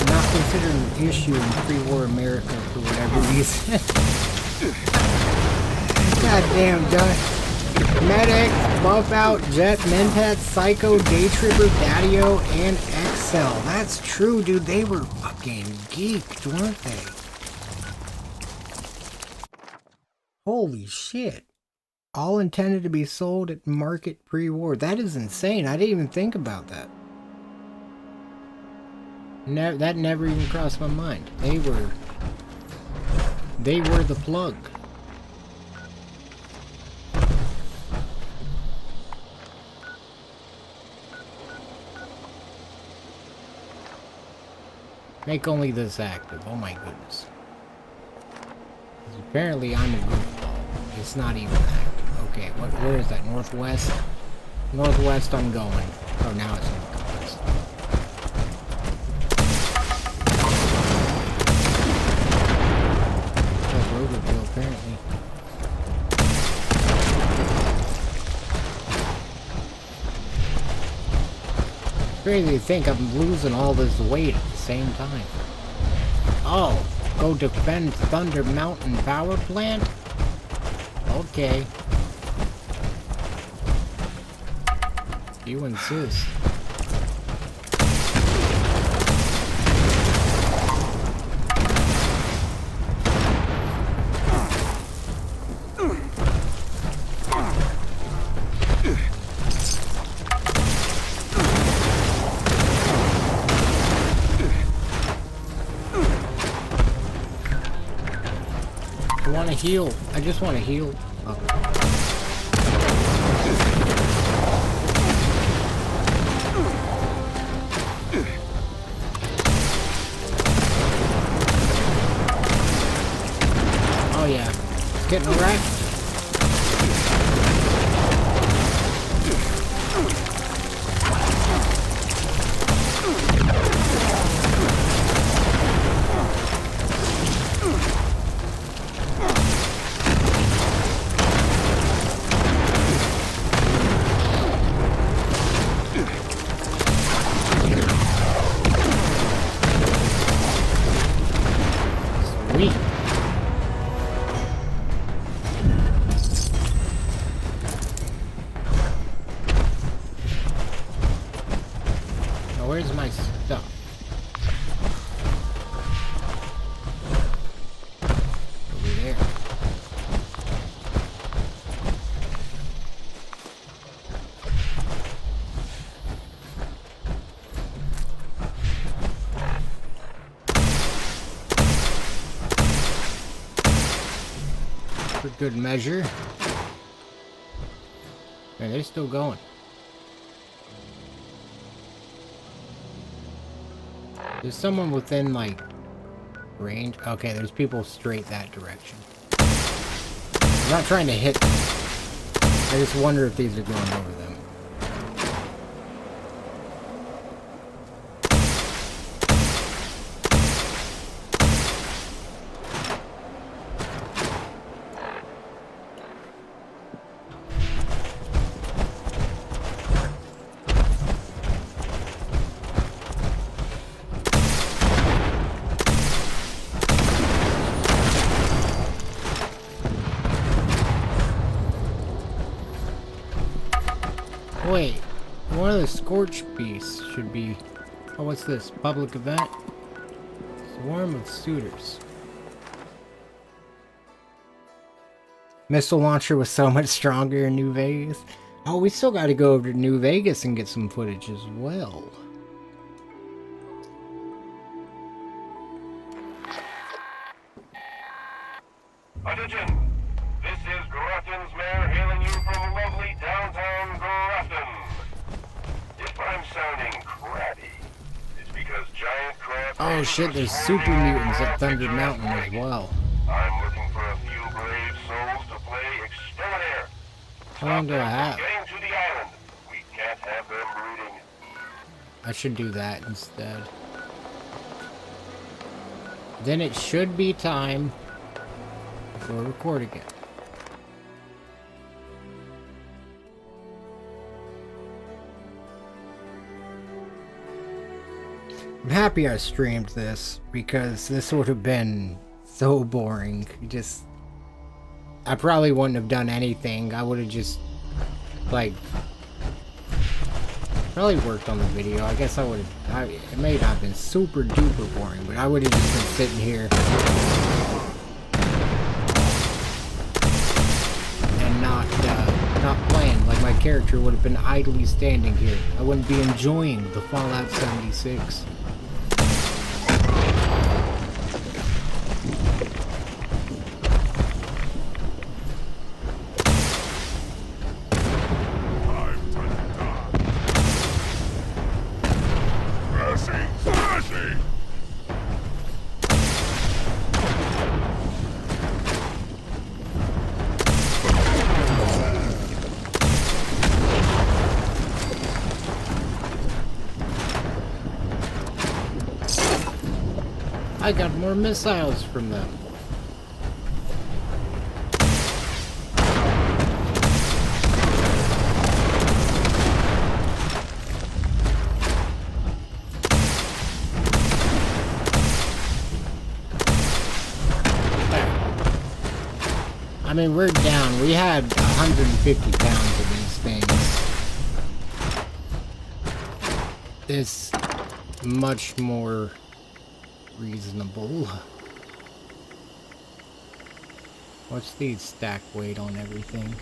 A: not considered an issue in pre-war America for whatever reason. Goddamn, Josh. Medic, Buff Out, Jet, Mentat, Psycho, Day Tripper, Daddio, and Excel. That's true, dude. They were fucking geeked, weren't they? Holy shit. All intended to be sold at market pre-war. That is insane. I didn't even think about that. That never even crossed my mind. They were the plug. Make only this active. Oh my goodness. 'Cause apparently I'm a goofball. It's not even active. Okay, where is that? Northwest? Northwest I'm going. Oh, now it's northwest. Oh, Roverville, apparently. It's crazy to think I'm losing all this weight at the same time. Oh, go defend Thunder Mountain Power Plant? Okay. You insist. I want to heal. I just want to heal. Oh. Oh yeah, it's getting wrecked. Sweet. Now where's my stuff? Over there. For good measure. Man, they're still going. There's someone within, like, range. Okay, there's people straight that direction. I'm not trying to hit them. I just wonder if these are going over them. Wait, one of the Scorch Beasts should be... Oh, what's this? Public event? Swarm of suitors. Missile launcher was so much stronger in New Vegas. Oh, we still got to go over to New Vegas and get some footage as well.
E: Attention! This is Grafton's mayor hailing you from lovely downtown Grafton. If I'm sounding crabby, it's because giant crab...
A: Oh shit, there's super mutants at Thunder Mountain as well.
E: I'm looking for a few brave souls to play exterminator.
A: How long do I have?
E: Getting to the island. We can't have them breeding.
A: I should do that instead. Then it should be time for record again. I'm happy I streamed this because this would have been so boring. I probably wouldn't have done anything. I would have just, like, probably worked on the video. I guess I would have, it may not have been super duper boring, but I would have just been sitting here and not playing. Like, my character would have been idly standing here. I wouldn't be enjoying the Fallout 76. I got more missiles from them. I mean, we're down. We had 150 pounds of these things. It's much more reasonable. What's the stack weight on everything?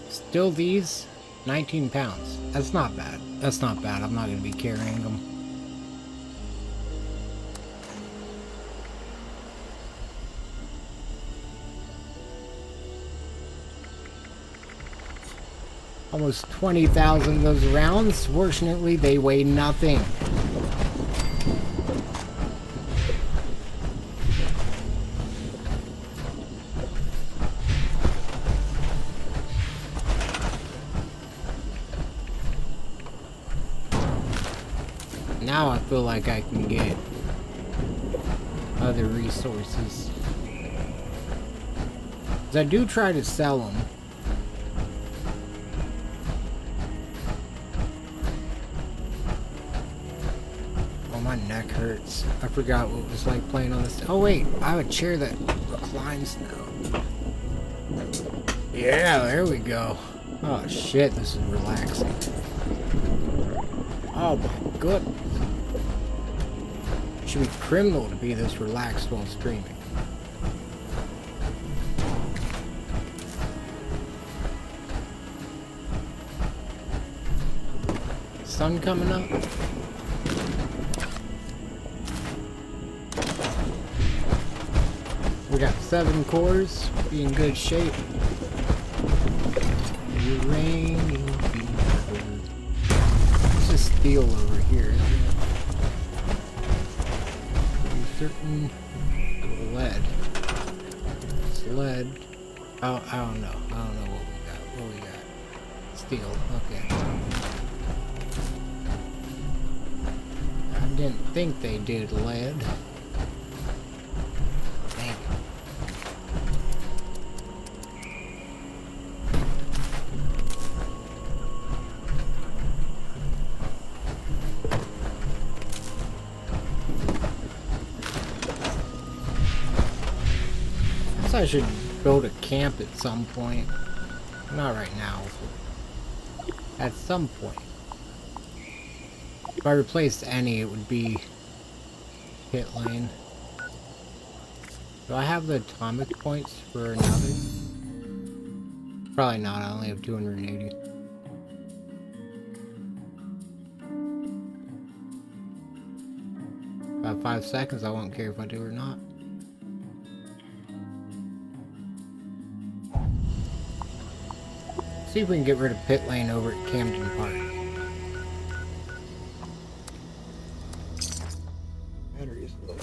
A: Still these? 19 pounds. That's not bad. That's not bad. I'm not going to be carrying them. Almost 20,000 of those rounds. Fortunately, they weigh nothing. Now I feel like I can get other resources. 'Cause I do try to sell them. My neck hurts. I forgot what it was like playing on this. Oh wait, I have a chair that reclines now. Yeah, there we go. Oh shit, this is relaxing. Oh my goodness. It should be criminal to be this relaxed while streaming. Sun coming up. We got 7 cores, be in good shape. It's just steel over here, isn't it? Be certain lead. It's lead. Oh, I don't know. I don't know what we got. What we got? Steel. Okay. I didn't think they did lead. I should build a camp at some point. Not right now. At some point. If I replaced any, it would be pit lane. Do I have the atomic points for another? Probably not. I only have 280. About 5 seconds. I won't care if I do or not. See if we can get rid of pit lane over at Camden Park. Battery is low.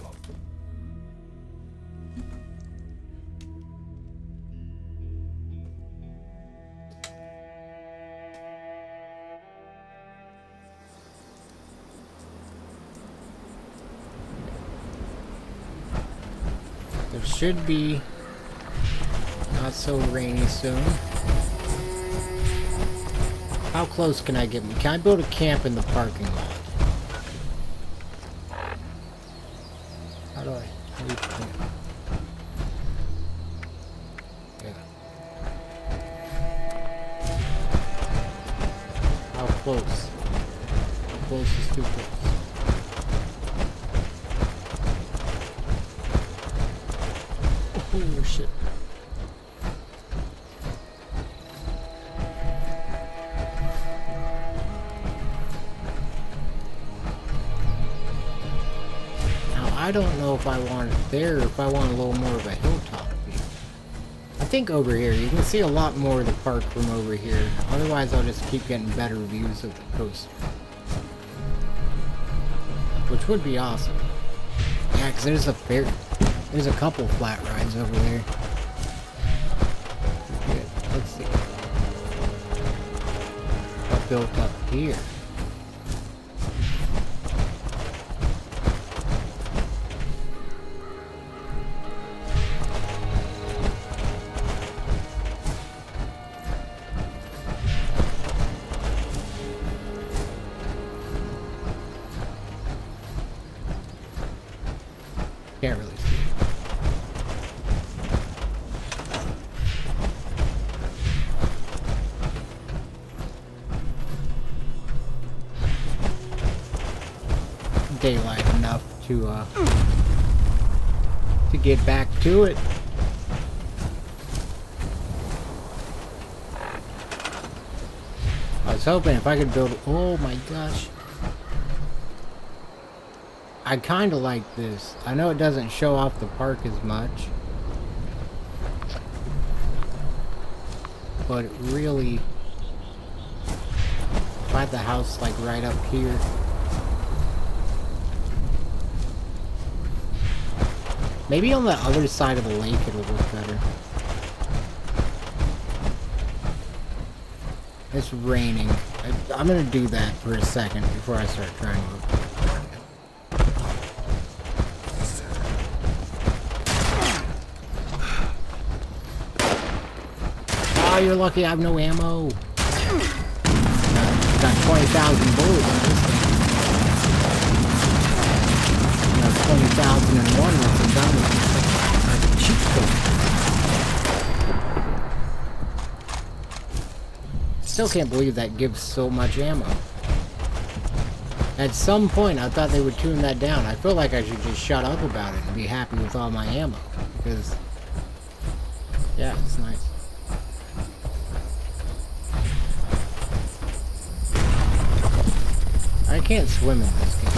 A: should be not so rainy soon. How close can I get? Can I build a camp in the parking lot? How do I leave camp? Yeah. How close? How close is too close? Oh shit. I don't know if I want it there or if I want a little more of a hilltop view. I think over here, you can see a lot more of the park from over here. Otherwise, I'll just keep getting better views of the coast. Which would be awesome. Yeah, because there's a couple flat rides over there. Good. Let's see. What built up here? Can't really see it. Daylight enough to get back to it. I was hoping if I could build. Oh my gosh. I kind of like this. I know it doesn't show off the park as much, but it really, if I had the house like right up here, maybe on the other side of the lake it'll look better. It's raining. I'm gonna do that for a second before I start trying to look. Oh, you're lucky I have no ammo. Got 20,000 bullets in this thing. 20,001 once I'm done with this thing. Like a cheat code. Still can't believe that gives so much ammo. At some point, I thought they would tune that down. I feel like I should just shut up about it and be happy with all my ammo. Because, yeah, it's nice. I can't swim in this game.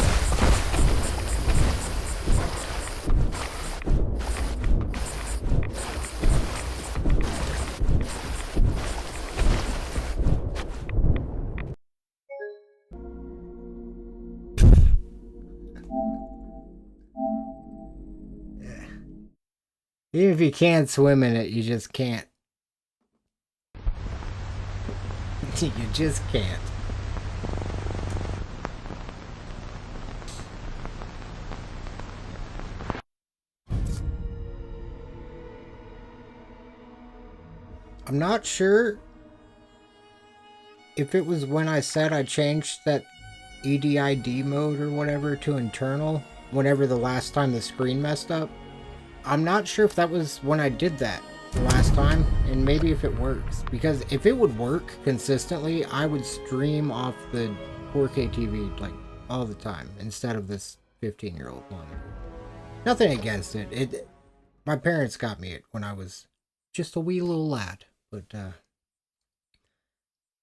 A: Even if you can't swim in it, you just can't. You just can't. I'm not sure if it was when I said I changed that EDID mode or whatever to internal whenever the last time the screen messed up. I'm not sure if that was when I did that the last time, and maybe if it works. Because if it would work consistently, I would stream off the 4K TV like all the time instead of this 15-year-old monitor. Nothing against it. My parents got me it when I was just a wee little lad. But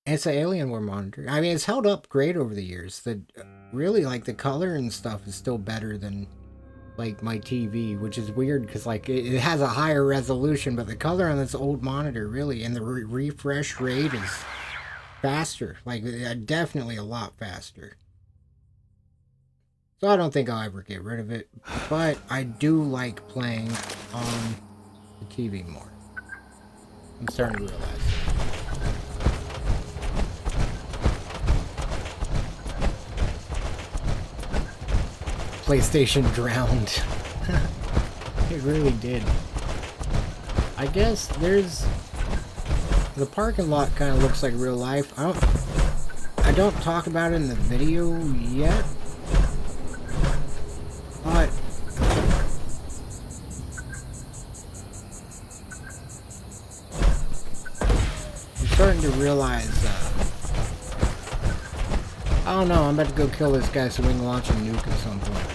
A: it's an Alienware monitor. I mean, it's held up great over the years. Really, like, the color and stuff is still better than like my TV, which is weird because like it has a higher resolution, but the color on this old monitor really, and the refresh rate is faster, like definitely a lot faster. So I don't think I'll ever get rid of it, but I do like playing on the TV more. I'm starting to realize that. PlayStation drowned. It really did. I guess there's... The parking lot kind of looks like real life. I don't talk about it in the video yet. But... I'm starting to realize, I don't know, I'm about to go kill this guy so we can launch a nuke at some point.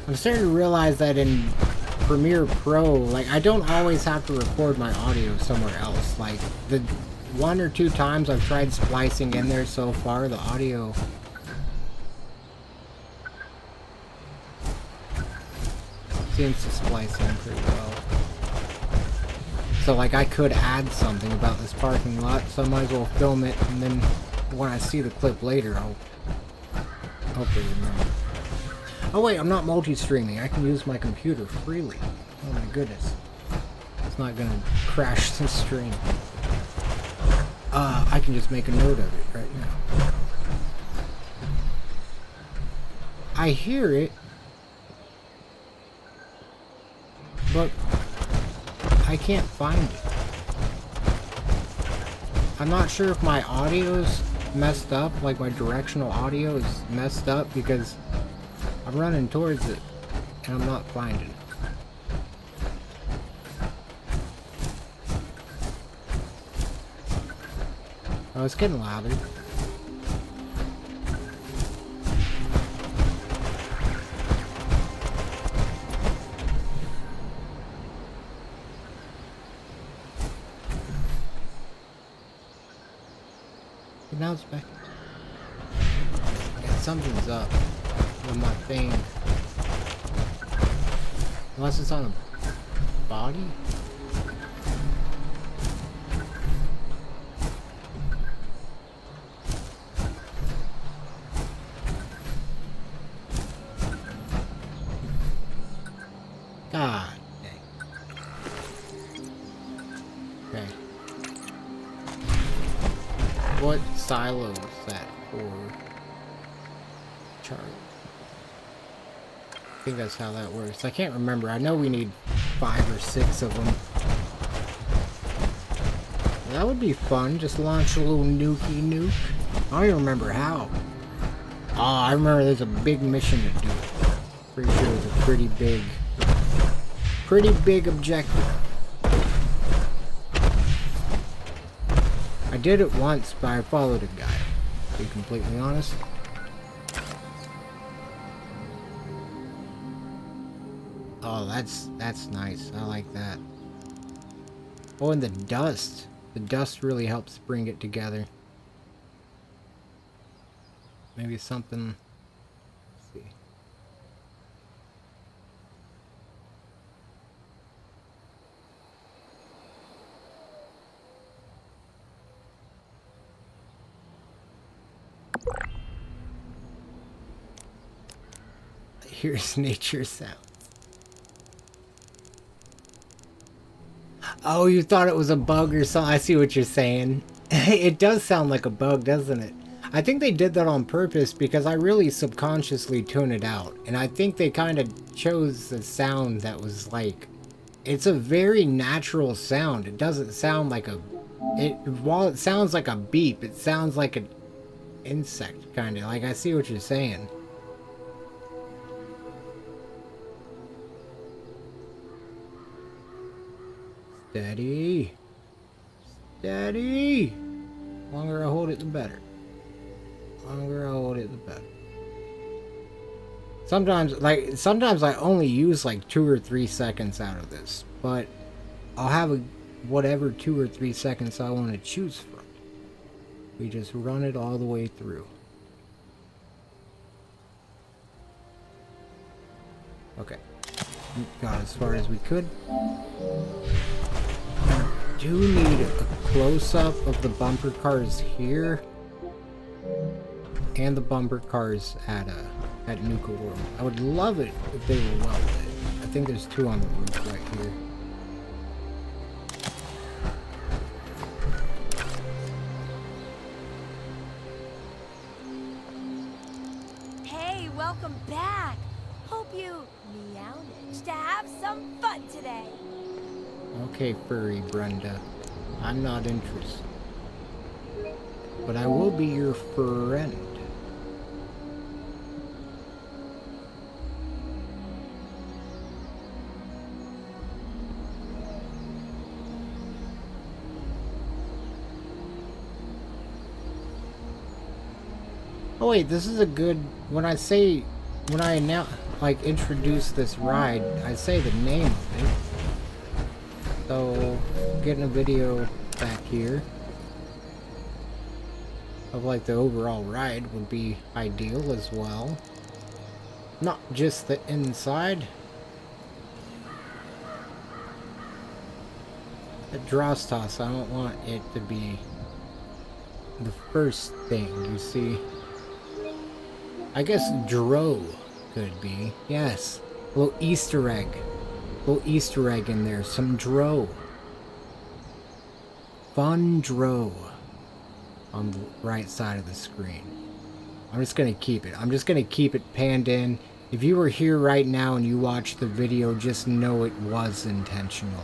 A: I'm starting to realize that in Premiere Pro, like, I don't always have to record my audio somewhere else. Like, the 1 or 2 times I've tried splicing in there so far, the audio... seems to splice in pretty well. So, like, I could add something about this parking lot, so I might as well film it, and then when I see the clip later, I'll hopefully remember. Oh wait, I'm not multi-streaming. I can use my computer freely. Oh my goodness. It's not gonna crash the stream. I can just make a note of it right now. I hear it, but I can't find it. I'm not sure if my audio's messed up, like my directional audio is messed up, because I'm running towards it and I'm not finding it. Oh, it's getting louder. But now it's back. Yeah, something's up with my thing. Unless it's on a body? God dang. Okay. What silo is that for? Charge. I think that's how that works. I can't remember. I know we need 5 or 6 of them. That would be fun. Just launch a little nukey nuke. I don't even remember how. Oh, I remember there's a big mission to do. Pretty sure it's a pretty big objective. I did it once, but I followed a guy, to be completely honest. Oh, that's nice. I like that. Oh, and the dust. The dust really helps bring it together. Maybe something... Let's see. Here's nature sound. Oh, you thought it was a bug or something? I see what you're saying. It does sound like a bug, doesn't it? I think they did that on purpose because I really subconsciously tune it out. And I think they kind of chose the sound that was like... It's a very natural sound. It doesn't sound like a... While it sounds like a beep, it sounds like an insect, kind of. Like, I see what you're saying. Steady. Steady. The longer I hold it, the better. The longer I hold it, the better. Sometimes I only use like 2 or 3 seconds out of this, but I'll have whatever 2 or 3 seconds I want to choose from. We just run it all the way through. Okay. Got as far as we could. I do need a close-up of the bumper cars here and the bumper cars at Nuka World. I would love it if they were well lit. I think there's 2 on the roof right here.
K: Hey, welcome back. Hope you managed to have some fun today.
A: Okay, furry Brenda. I'm not interested. But I will be your friend. Oh wait, this is a good, when I introduce this ride, I say the name of it. So, getting a video back here of like the overall ride would be ideal as well. Not just the inside. The Drostos, I don't want it to be the first thing you see. I guess Dro could be. Yes. A little Easter egg. A little Easter egg in there. Some Dro. Fun Dro. On the right side of the screen. I'm just going to keep it. I'm just going to keep it panned in. If you were here right now and you watched the video, just know it was intentional.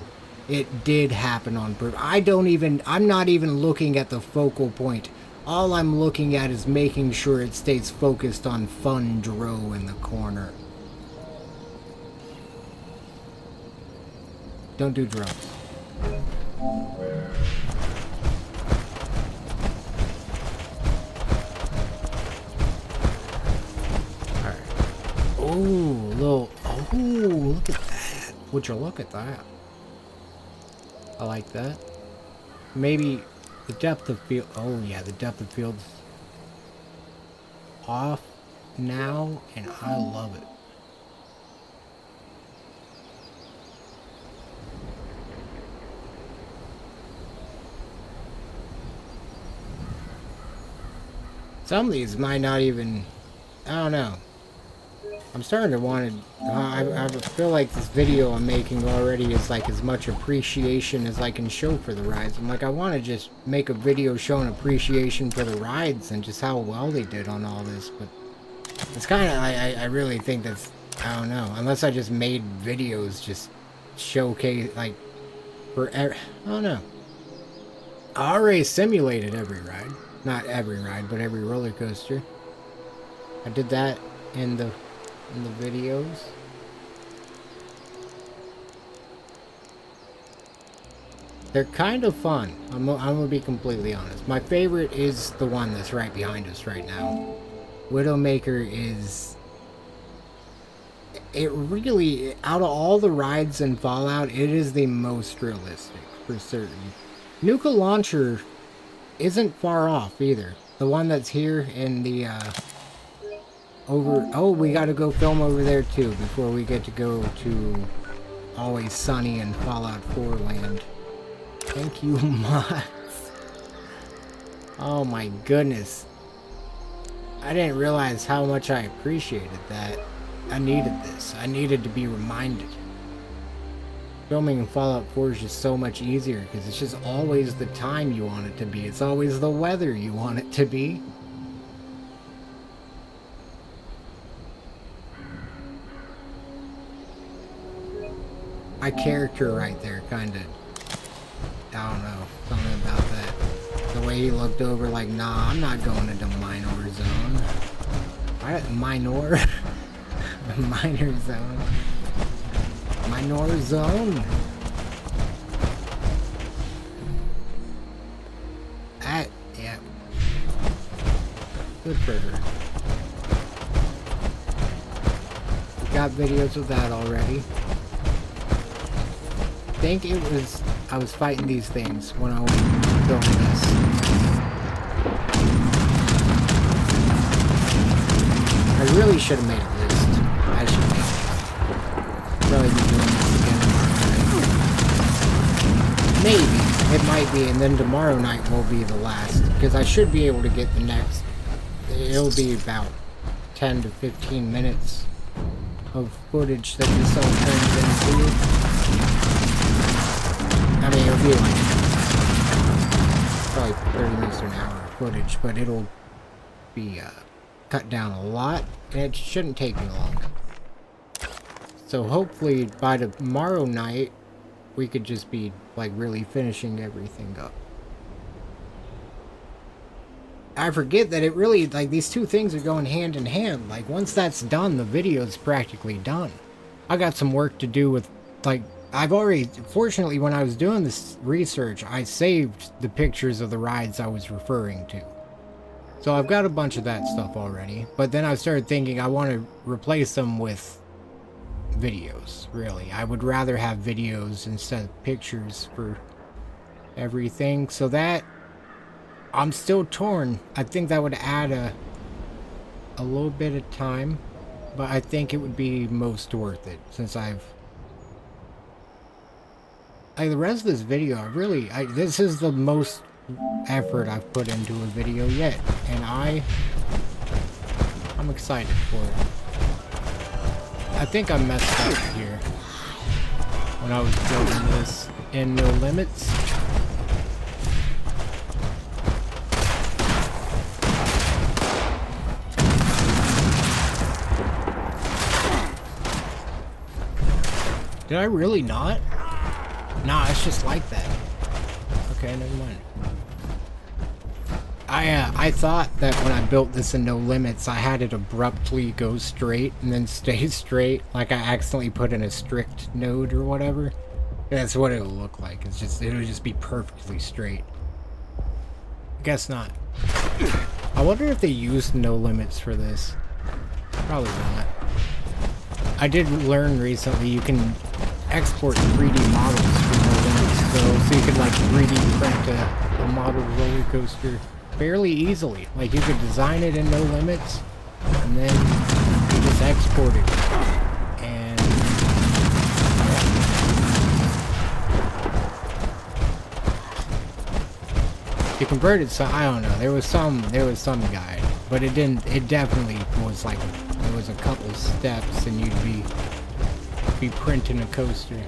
A: It did happen on purpose. I'm not even looking at the focal point. All I'm looking at is making sure it stays focused on Fun Dro in the corner. Don't do drugs. Alright. Oh, look at that. Would you look at that? I like that. Maybe the depth of field. Oh yeah, the depth of field's off now, and I love it. Some of these might not even. I don't know. I'm starting to want to. I feel like this video I'm making already is like as much appreciation as I can show for the rides. I'm like, I want to just make a video showing appreciation for the rides and just how well they did on all this. But it's kind of, I really think that's, I don't know. Unless I just made videos just showcase, like, I don't know. I already simulated every ride. Not every ride, but every roller coaster. I did that in the videos. They're kind of fun. I'm gonna be completely honest. My favorite is the one that's right behind us right now. Widowmaker is... It really, out of all the rides in Fallout, it is the most realistic, for certain. Nuka Launcher isn't far off either. The one that's here in the, oh, we gotta go film over there too before we get to go to Always Sunny and Fallout 4 land. Thank you, Mods. Oh my goodness. I didn't realize how much I appreciated that. I needed this. I needed to be reminded. Filming in Fallout 4 is just so much easier because it's just always the time you want it to be. It's always the weather you want it to be. My character right there kind of, I don't know, something about that. The way he looked over like, nah, I'm not going into Minor Zone. Minor? Minor Zone. Minor Zone. Yeah. Good for her. We got videos of that already. I think it was, I was fighting these things when I went filming this. I really should have made a list. I should make it. Probably be doing this again tomorrow night. Maybe. It might be, and then tomorrow night will be the last. Because I should be able to get the next. It'll be about 10 to 15 minutes of footage that this all turns into. I mean, it'll be like probably 30 minutes to an hour of footage, but it'll be cut down a lot, and it shouldn't take me long. So hopefully by tomorrow night, we could just be like really finishing everything up. I forget that it really, like, these two things are going hand in hand. Like, once that's done, the video's practically done. I got some work to do with, like, I've already, fortunately, when I was doing this research, I saved the pictures of the rides I was referring to. So I've got a bunch of that stuff already. But then I started thinking I want to replace them with videos, really. I would rather have videos instead of pictures for everything. So that, I'm still torn. I think that would add a little bit of time, but I think it would be most worth it, since I've, like, the rest of this video, this is the most effort I've put into a video yet, and I'm excited for it. I think I messed up here when I was building this in No Limits. Did I really not? Nah, it's just like that. Okay, never mind. I thought that when I built this in No Limits, I had it abruptly go straight and then stay straight, like I accidentally put in a strict node or whatever. That's what it'll look like. It'll just be perfectly straight. Guess not. I wonder if they used No Limits for this. Probably not. I did learn recently you can export 3D models from No Limits, though, so you could like 3D print a model roller coaster fairly easily. Like, you could design it in No Limits, and then you just export it. And you converted some, I don't know, there was some guide, but it definitely was like, there was a couple steps and you'd be printing a coaster.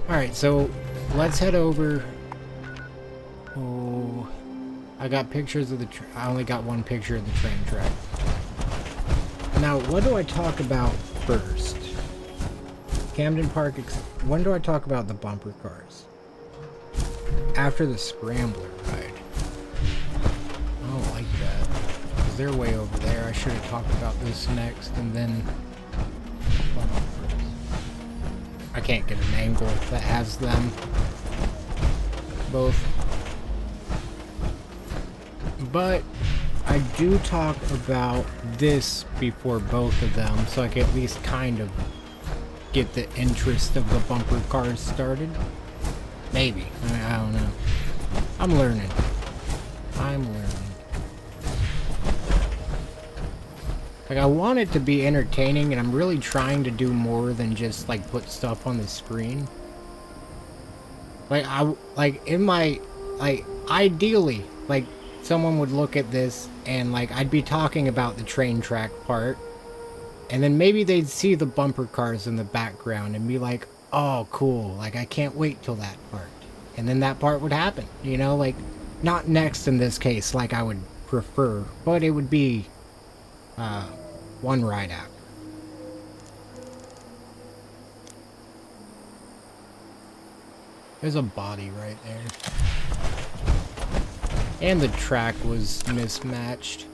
A: Alright, so let's head over. Oh, I got pictures of the I only got one picture of the train track. Now, what do I talk about first? Camden Park, when do I talk about the bumper cars? After the Scrambler ride. I don't like that, because they're way over there. I should have talked about this next, and then I can't get an angle that has them both. But I do talk about this before both of them, so I can at least kind of get the interest of the bumper cars started. Maybe. I mean, I don't know. I'm learning. Like, I want it to be entertaining, and I'm really trying to do more than just, like, put stuff on the screen. Like, ideally, like, someone would look at this, and, like, I'd be talking about the train track part, and then maybe they'd see the bumper cars in the background and be like, oh, cool, like, I can't wait till that part. And then that part would happen, you know, like, not next in this case, like I would prefer, but it would be, one ride after. There's a body right there. And the track was mismatched.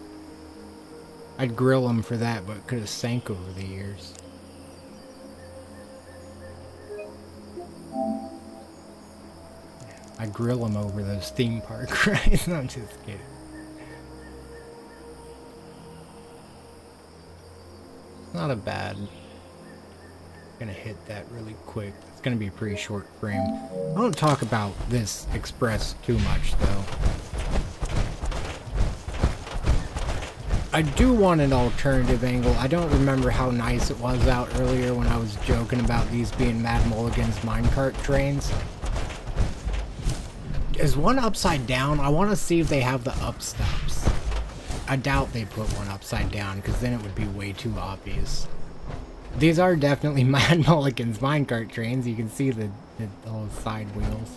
A: I'd grill him for that, but could have sank over the years. I'd grill him over those theme park rides. No, I'm just kidding. Not a bad. Gonna hit that really quick. It's gonna be a pretty short frame. I don't talk about this express too much though. I do want an alternative angle. I don't remember how nice it was out earlier when I was joking about these being Mad Mulligan's minecart trains. Is one upside down? I want to see if they have the up stops. I doubt they put one upside down, because then it would be way too obvious. These are definitely Mad Mulligan's minecart trains. You can see the little side wheels.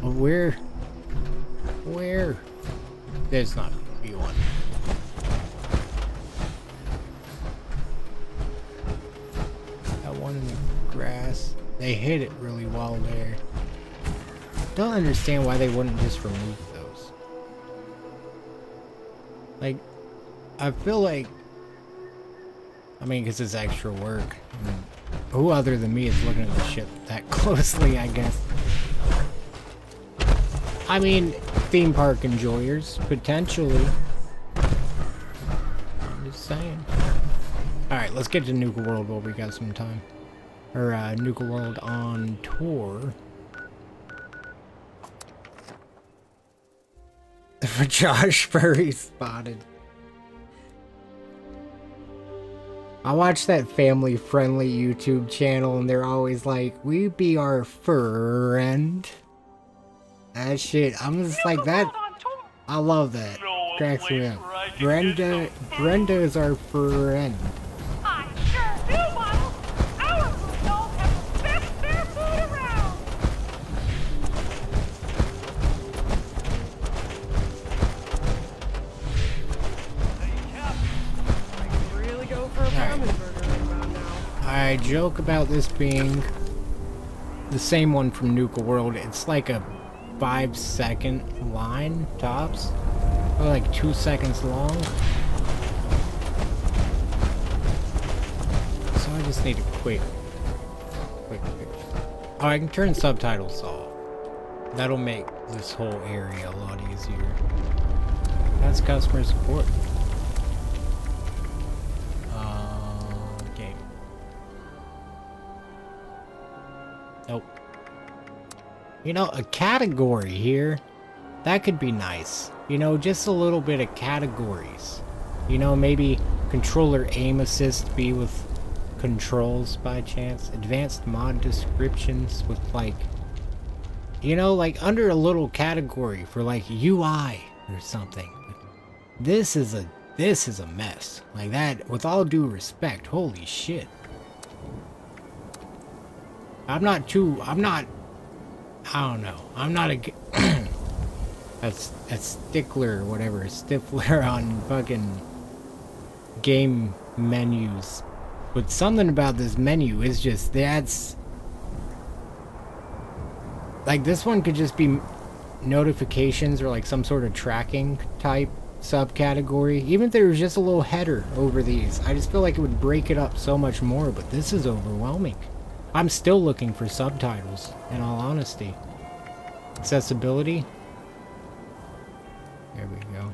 A: But where? There's not going to be one. guess. They hit it really well there. Don't understand why they wouldn't just remove those. Like, I feel like, I mean, because it's extra work. I mean, who other than me is looking at the ship that closely, I guess. I mean, theme park enjoyers, potentially. I'm just saying. Alright, let's get to Nuka World while we got some time. Or, Nuka World on tour. For Josh Furry spotted. I watch that family-friendly YouTube channel and they're always like, we be our friend. That shit, I'm just like that. I love that. Cracks me up. Brenda is our friend.
K: I sure do, Waddle. Our food dolls have the best fair food around.
L: Really go for a ramen burger right about now.
A: I joke about this being the same one from Nuka World. It's like a 5-second line, tops. Or like 2 seconds long. So I just need a quick. Oh, I can turn subtitles off. That'll make this whole area a lot easier. That's customer support. Game. Nope. You know, a category here. That could be nice. You know, just a little bit of categories. You know, maybe controller aim assist be with controls by chance. Advanced mod descriptions with like, you know, like under a little category for like UI or something. This is a mess. Like that, with all due respect, holy shit. I don't know. I'm not a a stickler or whatever, a stifler on fucking game menus. But something about this menu is just, that's like, this one could just be notifications or like some sort of tracking type subcategory. Even if there was just a little header over these, I just feel like it would break it up so much more, but this is overwhelming. I'm still looking for subtitles, in all honesty. Accessibility. There we go.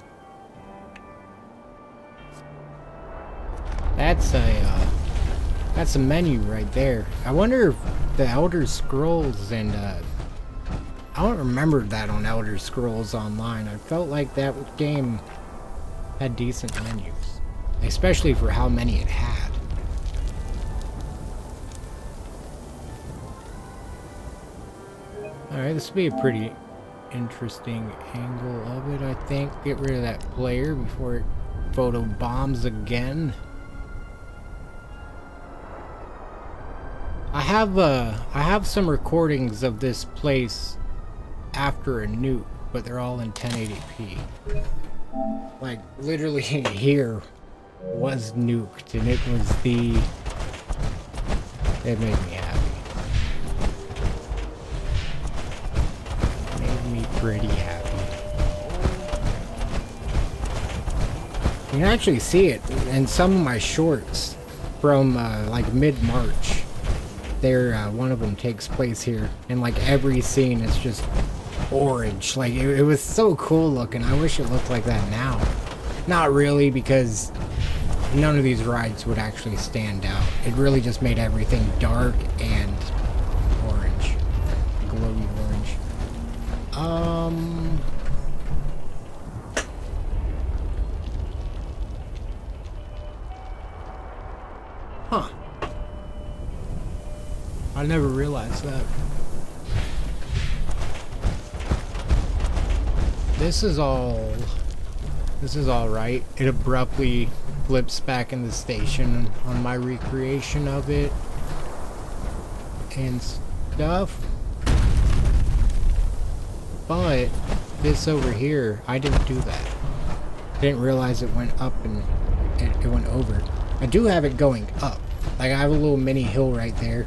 A: That's a menu right there. I wonder if the Elder Scrolls and I don't remember that on Elder Scrolls Online. I felt like that game had decent menus, especially for how many it had. Alright, this will be a pretty interesting angle of it, I think. Get rid of that player before it photo bombs again. I have some recordings of this place after a nuke, but they're all in 1080p. Like, literally here was nuked, and it made me happy. Me pretty happy. You can actually see it in some of my shorts from like mid-March. There, one of them takes place here, and like every scene is just orange. Like it was so cool looking. I wish it looked like that now. Not really, because none of these rides would actually stand out. It really just made everything dark and orange, glowy orange. Huh. I never realized that. This is all right. It abruptly flips back in the station on my recreation of it and stuff. But this over here, I didn't do that. I didn't realize it went up and it went over. I do have it going up. Like I have a little mini hill right there.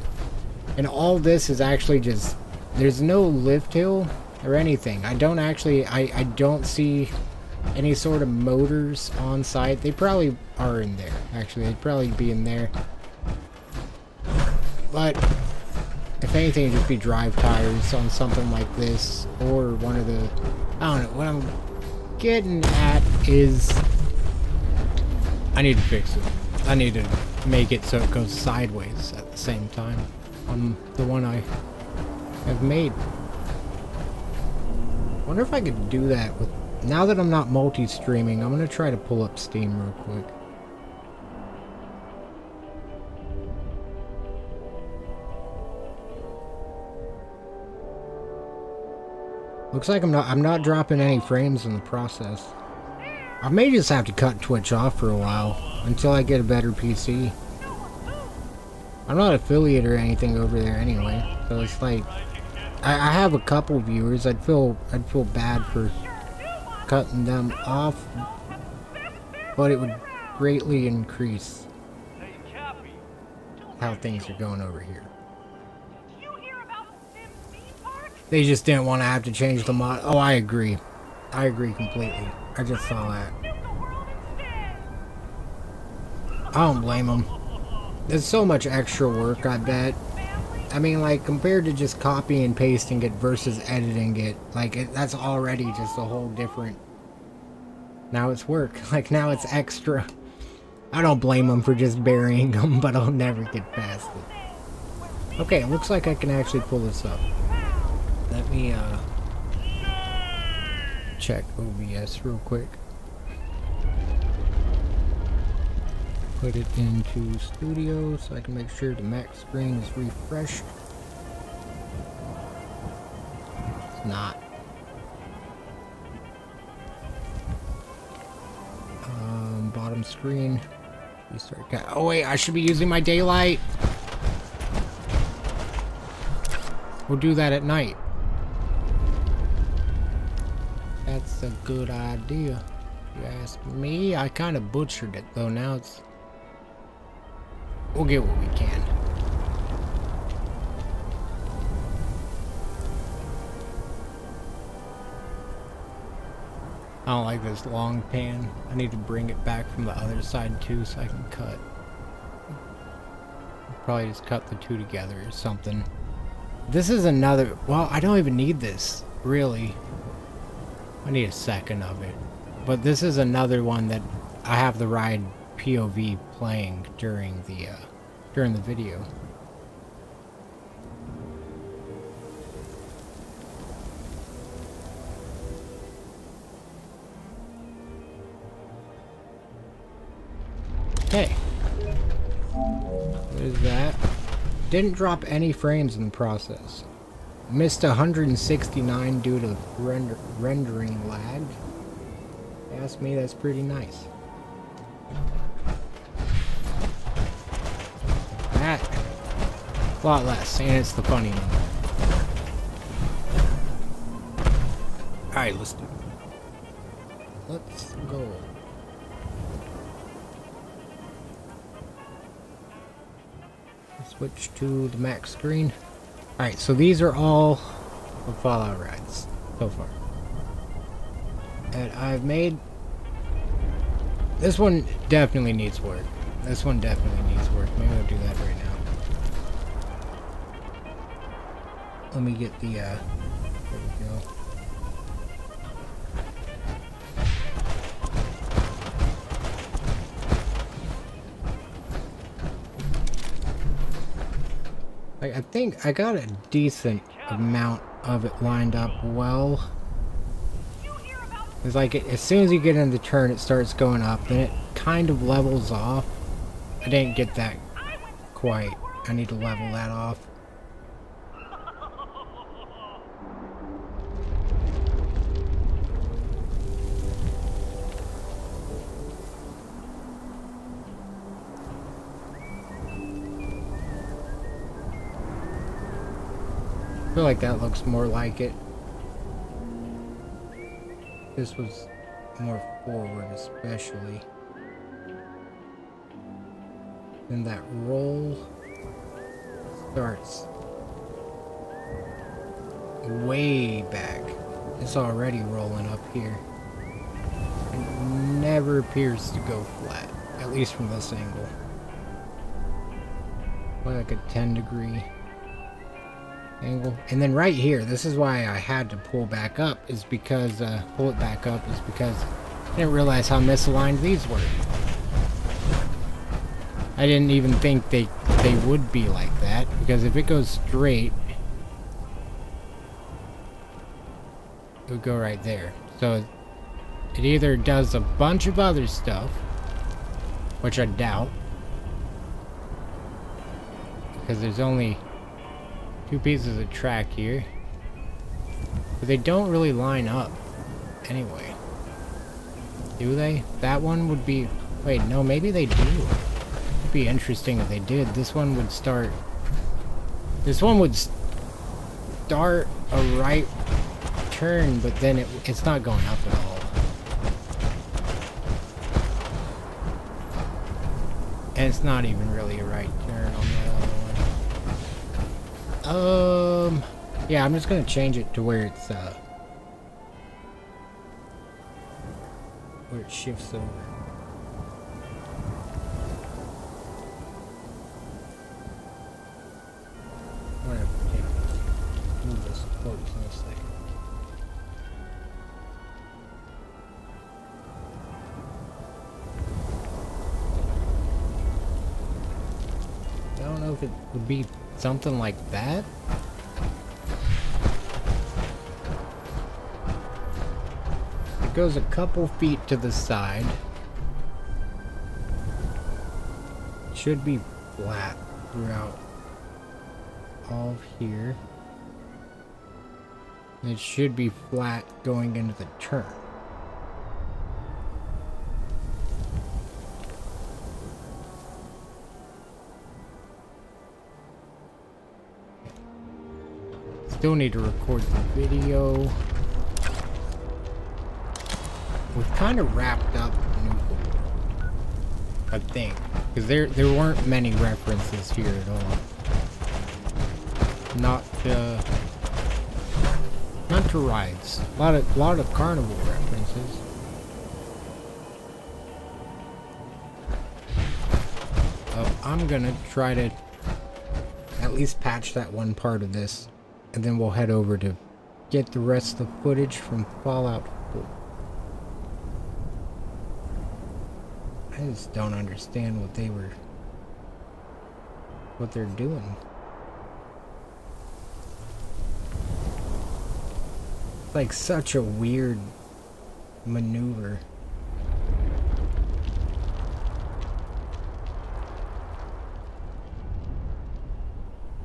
A: And all this is actually just, there's no lift hill or anything. I don't actually, I don't see any sort of motors on site. They probably are in there, actually. They'd probably be in there. But if anything, it'd just be drive tires on something like this, or one of the, I don't know, what I'm getting at is, I need to fix it. I need to make it so it goes sideways at the same time on the one I have made. Wonder if I could do that with, now that I'm not multi-streaming, I'm gonna try to pull up Steam real quick. Looks like I'm not dropping any frames in the process. I may just have to cut Twitch off for a while until I get a better PC. I'm not affiliate or anything over there anyway, so it's like I have a couple viewers. I'd feel bad for cutting them off, but it would greatly increase how things are going over here. They just didn't want to have to change the mod. Oh, I agree. I agree completely. I just saw that. I don't blame them. There's so much extra work, I bet. I mean, like, compared to just copying and pasting it versus editing it, like, that's already just a whole different... Now it's work. Like, now it's extra. I don't blame them for just burying them, but I'll never get past it. Okay, it looks like I can actually pull this up. Let me, check OBS real quick. Put it into Studio so I can make sure the Mac screen is refreshed. It's not. Bottom screen. Restart. Oh wait, I should be using my daylight. We'll do that at night. That's a good idea. You ask me. I kind of butchered it though. Now it's... We'll get what we can. I don't like this long pan. I need to bring it back from the other side too so I can cut. Probably just cut the two together or something. This is another... Well, I don't even need this, really. I need a second of it. But this is another one that I have the ride POV playing during the video. Okay. What is that? Didn't drop any frames in the process. Missed 169 due to rendering lag. Ask me, that's pretty nice. That, a lot less, and it's the funny one. Alright, let's do it. Let's go. Switch to the Mac screen. Alright, so these are all the Fallout rides so far. And I've made... This one definitely needs work. This one definitely needs work. Maybe I'll do that right now. Let me get the, there we go. I think I got a decent amount of it lined up well. It's like as soon as you get in the turn, it starts going up, then it kind of levels off. I didn't get that quite. I need to level that off. I feel like that looks more like it. This was more forward, especially. Then that roll starts way back. It's already rolling up here. It never appears to go flat, at least from this angle. Like a 10-degree angle. And then right here, this is why I had to pull back up, is because, pull it back up, is because I didn't realize how misaligned these were. I didn't even think they would be like that, because if it goes straight, it would go right there. So it either does a bunch of other stuff, which I doubt, because there's only 2 pieces of track here, but they don't really line up anyway, do they? That one would be, wait, no, maybe they do. It'd be interesting if they did. This one would start a right turn, but then it's not going up at all. And it's not even really a right turn on the other one. Yeah, I'm just gonna change it to where it's where it shifts over. Whatever. Move the supports in a second. I don't know if it would be something like that. It goes a couple feet to the side. It should be flat throughout all of here. And it should be flat going into the turn. Still need to record the video. We've kind of wrapped up Nuka, I think, because there weren't many references here at all. Not to rides. A lot of carnival references. I'm gonna try to at least patch that one part of this, and then we'll head over to get the rest of the footage from Fallout 4. I just don't understand what they're doing. It's like such a weird maneuver.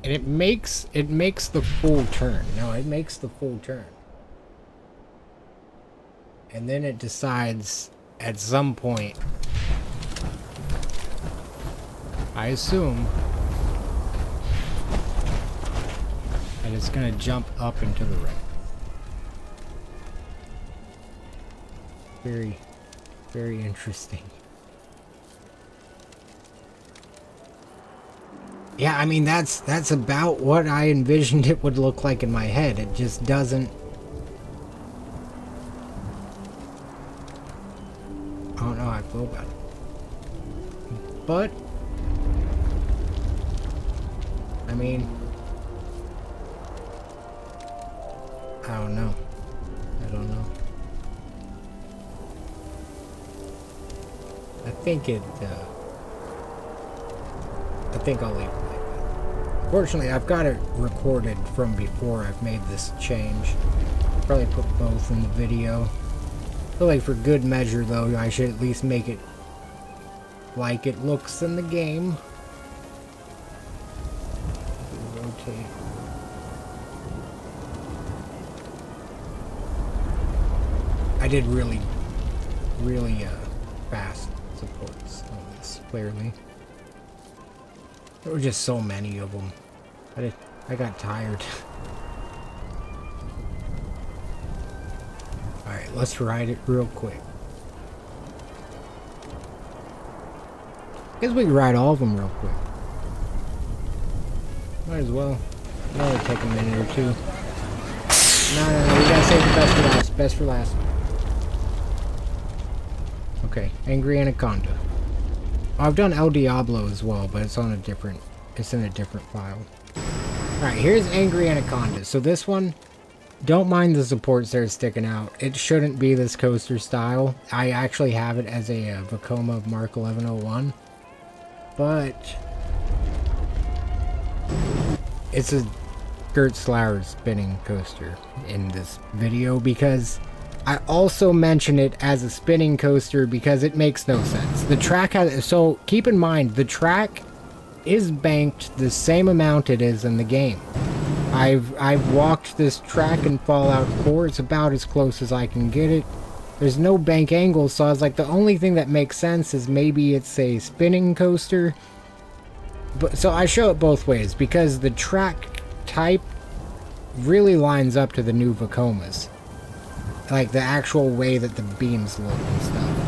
A: And it makes the full turn. No, it makes the full turn. And then it decides at some point, I assume, that it's gonna jump up into the right. Very, very interesting. Yeah, I mean, that's about what I envisioned it would look like in my head. It just doesn't... I don't know how I feel about it. But... I mean... I don't know. I don't know. I think I'll leave it like that. Fortunately, I've got it recorded from before I've made this change. Probably put both in the video. I feel like for good measure, though, I should at least make it like it looks in the game. Rotate. I did really fast supports on this, clearly. There were just so many of them. I got tired. Alright, let's ride it real quick. Guess we can ride all of them real quick. Might as well. It'll only take a minute or two. No, we gotta save the best for last. Best for last. Okay, Angry Anaconda. I've done El Diablo as well, but it's on a different, it's in a different file. Alright, here's Angry Anaconda. So this one, don't mind the supports there sticking out. It shouldn't be this coaster style. I actually have it as a Vekoma Mark 1101. But it's a Gert Slower spinning coaster in this video because I also mention it as a spinning coaster because it makes no sense. The track has, so keep in mind, the track is banked the same amount it is in the game. I've walked this track in Fallout 4. It's about as close as I can get it. There's no bank angle, so I was like, the only thing that makes sense is maybe it's a spinning coaster. But so I show it both ways because the track type really lines up to the new Vekomas. Like the actual way that the beams look and stuff.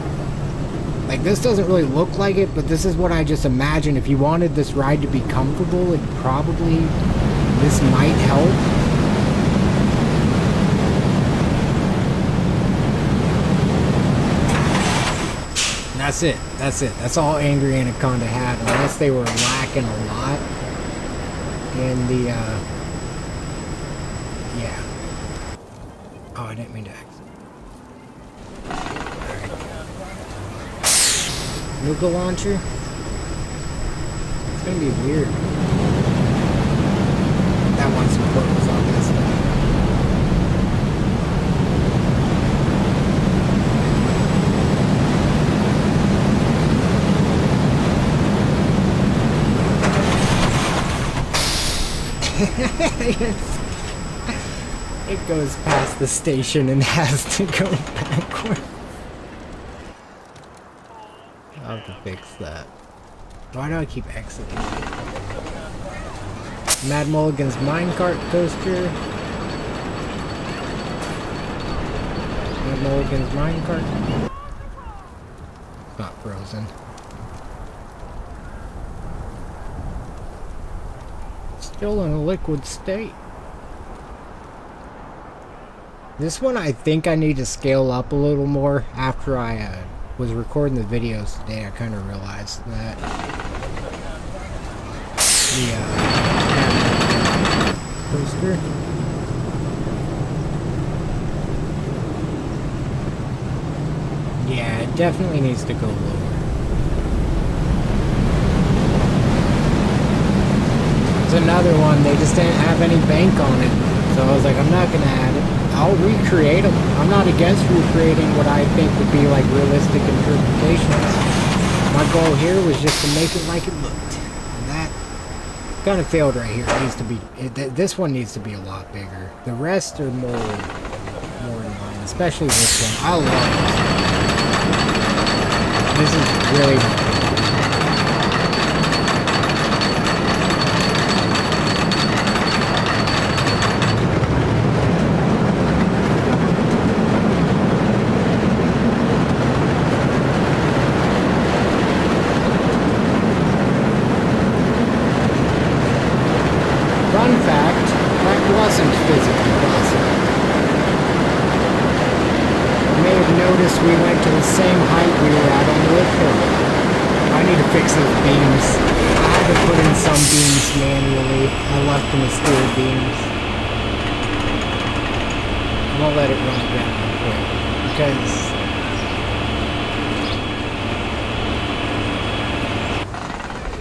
A: Like this doesn't really look like it, but this is what I just imagine. If you wanted this ride to be comfortable, it probably, this might help. That's it. That's it. That's all Angry Anaconda had, unless they were lacking a lot in the, yeah. Oh, I didn't mean to exit. Nuka launcher? It's gonna be weird. That one support was on this thing. It goes past the station and has to go backward. I'll have to fix that. Why do I keep exiting? Mad Mulligan's minecart coaster. Mad Mulligan's minecart. Not frozen. Still in a liquid state. This one I think I need to scale up a little more. After I was recording the videos today, I kind of realized that the coaster. Yeah, it definitely needs to go lower. There's another one, they just didn't have any bank on it. So I was like, I'm not gonna add it. I'll recreate them. I'm not against recreating what I think would be like realistic interpretations. My goal here was just to make it like it looked. And that kind of failed right here. It needs to be, this one needs to be a lot bigger. The rest are more in line, especially this one. I love this. This is really we went to the same height we were at on the lift hill. I need to fix those beams. I had to put in some beams manually. I left them as steel beams. I'm gonna let it run down real quick because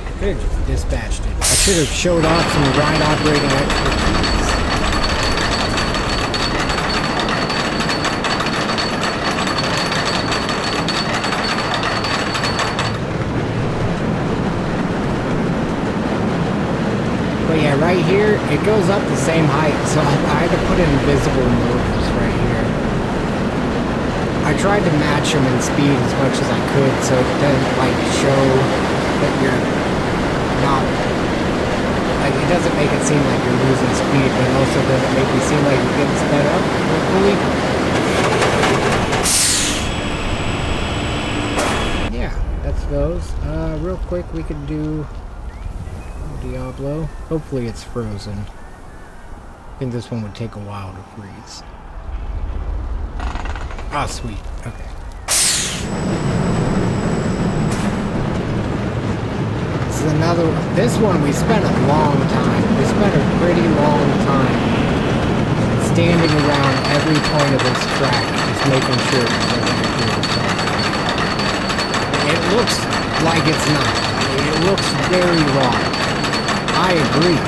A: I could have just dispatched it. I should have showed off some ride operating expertise. But yeah, right here, it goes up the same height, so I had to put in invisible motors right here. I tried to match them in speed as much as I could, so it doesn't, like, show that you're not, like, it doesn't make it seem like you're losing speed, but it also doesn't make you seem like you're getting sped up, hopefully. Yeah, that's those. Real quick, we could do Diablo. Hopefully it's frozen. I think this one would take a while to freeze. Oh, sweet. Okay. This is another one. This one we spent a long time. We spent a pretty long time standing around every point of this track, just making sure it doesn't get it looks like it's not. It looks very wrong. I agree.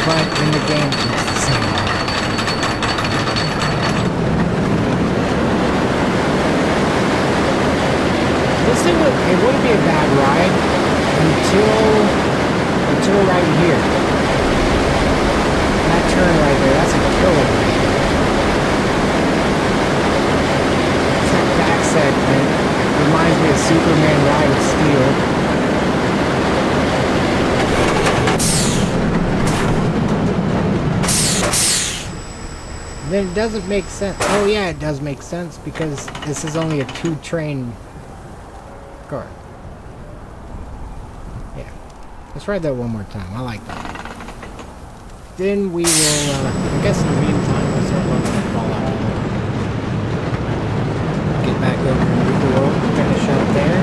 A: But in the game, it's the same way. This thing it wouldn't be a bad ride until right here. That turn right there, that's a killer. That back segment reminds me of Superman Ride of Steel. Then it doesn't make sense. Oh yeah, it does make sense because this is only a 2-train car. Yeah. Let's ride that one more time. I like that. Then we will, I guess in the meantime, we'll start looking at Fallout 4. Get back over to the world, finish up there.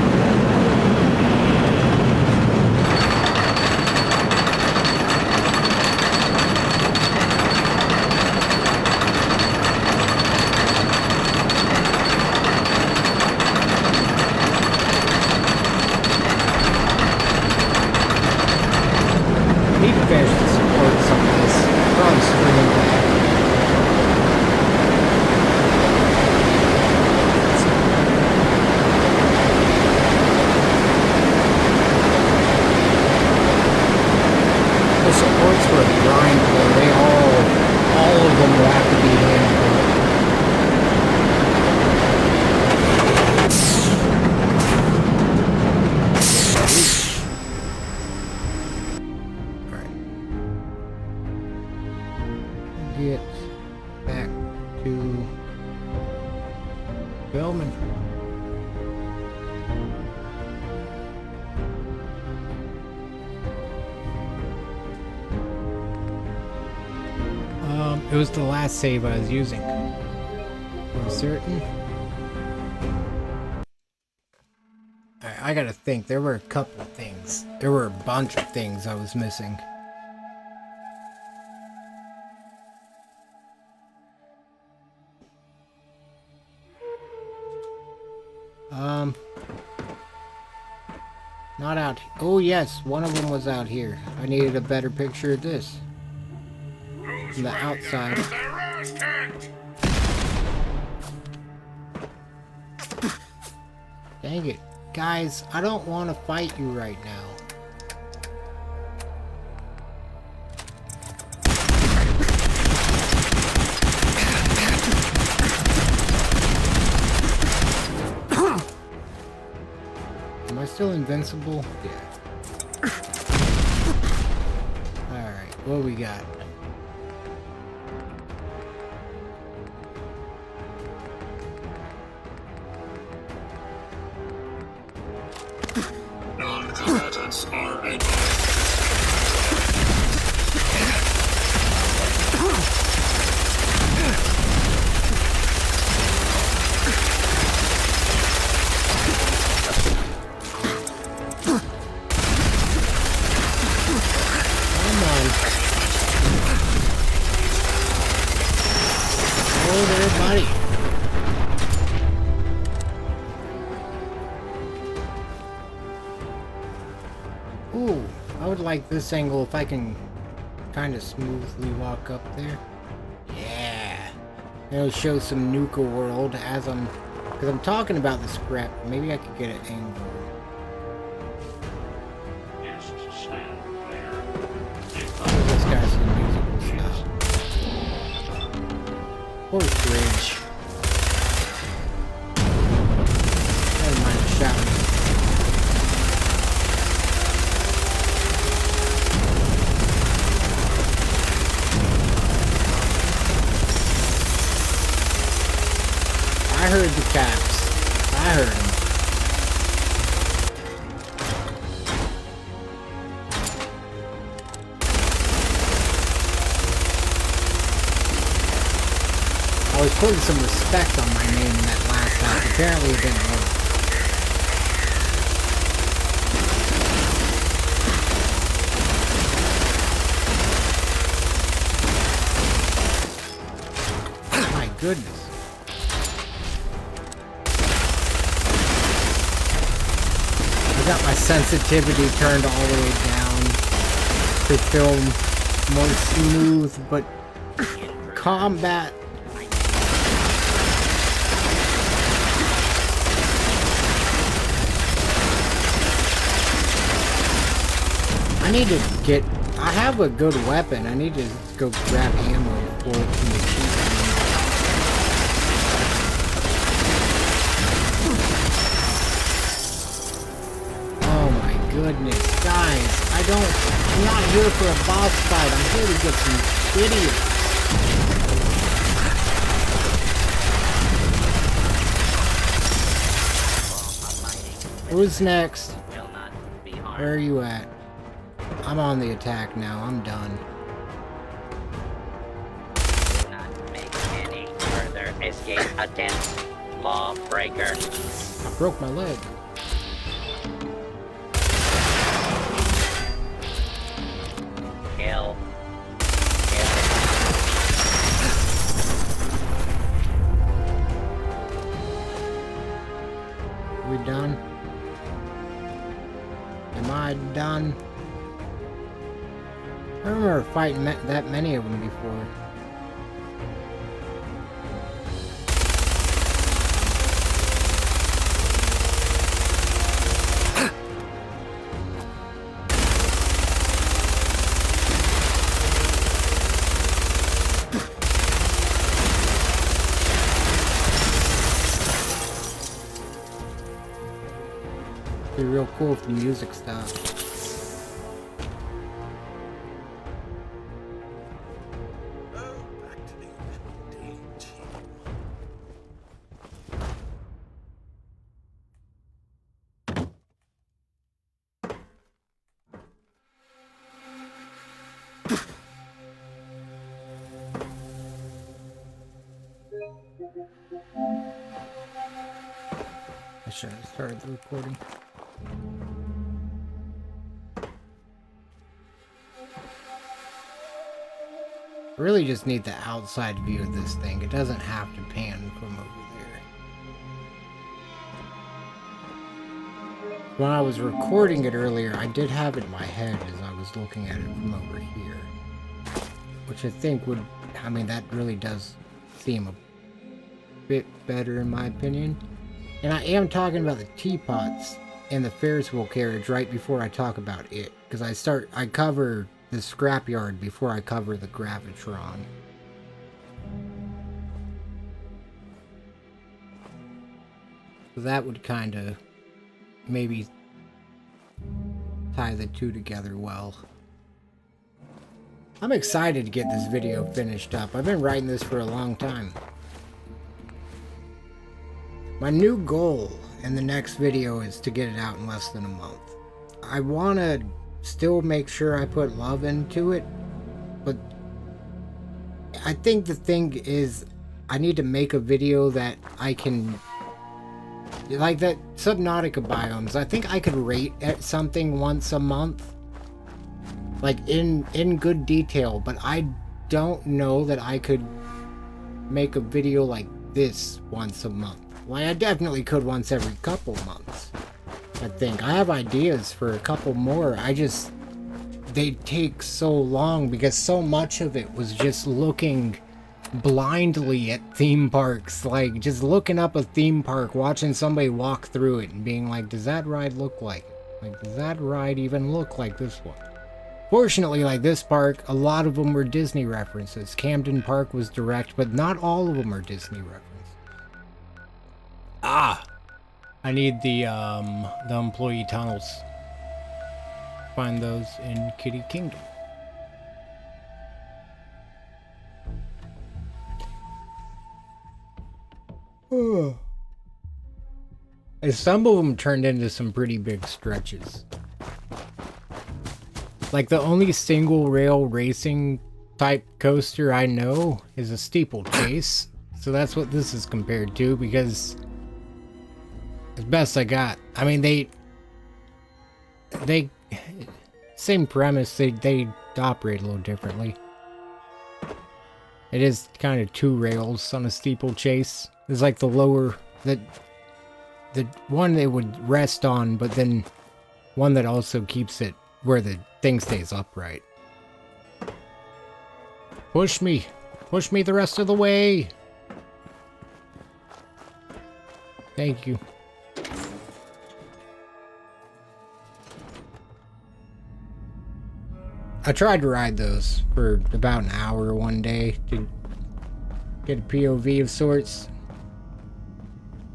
A: It was the last save I was using. I'm certain. I gotta think. There were a couple of things. There were a bunch of things I was missing. Not out. Oh yes, one of them was out here. I needed a better picture of this. From the outside. Dang it. Guys, I don't want to fight you right now. Am I still invincible? Yeah. Alright, what we got?
J: Non-combatants are advised.
A: Come on. Oh, there, buddy. Ooh, I would like this angle if I can kind of smoothly walk up there. Yeah. It'll show some Nuka World as because I'm talking about the scrap. Maybe I could get an angle. This guy's some musical stuff. Horse bridge. Never mind the shouting. I heard the caps. I heard them. putting some respect on my name in that last half. Apparently it didn't work. My goodness. I got my sensitivity turned all the way down to film more smooth, but combat. I need to get. I have a good weapon. I need to go grab ammo for it from the cheap. Oh my goodness, guys! I'm not here for a boss fight. I'm here to get some idiots. Who's next? Where are you at? I'm on the attack now. I'm done.
I: Do not make any further escape attempts, lawbreaker.
A: I broke my leg.
I: Kill.
A: We done? Am I done? I remember fighting that many of them before. It'd be real cool if the music stopped. I should have started the recording. I really just need the outside view of this thing. It doesn't have to pan from over there. When I was recording it earlier, I did have it in my head as I was looking at it from over here. Which I think would, I mean, that really does seem a bit better in my opinion. And I am talking about the teapots and the Ferris wheel carriage right before I talk about it. Because I cover the scrapyard before I cover the Gravitron. So that would kind of maybe tie the two together well. I'm excited to get this video finished up. I've been writing this for a long time. My new goal in the next video is to get it out in less than a month. I want to still make sure I put love into it, but I think the thing is I need to make a video that I can, like that Subnautica biomes, I think I could rate at something once a month, like in good detail, but I don't know that I could make a video like this once a month. Like, I definitely could once every couple months. I think. I have ideas for a couple more. They take so long because so much of it was just looking blindly at theme parks. Like, just looking up a theme park, watching somebody walk through it and being like, does that ride look like it? Like, does that ride even look like this one? Fortunately, like this park, a lot of them were Disney references. Camden Park was direct, but not all of them are Disney references. Ah! I need the employee tunnels. Find those in Kitty Kingdom. And some of them turned into some pretty big stretches. Like the only single rail racing type coaster I know is a steeplechase. So that's what this is compared to, because as best I got. I mean, they same premise, they operate a little differently. It is kind of 2 rails on a steeplechase. It's like the lower, the one they would rest on, but then one that also keeps it where the thing stays upright. Push me the rest of the way. Thank you. I tried to ride those for about an hour one day to get a POV of sorts.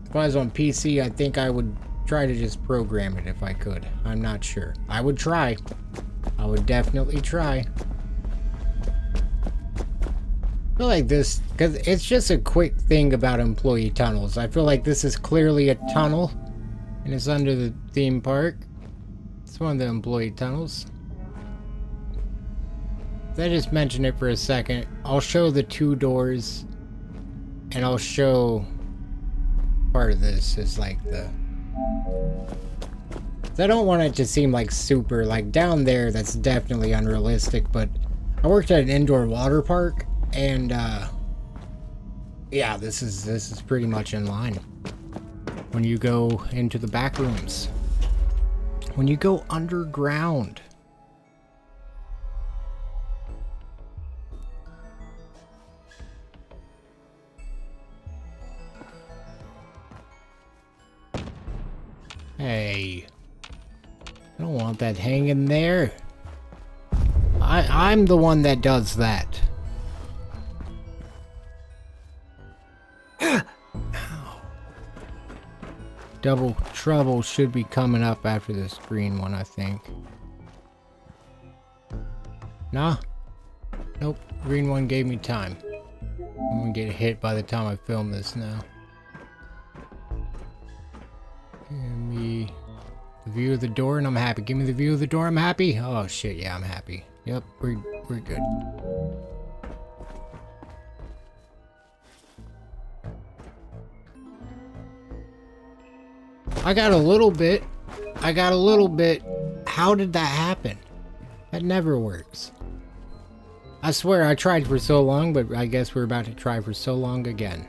A: If I was on PC, I think I would try to just program it if I could. I'm not sure. I would try. I would definitely try. I feel like this, because it's just a quick thing about employee tunnels. I feel like this is clearly a tunnel, and it's under the theme park. It's one of the employee tunnels. Let's just mention it for a second. I'll show the 2 doors, and I'll show part of this is like the... I don't want it to seem like super, like down there, that's definitely unrealistic, but I worked at an indoor water park, and yeah, this is pretty much in line. When you go into the back rooms, when you go underground. Hey, I don't want that hanging there. I'm the one that does that. Ow. Double trouble should be coming up after this green one, I think. Nah. Nope. Green one gave me time. I'm gonna get hit by the time I film this now. Give me the view of the door and I'm happy. Give me the view of the door, I'm happy. Oh shit, yeah, I'm happy. Yep, we're good. I got a little bit. How did that happen? That never works. I swear I tried for so long, but I guess we're about to try for so long again.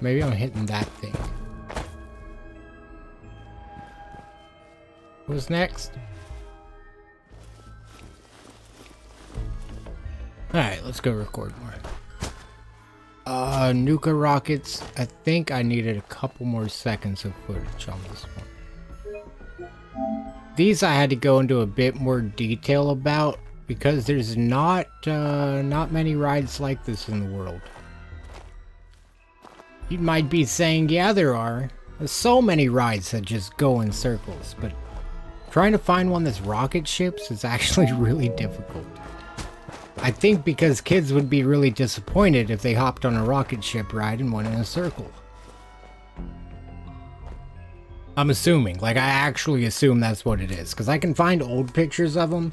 A: Maybe I'm hitting that thing. What's next? Alright, let's go record more. Nuka rockets. I think I needed a couple more seconds of footage on this one. These I had to go into a bit more detail about because there's not many rides like this in the world. You might be saying, yeah, there are. There's so many rides that just go in circles, but trying to find one that's rocket ships is actually really difficult. I think because kids would be really disappointed if they hopped on a rocket ship ride and went in a circle. I'm assuming, like I actually assume that's what it is, because I can find old pictures of them,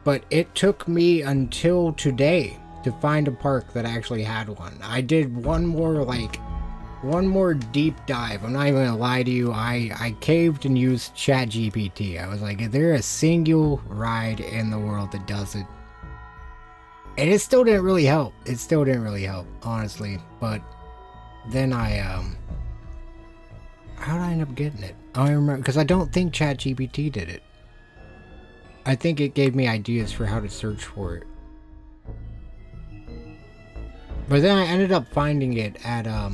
A: but it took me until today to find a park that actually had one. I did one more deep dive. I'm not even gonna lie to you. I caved and used ChatGPT. I was like, is there a single ride in the world that does it? And it still didn't really help. It still didn't really help, honestly. But then how did I end up getting it? I don't remember, because I don't think ChatGPT did it. I think it gave me ideas for how to search for it. But then I ended up finding it at I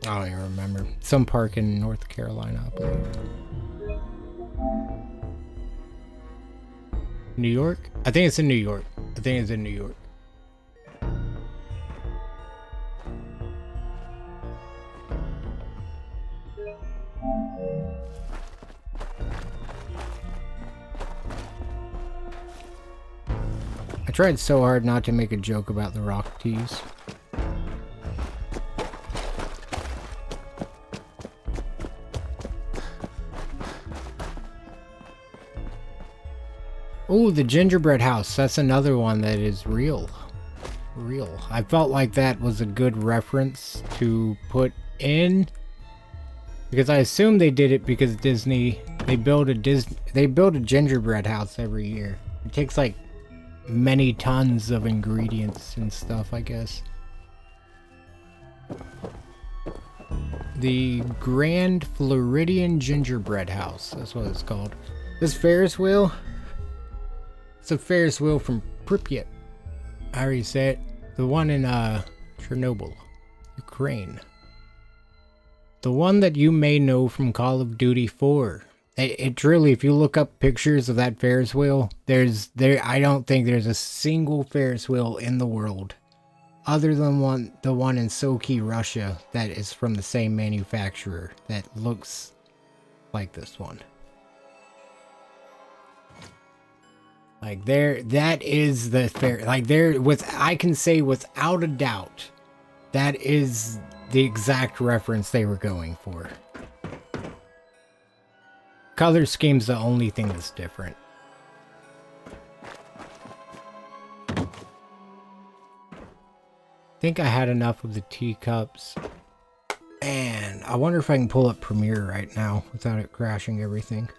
A: don't even remember. Some park in North Carolina, I believe. New York? I think it's in New York. I tried so hard not to make a joke about the rock tees. Oh, the gingerbread house. That's another one that is real. Real. I felt like that was a good reference to put in. Because I assume they did it because Disney, they build a gingerbread house every year. It takes like many tons of ingredients and stuff, I guess. The Grand Floridian Gingerbread House, that's what it's called. This Ferris wheel, it's a Ferris wheel from Pripyat. I already said it. The one in Chernobyl, Ukraine. The one that you may know from Call of Duty 4. It truly, if you look up pictures of that Ferris wheel, I don't think there's a single Ferris wheel in the world, other than the one in Sochi, Russia, that is from the same manufacturer that looks like this one. Like that is the fair. Like I can say without a doubt, that is the exact reference they were going for. Color scheme's the only thing that's different. I think I had enough of the teacups. And I wonder if I can pull up Premiere right now without it crashing everything.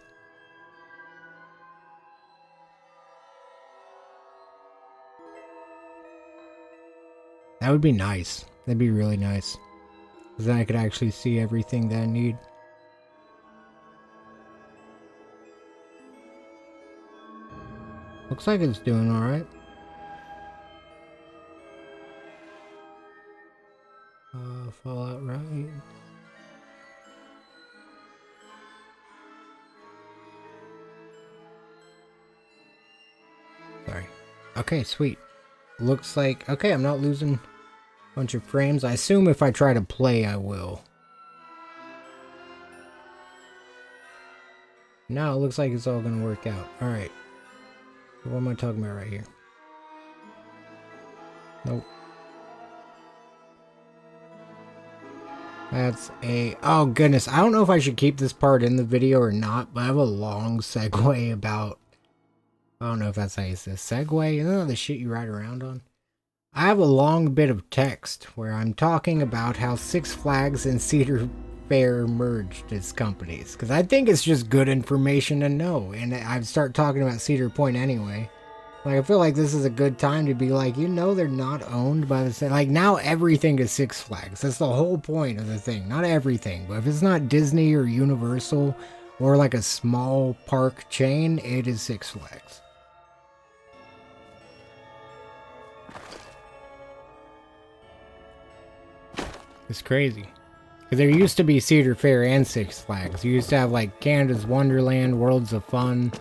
A: That would be nice. That'd be really nice. Because then I could actually see everything that I need. Looks like it's doing alright. Fallout right. Sorry. Okay, sweet. Looks like... Okay, I'm not losing a bunch of frames. I assume if I try to play, I will. Now it looks like it's all gonna work out. Alright. What am I talking about right here? Nope. That's a... Oh, goodness. I don't know if I should keep this part in the video or not, but I have a long segue about... I don't know if that's how you say segue. You know the shit you ride around on? I have a long bit of text where I'm talking about how Six Flags and Cedar Fair merged as companies. Because I think it's just good information to know. And I start talking about Cedar Point anyway. Like, I feel like this is a good time to be like, you know, they're not owned by the same... Like, now everything is Six Flags. That's the whole point of the thing. Not everything, but if it's not Disney or Universal or like a small park chain, it is Six Flags. It's crazy. Because there used to be Cedar Fair and Six Flags. You used to have, like, Canada's Wonderland, Worlds of Fun...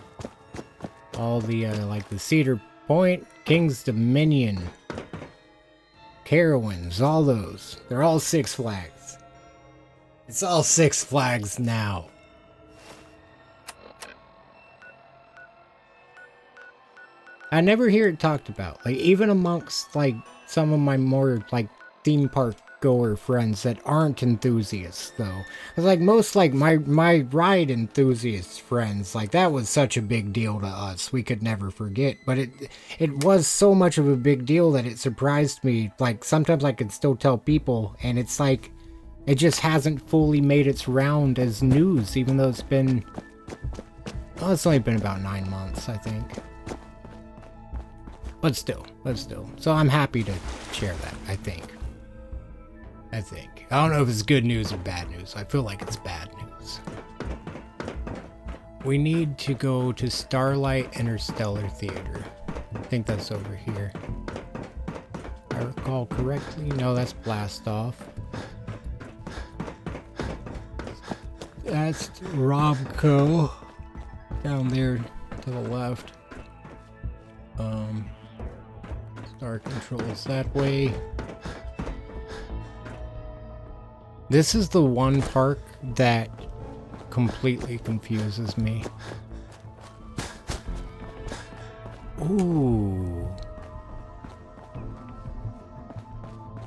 A: all the, like the Cedar Point, King's Dominion, Carowinds, all those. They're all Six Flags. It's all Six Flags now. I never hear it talked about. Like, even amongst, like, some of my more, like, theme park goer friends that aren't enthusiasts, though. It's like most, like, my ride enthusiast friends, like, that was such a big deal to us. We could never forget. But it was so much of a big deal that it surprised me. Like, sometimes I could still tell people, and it's like, it just hasn't fully made its round as news, even though it's been... Well, it's only been about 9 months, I think. But still. So I'm happy to share that, I think. I don't know if it's good news or bad news. I feel like it's bad news. We need to go to Starlight Interstellar Theater. I think that's over here. If I recall correctly. No, that's Blast Off. That's Robco. Down there to the left. Star Control's that way. This is the one park that completely confuses me. Ooh.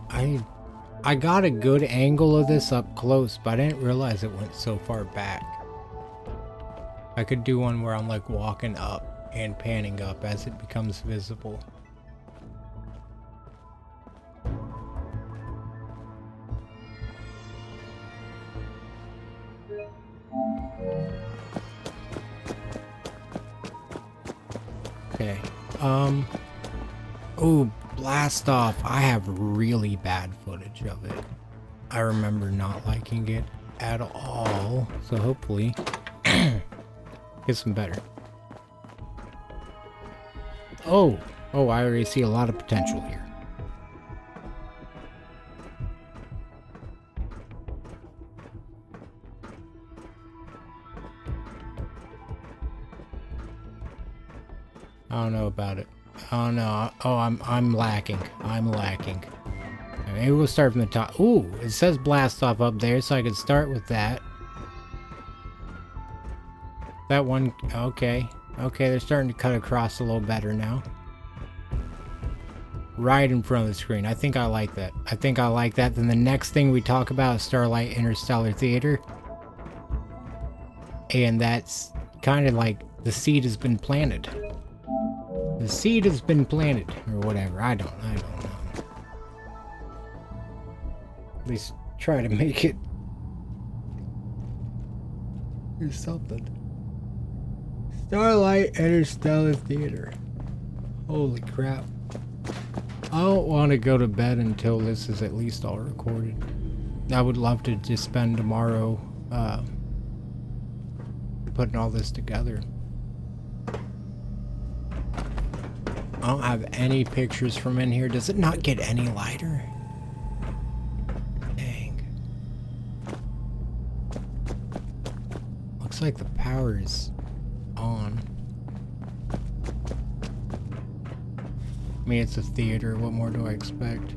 A: I got a good angle of this up close, but I didn't realize it went so far back. I could do one where I'm like walking up and panning up as it becomes visible. Okay. Oh, Blast Off. I have really bad footage of it. I remember not liking it at all. So hopefully get some better. Oh, I already see a lot of potential here. I don't know about it. Oh no. Oh, I'm lacking. I'm lacking. Maybe we'll start from the top. Ooh, it says Blast Off up there, so I could start with that. That one, okay. Okay, they're starting to cut across a little better now. Right in front of the screen. I think I like that. I think I like that. Then the next thing we talk about is Starlight Interstellar Theater. And that's kind of like the seed has been planted. The seed has been planted, or whatever. I don't know. At least try to make it or something. Starlight Interstellar Theater. Holy crap. I don't want to go to bed until this is at least all recorded. I would love to just spend tomorrow putting all this together. I don't have any pictures from in here. Does it not get any lighter? Dang. Looks like the power is on. I mean, it's a theater. What more do I expect?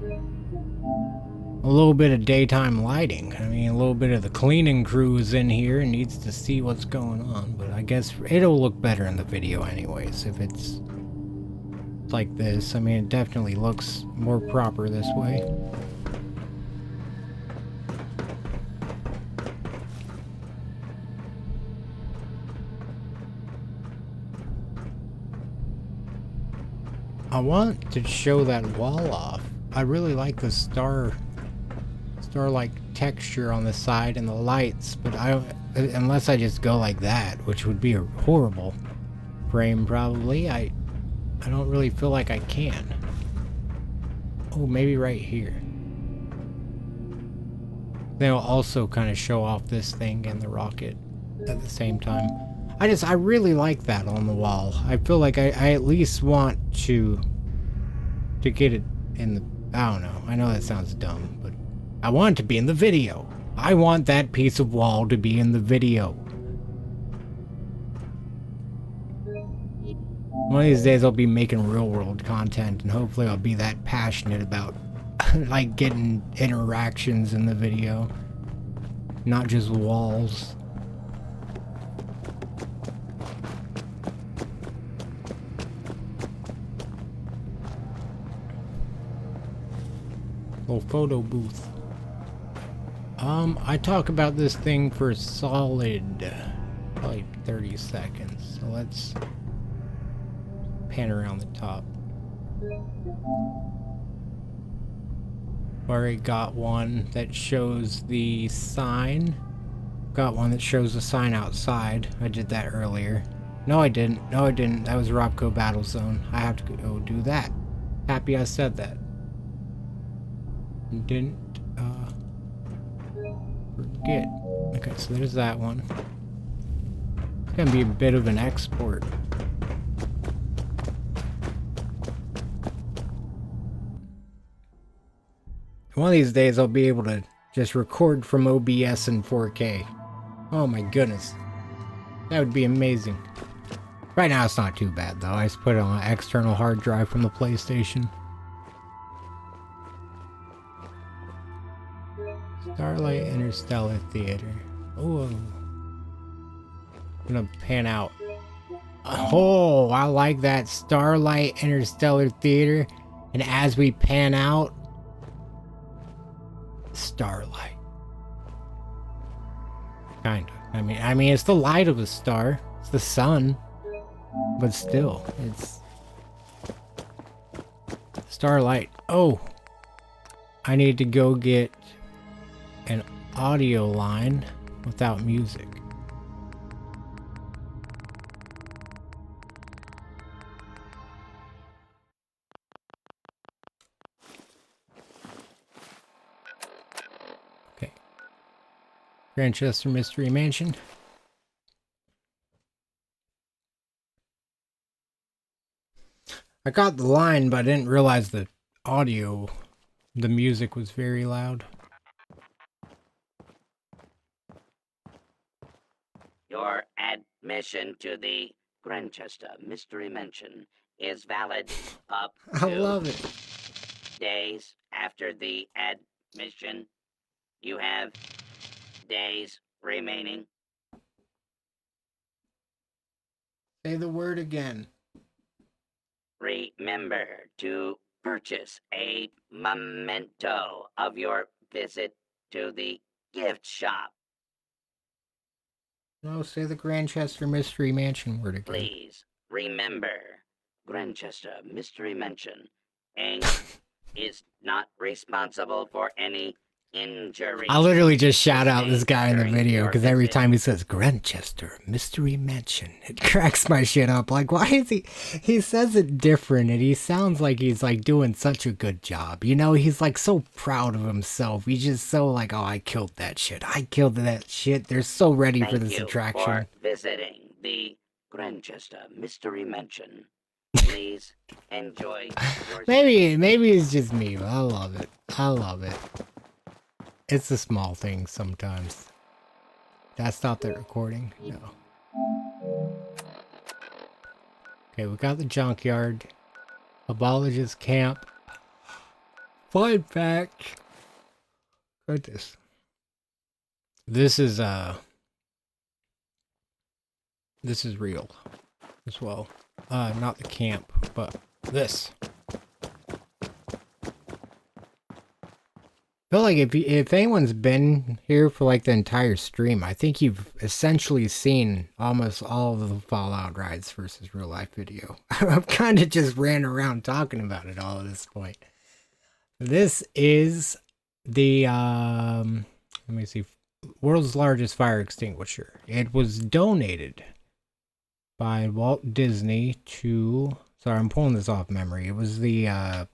A: A little bit of daytime lighting. I mean, a little bit of the cleaning crew is in here and needs to see what's going on. But I guess it'll look better in the video anyways if it's like this. I mean, it definitely looks more proper this way. I want to show that wall off. I really like the star-like texture on the side and the lights, but I don't, unless I just go like that, which would be a horrible frame probably. I don't really feel like I can. Oh, maybe right here. Then I'll also kind of show off this thing and the rocket at the same time. I really like that on the wall. I feel like I at least want to get it in the, I don't know. I know that sounds dumb, but I want it to be in the video. I want that piece of wall to be in the video. One of these days I'll be making real world content and hopefully I'll be that passionate about like getting interactions in the video. Not just walls. Little photo booth. I talk about this thing for a solid probably 30 seconds. So let's pan around the top. Already got one that shows the sign. Got one that shows the sign outside. I did that earlier. No, I didn't. No, I didn't. That was Robco Battlezone. I have to go do that. Happy I said that. Didn't forget. Okay, so there's that one. It's gonna be a bit of an export. One of these days I'll be able to just record from OBS in 4K. Oh my goodness. That would be amazing. Right now it's not too bad though. I just put it on an external hard drive from the PlayStation. Starlight Interstellar Theater. Oh, I'm gonna pan out. Oh, I like that. Starlight Interstellar Theater. And as we pan out, starlight. Kind of. I mean, it's the light of a star. It's the sun, but still, it's Starlight. Oh, I need to go get an audio line without music. Okay. Grantchester Mystery Mansion. I got the line, but I didn't realize the audio, the music was very loud.
I: Your admission to the Grantchester Mystery Mansion is valid up
A: I
I: to
A: love it.
I: days after the admission. You have days remaining.
A: Say the word again.
I: Remember to purchase a memento of your visit to the gift shop.
A: No, say the Grantchester Mystery Mansion word again.
I: Please remember, Grantchester Mystery Mansion, Inc. is not responsible for any injury.
A: I literally just shout out this guy in the
I: during
A: video
I: your
A: because every
I: visit.
A: time he says Grantchester Mystery Mansion, it cracks my shit up. Like, why is he says it different and he sounds like he's like doing such a good job. You know, he's like so proud of himself. He's just so like, oh, I killed that shit. I killed that shit. They're so ready for
I: Thank
A: this
I: you
A: attraction.
I: for visiting the Grantchester Mystery Mansion. Please enjoy your
A: Maybe it's just me, but I love it. I love it. It's the small things sometimes. Did I stop that recording? No. Okay, we got the junkyard. Abologist camp. Fun fact. Goodness. This is real as well. Not the camp, but this. I feel like if anyone's been here for like the entire stream, I think you've essentially seen almost all of the Fallout rides versus real life video. I've kind of just ran around talking about it all at this point. This is the let me see, world's largest fire extinguisher. It was donated by Walt Disney to, sorry, I'm pulling this off memory. It was the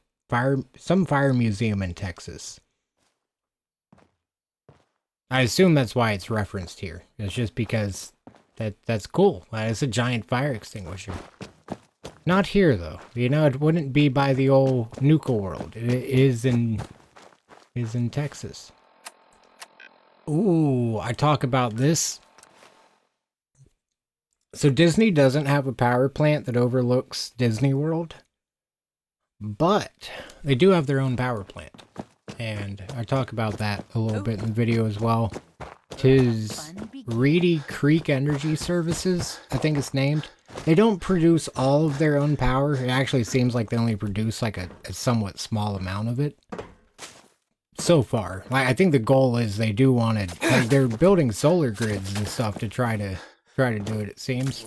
A: some fire museum in Texas. I assume that's why it's referenced here. It's just because that's cool. It's a giant fire extinguisher. Not here though. You know, it wouldn't be by the old Nuka World. It is in Texas. Ooh, I talk about this. So Disney doesn't have a power plant that overlooks Disney World, but they do have their own power plant. And I talk about that a little bit in the video as well. 'Tis Reedy Creek Energy Services, I think it's named. They don't produce all of their own power. It actually seems like they only produce like a somewhat small amount of it. So far. Like, I think the goal is they do want to, like, they're building solar grids and stuff to try to do it seems.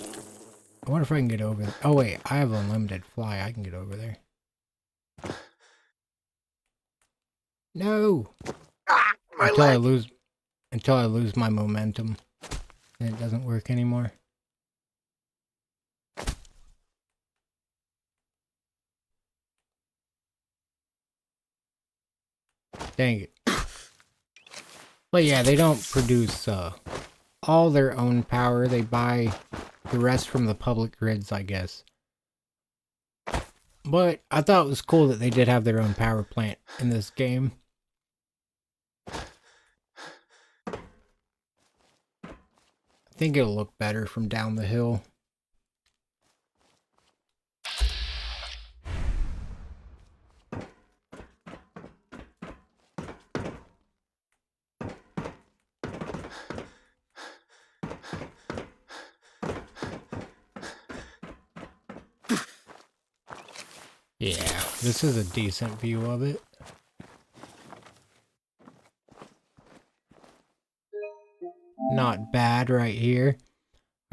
A: I wonder if I can get over there. Oh wait, I have unlimited fly. I can get over there. No!
B: Ah, my
A: until
B: leg.
A: I lose my momentum and it doesn't work anymore. Dang it. But yeah, they don't produce all their own power. They buy the rest from the public grids, I guess. But I thought it was cool that they did have their own power plant in this game. I think it'll look better from down the hill. Yeah, this is a decent view of it. Not bad right here.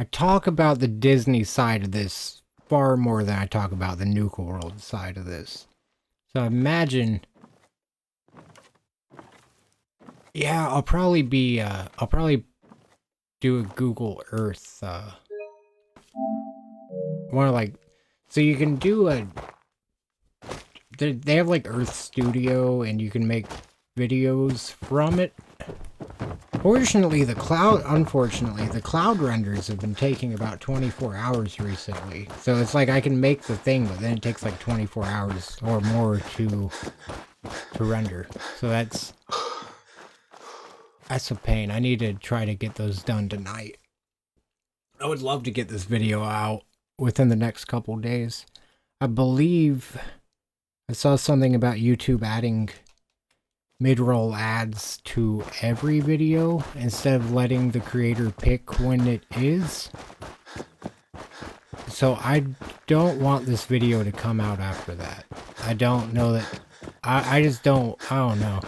A: I talk about the Disney side of this far more than I talk about the Nuka World side of this. So imagine... Yeah, I'll probably do a Google Earth, more like... So you can do a... They have like Earth Studio, and you can make videos from it. Unfortunately, the cloud renders have been taking about 24 hours recently. So it's like I can make the thing, but then it takes like 24 hours or more to render. So that's a pain. I need to try to get those done tonight. I would love to get this video out within the next couple days. I believe I saw something about YouTube adding mid-roll ads to every video instead of letting the creator pick when it is. So I don't want this video to come out after that. I don't know that... I don't know.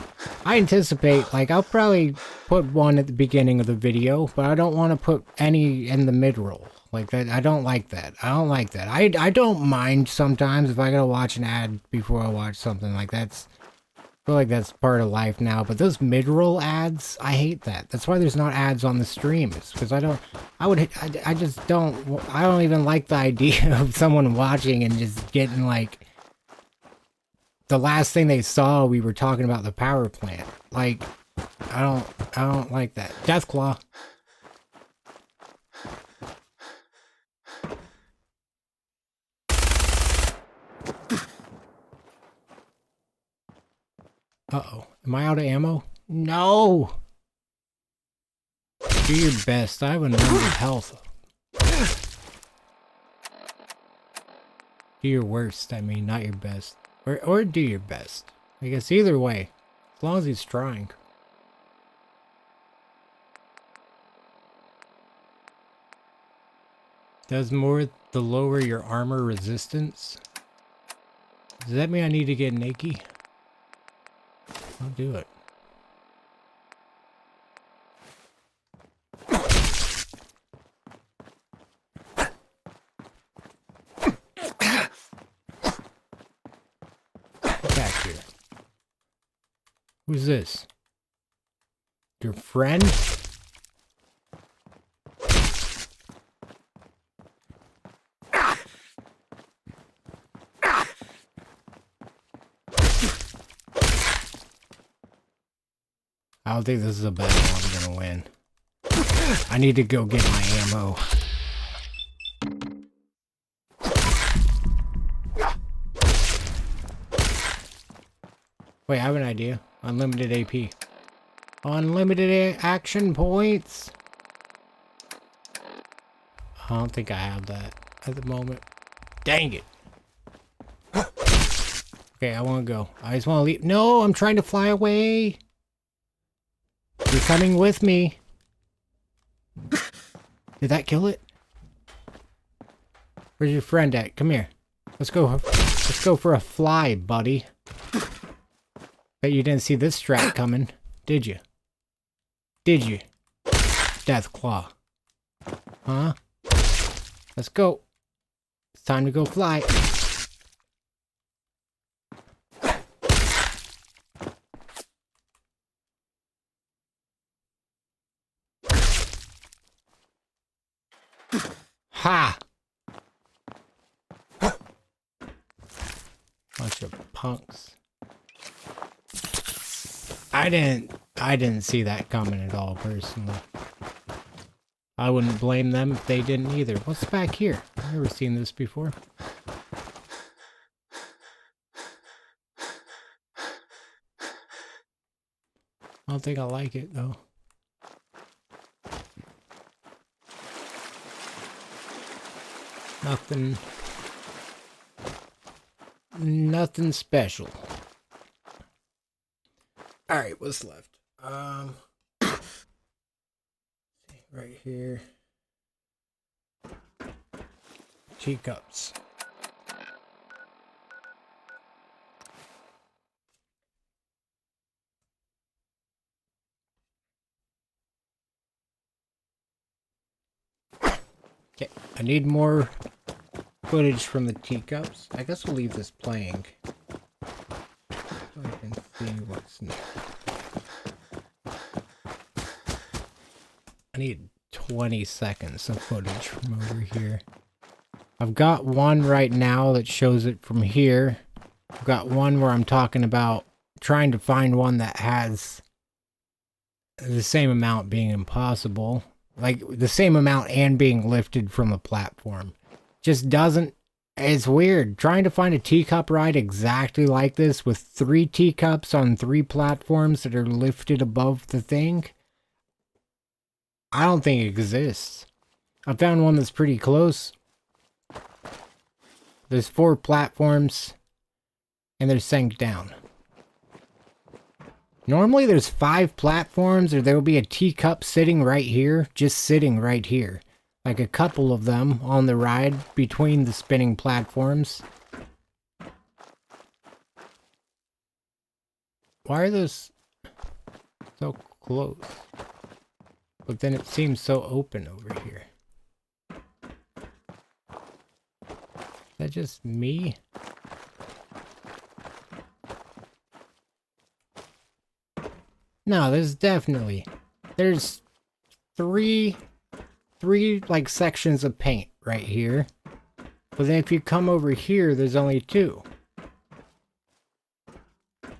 A: I anticipate, like, I'll probably put one at the beginning of the video, but I don't want to put any in the mid-roll. Like that, I don't like that. I don't mind sometimes if I gotta watch an ad before I watch something. Like that's... I feel like that's part of life now, but those mid-roll ads, I hate that. That's why there's not ads on the streams, because I don't even like the idea of someone watching and just getting like, the last thing they saw, we were talking about the power plant. Like, I don't like that. Deathclaw. Uh-oh. Am I out of ammo? No! Do your best. I have a number of health. Do your worst, I mean, not your best. Or do your best. I guess either way. As long as he's trying. Does more the lower your armor resistance? Does that mean I need to get Nakey? I'll do it. Get back here. Who's this? Your friend? I don't think this is a battle I'm gonna win. I need to go get my ammo. Wait, I have an idea. Unlimited AP. Unlimited action points! I don't think I have that at the moment. Dang it! Okay, I wanna go. I just wanna leave. No, I'm trying to fly away! You're coming with me. Did that kill it? Where's your friend at? Come here. Let's go. Let's go for a fly, buddy. Bet you didn't see this strat coming, did you? Did you? Deathclaw. Huh? Let's go. It's time to go fly. Ha! Bunch of punks. I didn't see that coming at all, personally. I wouldn't blame them if they didn't either. What's back here? I've never seen this before. I don't think I like it, though. Nothing special. Alright, what's left? Right here. Teacups. I need more footage from the teacups. I guess we'll leave this playing. So I can see what's next. I need 20 seconds of footage from over here. I've got one right now that shows it from here. I've got one where I'm talking about trying to find one that has the same amount being impossible. Like, the same amount and being lifted from a platform. Just doesn't... It's weird. Trying to find a teacup ride exactly like this with 3 teacups on 3 platforms that are lifted above the thing, I don't think it exists. I found one that's pretty close. There's 4 platforms, and they're sank down. Normally there's 5 platforms, or there will be a teacup sitting right here, just sitting right here. Like a couple of them on the ride between the spinning platforms. Why are those so close? But then it seems so open over here. Is that just me? No, there's definitely... There's three like sections of paint right here. But then if you come over here, there's only 2.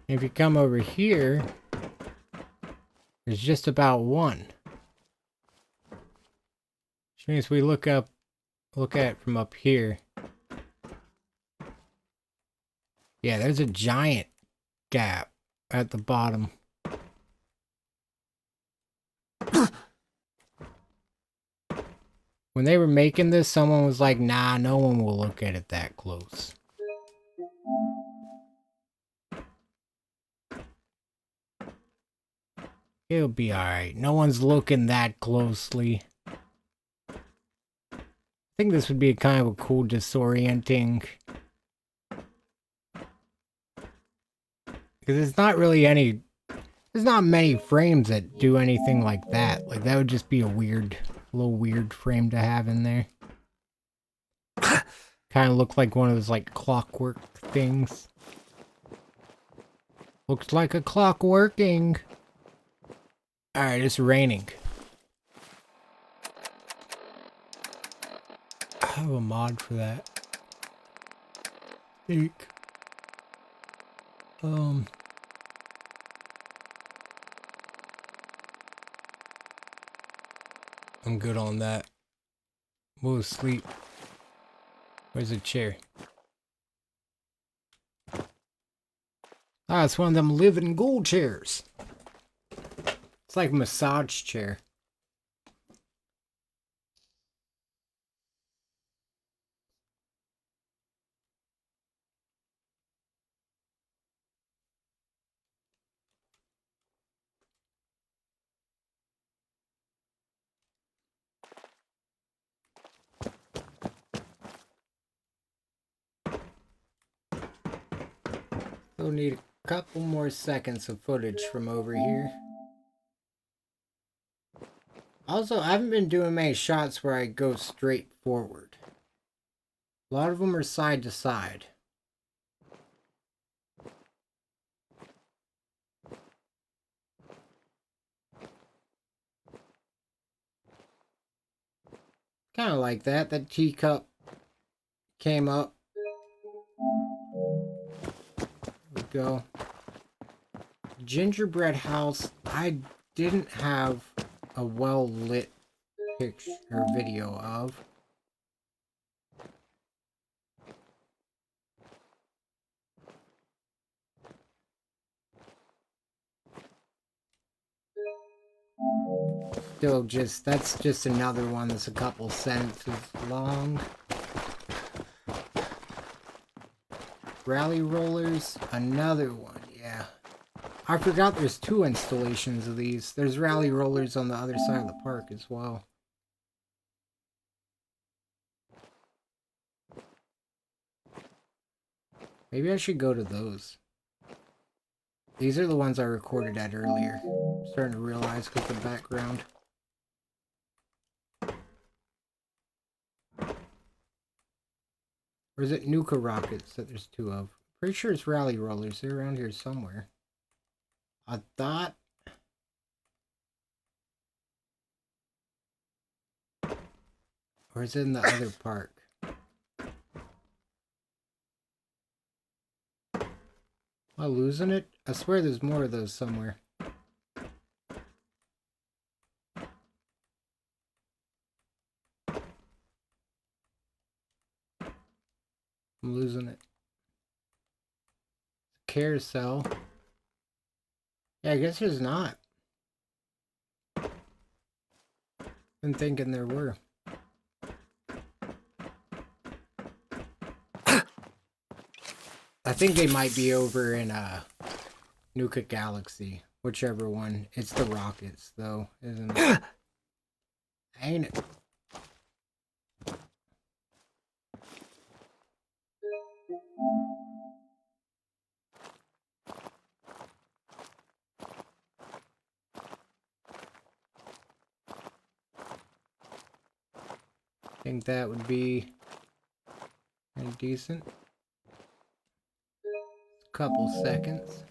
A: If you come over here, there's just about 1. Which means we look at it from up here. Yeah, there's a giant gap at the bottom. When they were making this, someone was like, nah, no one will look at it that close. It'll be alright. No one's looking that closely. I think this would be kind of a cool disorienting. Because it's not really any... There's not many frames that do anything like that. Like, that would just be a little weird frame to have in there. Kind of look like one of those, like, clockwork things. Looks like a clock working. Alright, it's raining. I have a mod for that. Eek. I'm good on that. We'll sleep. Where's the chair? Ah, it's one of them living gold chairs. It's like a massage chair. We'll need a couple more seconds of footage from over here. Also, I haven't been doing many shots where I go straight forward. A lot of them are side to side. Kind of like that. That teacup came up. There we go. Gingerbread house. I didn't have a well-lit picture or video of. Still just, that's just another one that's a couple sentences long. Rally rollers, another one, yeah. I forgot there's 2 installations of these. There's rally rollers on the other side of the park as well. Maybe I should go to those. These are the ones I recorded at earlier. I'm starting to realize with the background. Or is it Nuka rockets that there's 2 of? Pretty sure it's rally rollers. They're around here somewhere. I thought... Or is it in the other park? Am I losing it? I swear there's more of those somewhere. I'm losing it. Carousel. Yeah, I guess there's not. Been thinking there were. I think they might be over in Nuka Galaxy, whichever one. It's the rockets though, isn't it? Ain't it? I think that would be pretty decent. Couple seconds.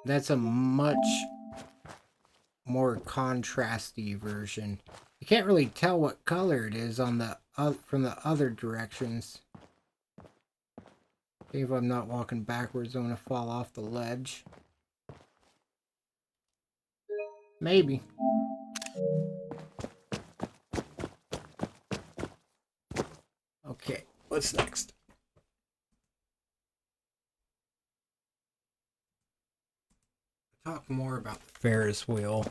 A: That's a much more contrasty version. You can't really tell what color it is on the from the other directions. See if I'm not walking backwards, I'm gonna fall off the ledge. Maybe. Okay, what's next? Talk more about the Ferris wheel.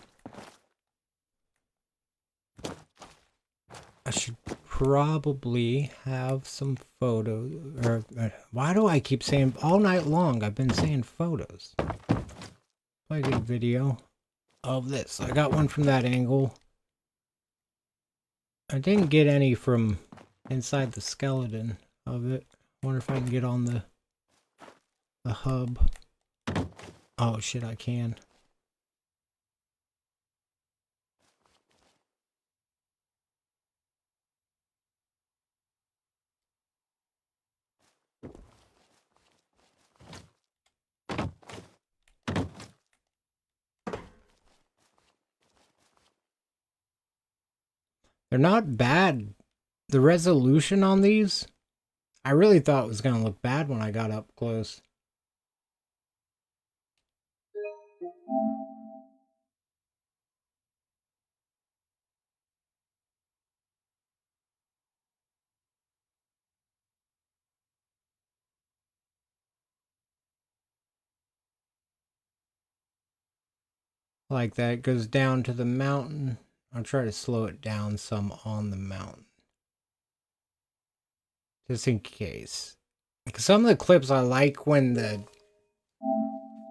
A: I should probably have some photos. Or why do I keep saying all night long? I've been saying photos. Play a good video of this. I got one from that angle. I didn't get any from inside the skeleton of it. Wonder if I can get on the hub. Oh shit, I can. They're not bad. The resolution on these, I really thought it was going to look bad when I got up close. Like that, it goes down to the mountain. I'll try to slow it down some on the mountain. Just in case. Some of the clips I like when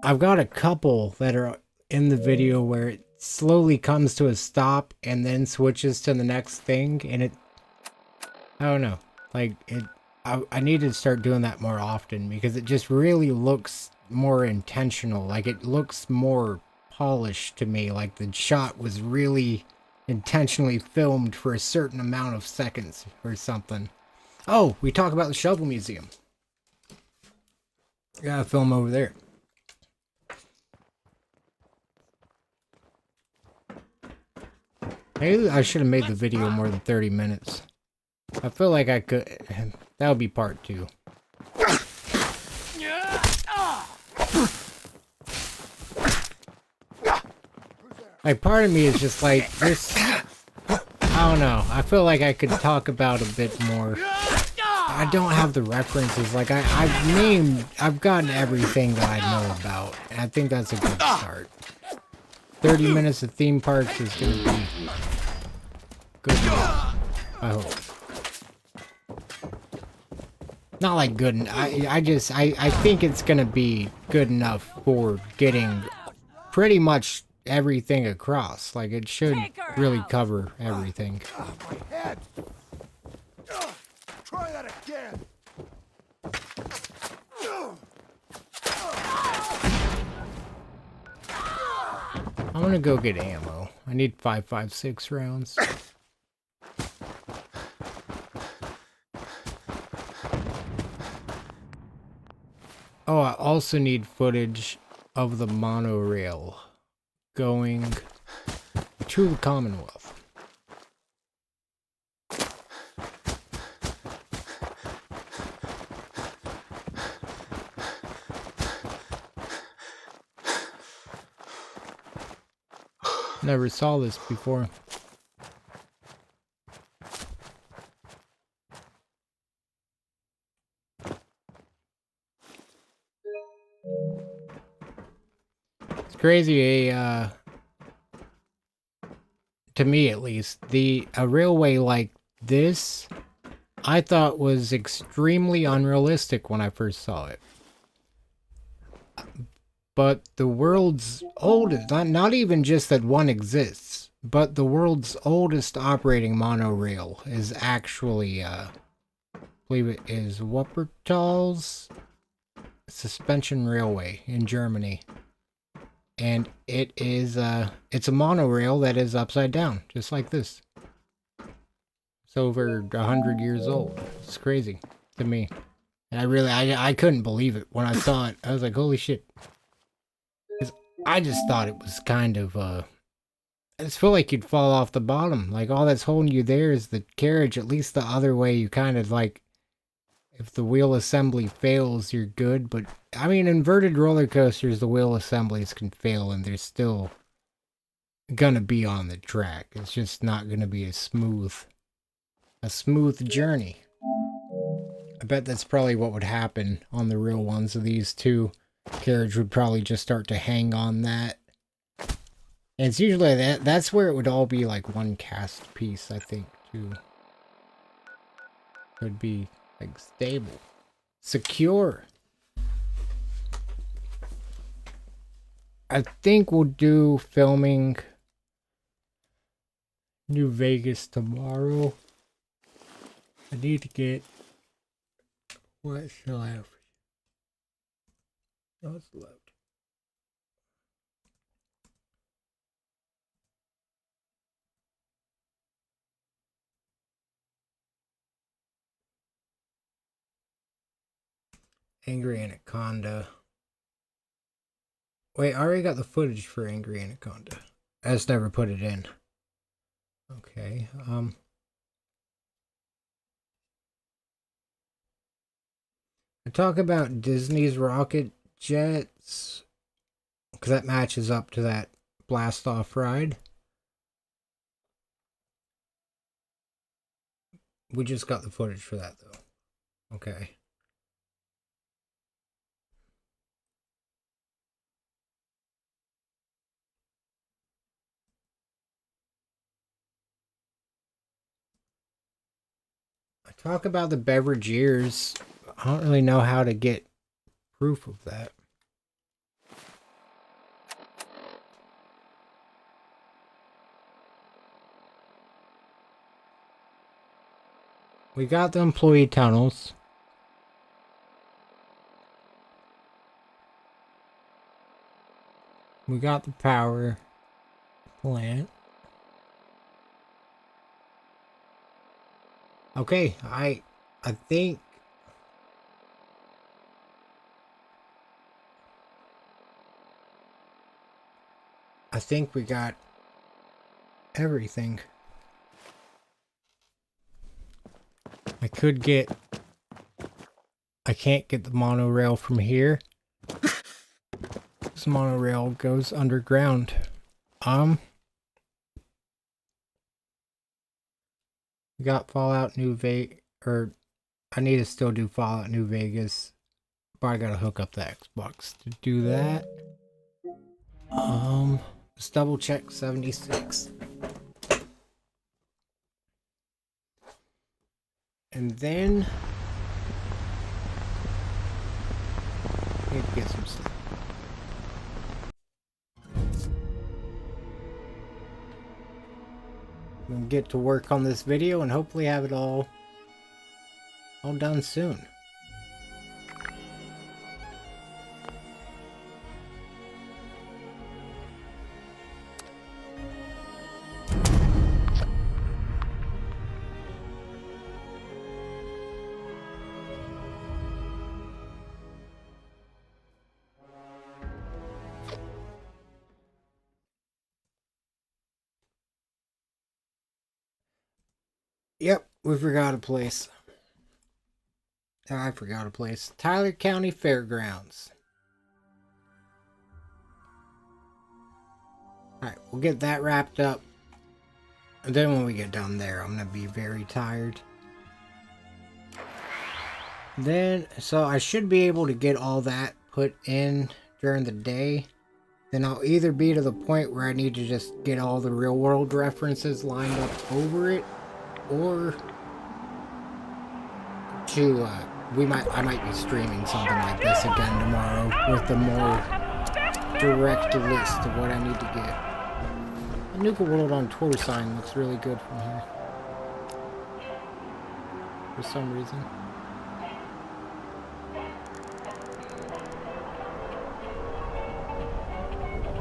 A: I've got a couple that are in the video where it slowly comes to a stop and then switches to the next thing, and I don't know. Like, I need to start doing that more often because it just really looks more intentional. Like, it looks more polished to me. Like, the shot was really intentionally filmed for a certain amount of seconds or something. Oh, we talk about the Shovel Museum. Gotta film over there. Maybe I should have made the video more than 30 minutes. I feel like I could. That would be part 2. Like, part of me is just like, this. I don't know. I feel like I could talk about a bit more. I don't have the references. Like, I've gotten everything that I know about. And I think that's a good start. 30 minutes of theme parks is going to be good enough. I hope. Not like good enough. I think it's going to be good enough for getting pretty much everything across. Like, it should really cover everything.
M: My head. Try that again.
A: I'm gonna go get ammo. I need 5.56 rounds. Oh, I also need footage of the monorail going to the Commonwealth. Never saw this before. It's crazy, to me at least, a railway like this, I thought was extremely unrealistic when I first saw it. But the world's oldest, not even just that one exists, but the world's oldest operating monorail is actually, I believe it is Wuppertal's Suspension Railway in Germany. And it is, it's a monorail that is upside down, just like this. It's over 100 years old. It's crazy to me. And I couldn't believe it when I saw it. I was like, holy shit. I just thought it was kind of, I just feel like you'd fall off the bottom. Like, all that's holding you there is the carriage. At least the other way, you kind of, like, if the wheel assembly fails, you're good. But, I mean, inverted roller coasters, the wheel assemblies can fail, and they're still gonna be on the track. It's just not gonna be a smooth journey. I bet that's probably what would happen on the real ones of these two. Carriage would probably just start to hang on that. And it's usually that's where it would all be like one cast piece, I think, too. Could be like stable. Secure. I think we'll do filming New Vegas tomorrow. I need to get what shall I have? Oh, it's left. Angry Anaconda. Wait, I already got the footage for Angry Anaconda. I just never put it in. Okay, I talk about Disney's Rocket Jets, because that matches up to that blast off ride. We just got the footage for that though. Okay. I talk about the beverage years. I don't really know how to get proof of that. We got the employee tunnels. We got the power plant. Okay, I think we got everything. I can't get the monorail from here. This monorail goes underground. We got Fallout New Vegas, or I need to still do Fallout New Vegas, but I gotta hook up the Xbox to do that. Let's double check 76. And then I need to get some stuff. I'm gonna get to work on this video and hopefully have it all done soon. Yep, we forgot a place. I forgot a place. Tyler County Fairgrounds. Alright, we'll get that wrapped up. And then when we get down there, I'm going to be very tired. Then, so I should be able to get all that put in during the day. Then I'll either be to the point where I need to just get all the real world references lined up over it, or to, I might be streaming something like this again tomorrow with a more direct list of what I need to get. The Nuka World on Tour sign looks really good from here. For some reason.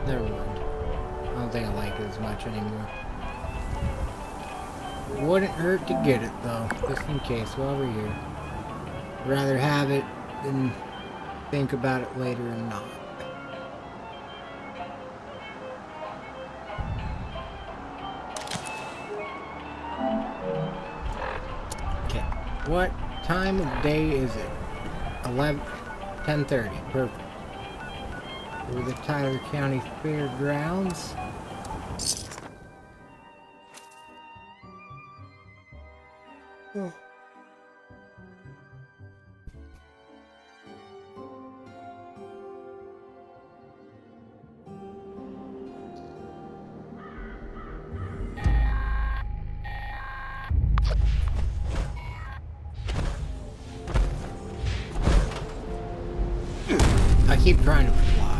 A: Never mind. I don't think I like it as much anymore. Wouldn't hurt to get it though, just in case while we're here. Rather have it than think about it later and not. Okay, what time of day is it? 10:30, perfect. We're the Tyler County Fairgrounds. Oh. I keep trying to fly.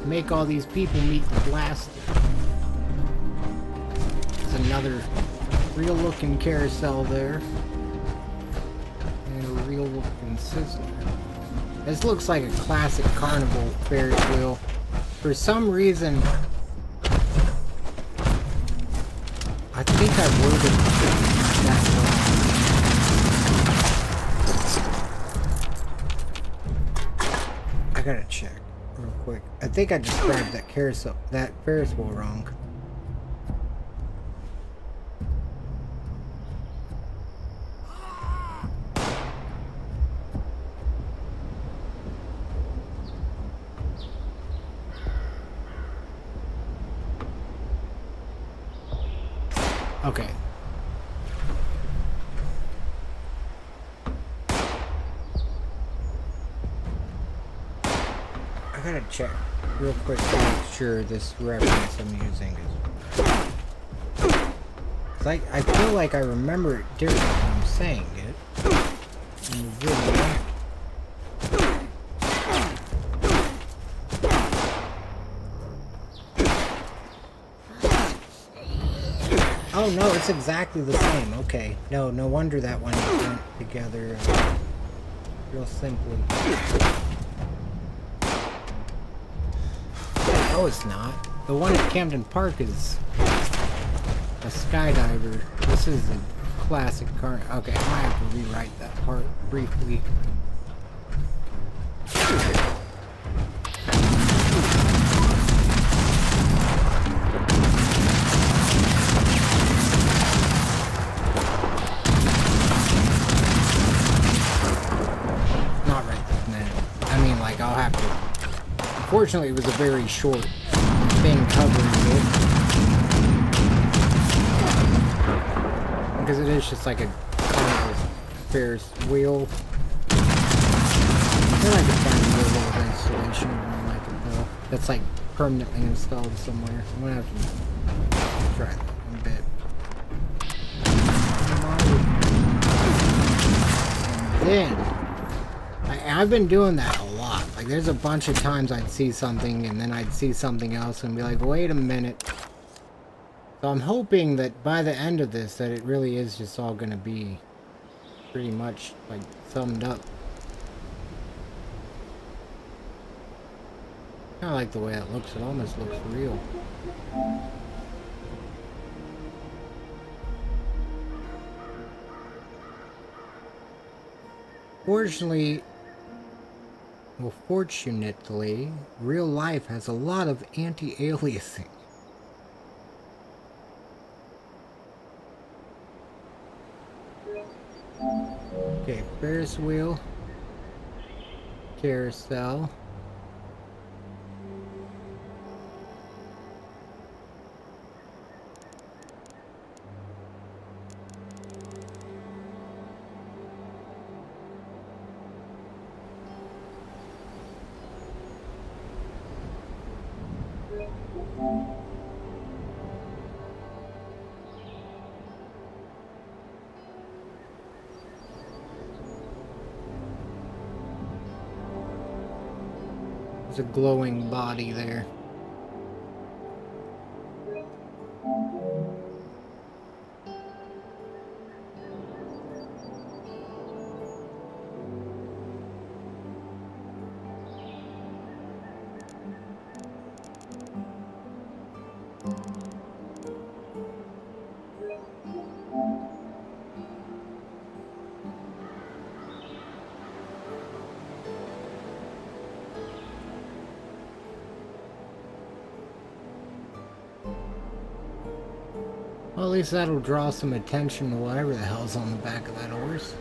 A: Make all these people meet the blaster. There's another real looking carousel there. And a real looking Sizzler. This looks like a classic carnival Ferris wheel. For some reason, I think I worded that wrong. I gotta check. Real quick. I think I described that carousel, that Ferris wheel wrong. Okay. I gotta check real quick to make sure this reference I'm using is... Like, I feel like I remember it different when I'm saying it in the video. Oh no, it's exactly the same. Okay. No wonder that one went together real simply. No, it's not. The one at Camden Park is a skydiver. This is a classic car. Okay, I might have to rewrite that part briefly. Not right this minute. I mean, like, I'll have to... Fortunately, it was a very short thing covering it. Because it is just like a carnival Ferris wheel. I feel like I could find a little installation or something like it though. That's like permanently installed somewhere. I'm gonna have to try that a bit. And then I've been doing that a lot. Like, there's a bunch of times I'd see something and then I'd see something else and be like, wait a minute. So I'm hoping that by the end of this that it really is just all gonna be pretty much like summed up. I like the way it looks. It almost looks real. Fortunately, well, fortunately, real life has a lot of anti-aliasing. Okay, Ferris wheel, carousel. There's a glowing body there. Well, at least that'll draw some attention to whatever the hell's on the back of that horse. Is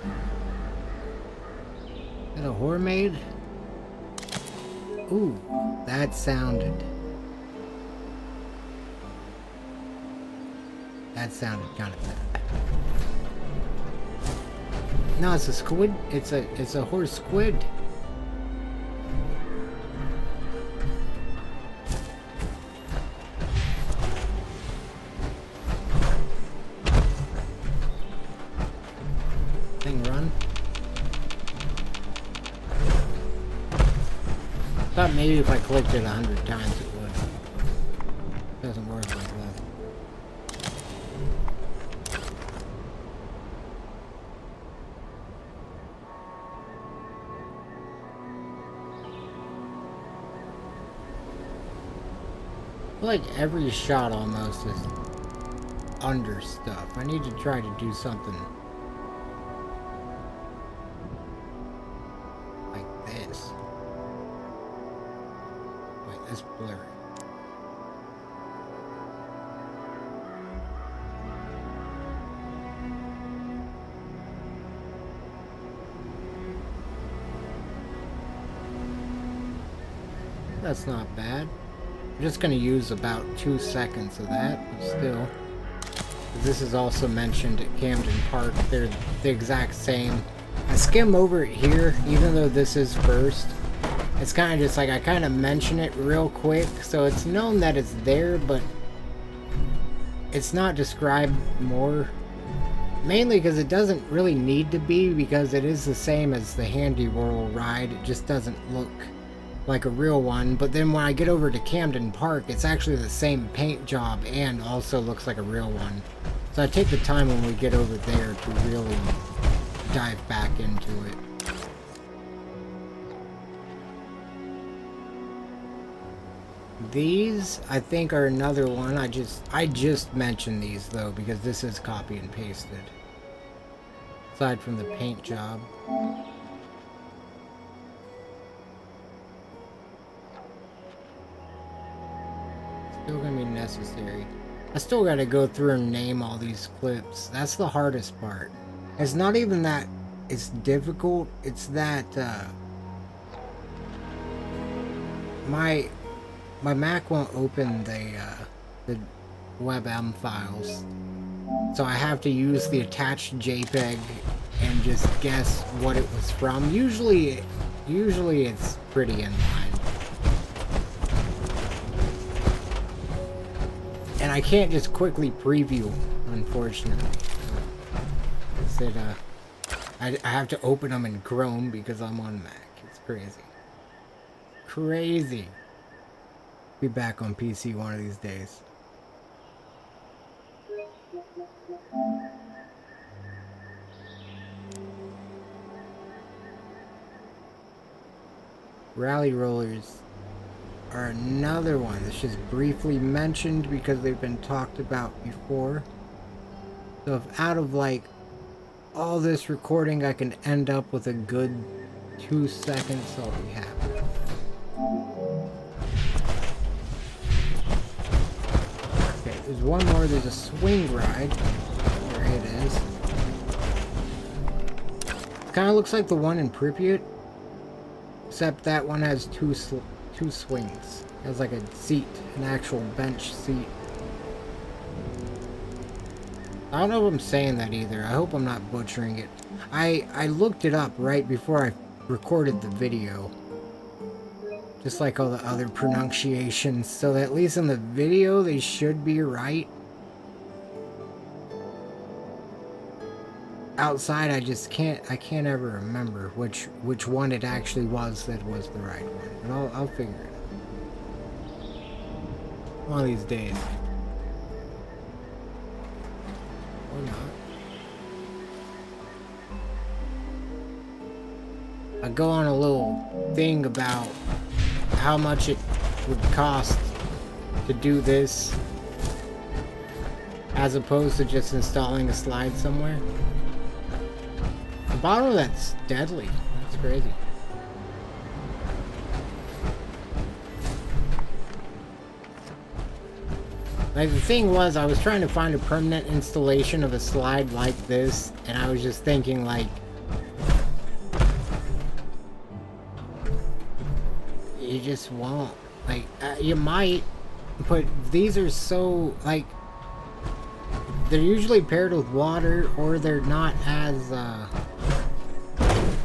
A: that a Hormaid? Ooh, that sounded... That sounded kind of bad. No, it's a squid. It's a horse squid. Thing run. Thought maybe if I clicked it 100 times it would. Doesn't work like that. Like every shot almost is under stuff. I need to try to do something like this. Wait, this blurry. That's not bad. I'm just going to use about 2 seconds of that, but still. This is also mentioned at Camden Park. They're the exact same. I skim over it here, even though this is first. It's kind of just like I kind of mention it real quick, so it's known that it's there, but it's not described more. Mainly because it doesn't really need to be, because it is the same as the Handy Whirl ride. It just doesn't look like a real one. But then when I get over to Camden Park, it's actually the same paint job and also looks like a real one. So I take the time when we get over there to really dive back into it. These, I think, are another one. I just mentioned these though because this is copy and pasted. Aside from the paint job. Still gonna be necessary. I still gotta go through and name all these clips. That's the hardest part. It's not even that it's difficult, it's that my Mac won't open the WebM files. So I have to use the attached JPEG and just guess what it was from. Usually it's pretty in line. And I can't just quickly preview, unfortunately. I have to open them in Chrome because I'm on Mac. It's crazy. Crazy. Be back on PC one of these days. Rally rollers. are another one that's just briefly mentioned because they've been talked about before. So if out of like all this recording I can end up with a good 2 seconds, I'll be happy. Okay, there's one more. There's a swing ride. There it is. Kind of looks like the one in Pripyat, except that one has two swings. It has like a seat, an actual bench seat. I don't know if I'm saying that either. I hope I'm not butchering it. I looked it up right before I recorded the video, just like all the other pronunciations, so that at least in the video they should be right. Outside, I can't ever remember which one it actually was that was the right one. But I'll figure it out one of these days. Or not. I go on a little thing about how much it would cost to do this as opposed to just installing a slide somewhere. The bottom of that's deadly. That's crazy. Like, the thing was, I was trying to find a permanent installation of a slide like this, and I was just thinking, like, you just won't. Like, you might, but these are so, like, they're usually paired with water, or they're not as, I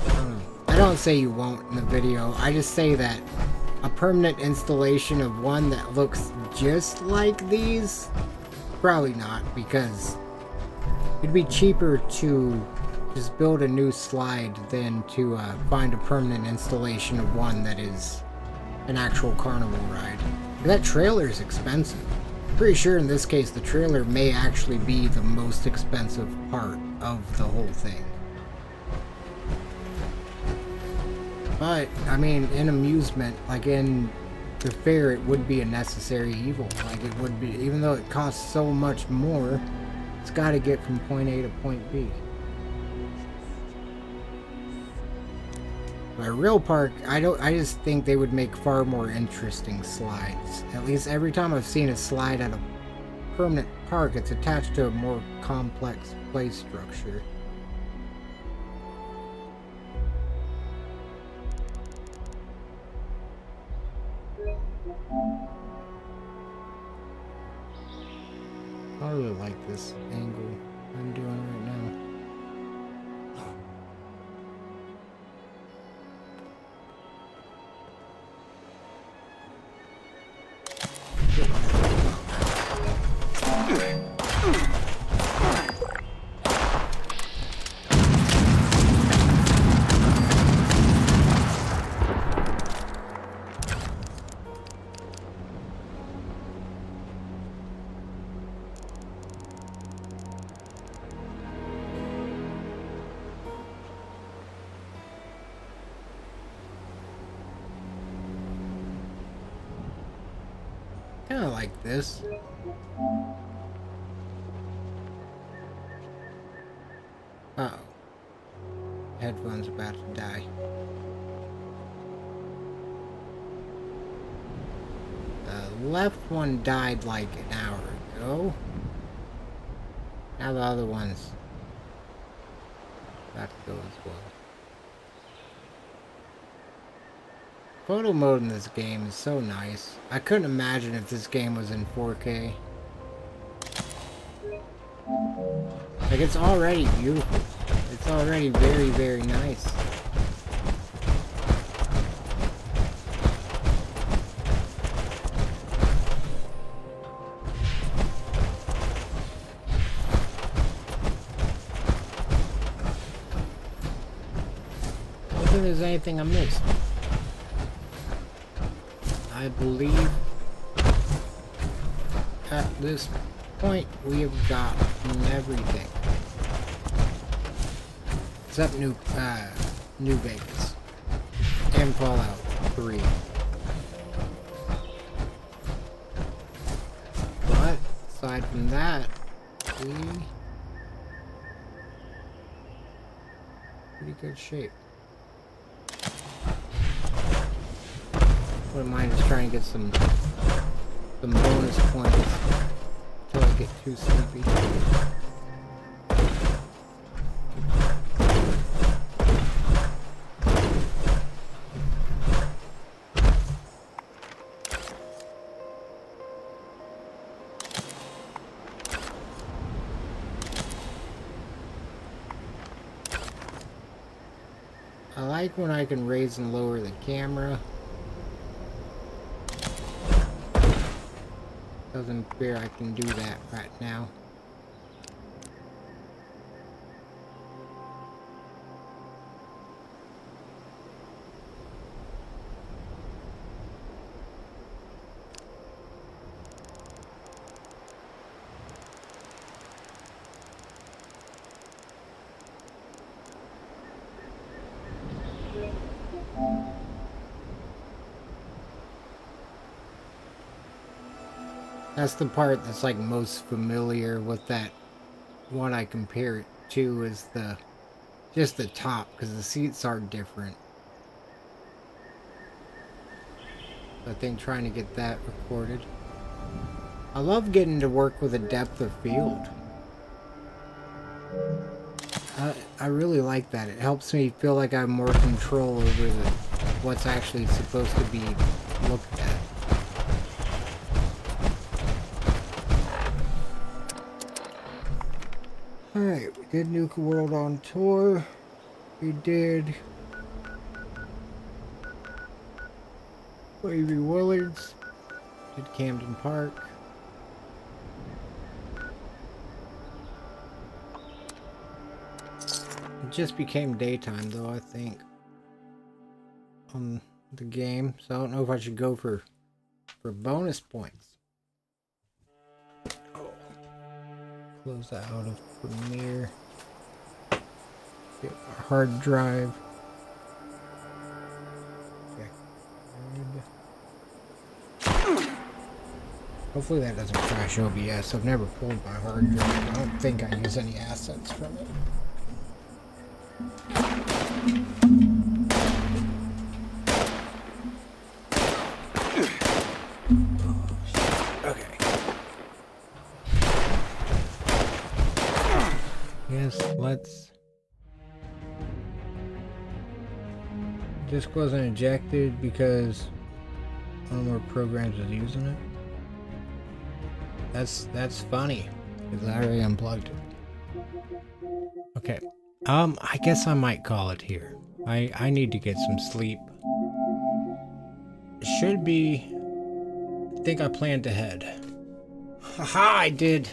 A: don't know. I don't say you won't in the video. I just say that a permanent installation of one that looks just like these, probably not, because it'd be cheaper to just build a new slide than to find a permanent installation of one that is an actual carnival ride. That trailer is expensive. Pretty sure in this case the trailer may actually be the most expensive part of the whole thing. But, I mean, in amusement, like in the fair, it would be a necessary evil. Like, it would be, even though it costs so much more, it's got to get from point A to point B. But a real park, I just think they would make far more interesting slides. At least every time I've seen a slide at a permanent park, it's attached to a more complex play structure. I really like this angle I'm doing right now. Kinda like this. Uh-oh. Headphone's about to die. The left one died like an hour ago. Now the other one's about to go as well. Photo mode in this game is so nice. I couldn't imagine if this game was in 4K. Like, it's already beautiful. It's already very, very nice. I don't think there's anything I missed. I believe at this point we have got everything except New Vegas and Fallout 3. aside from that, pretty good shape. Wouldn't mind just trying to get some bonus points until I get too sleepy. I like when I can raise and lower the camera. Doesn't appear I can do that right now. That's the part that's like most familiar with that one I compare it to is just the top, because the seats are different. I think trying to get that recorded. I love getting to work with a depth of field. I really like that. It helps me feel like I have more control over what's actually supposed to be looked at. Alright, we did Nuka World on tour. We did Wavy Willards. Did Camden Park. It just became daytime though, I think, on the game. So I don't know if I should go for bonus points. Close that out of Premiere. Get our hard drive. Okay. Hopefully that doesn't crash OBS. I've never pulled my hard drive. I don't think I use any assets from it. Let's. Disk wasn't ejected because one of our programs is using it. That's funny because I already unplugged it. Okay, I guess I might call it here. I need to get some sleep. It should be. I think I planned ahead. Haha, I did.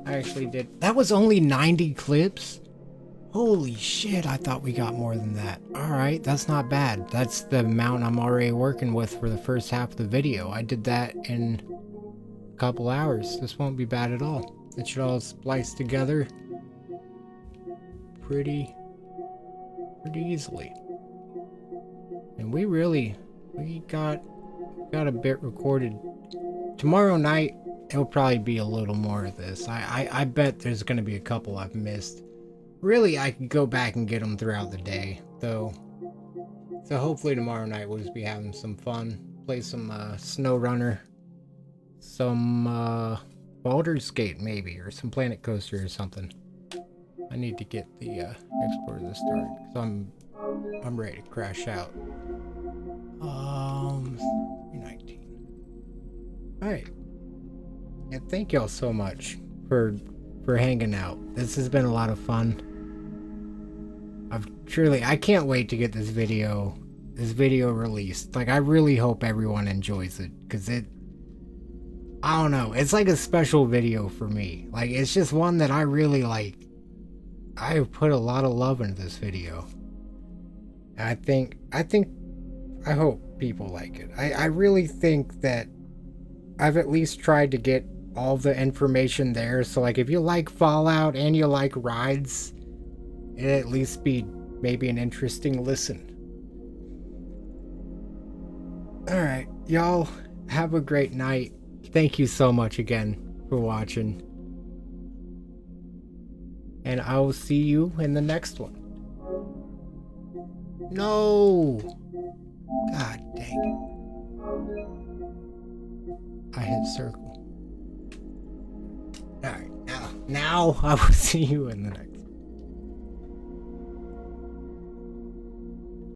A: I actually did. That was only 90 clips? Holy shit, I thought we got more than that. Alright, that's not bad. That's the amount I'm already working with for the first half of the video. I did that in a couple hours. This won't be bad at all. It should all splice together pretty easily. And we got a bit recorded. Tomorrow night, it'll probably be a little more of this. I bet there's going to be a couple I've missed. Really, I could go back and get them throughout the day, though. So hopefully tomorrow night we'll just be having some fun. Play some SnowRunner. Some Baldur's Gate maybe, or some Planet Coaster or something. I need to get the export of this started, because I'm ready to crash out. 319. Alright. And thank y'all so much for hanging out. This has been a lot of fun. I can't wait to get this video released. Like, I really hope everyone enjoys it, because I don't know, it's like a special video for me. Like, it's just one that I really like. I put a lot of love into this video. I hope people like it. I really think that I've at least tried to get all the information there. So like if you like Fallout and you like rides, it'd at least be maybe an interesting listen. Alright, y'all have a great night. Thank you so much again for watching. And I will see you in the next one. No! God dang it. I hit circle. Alright, now I will see you in the next one.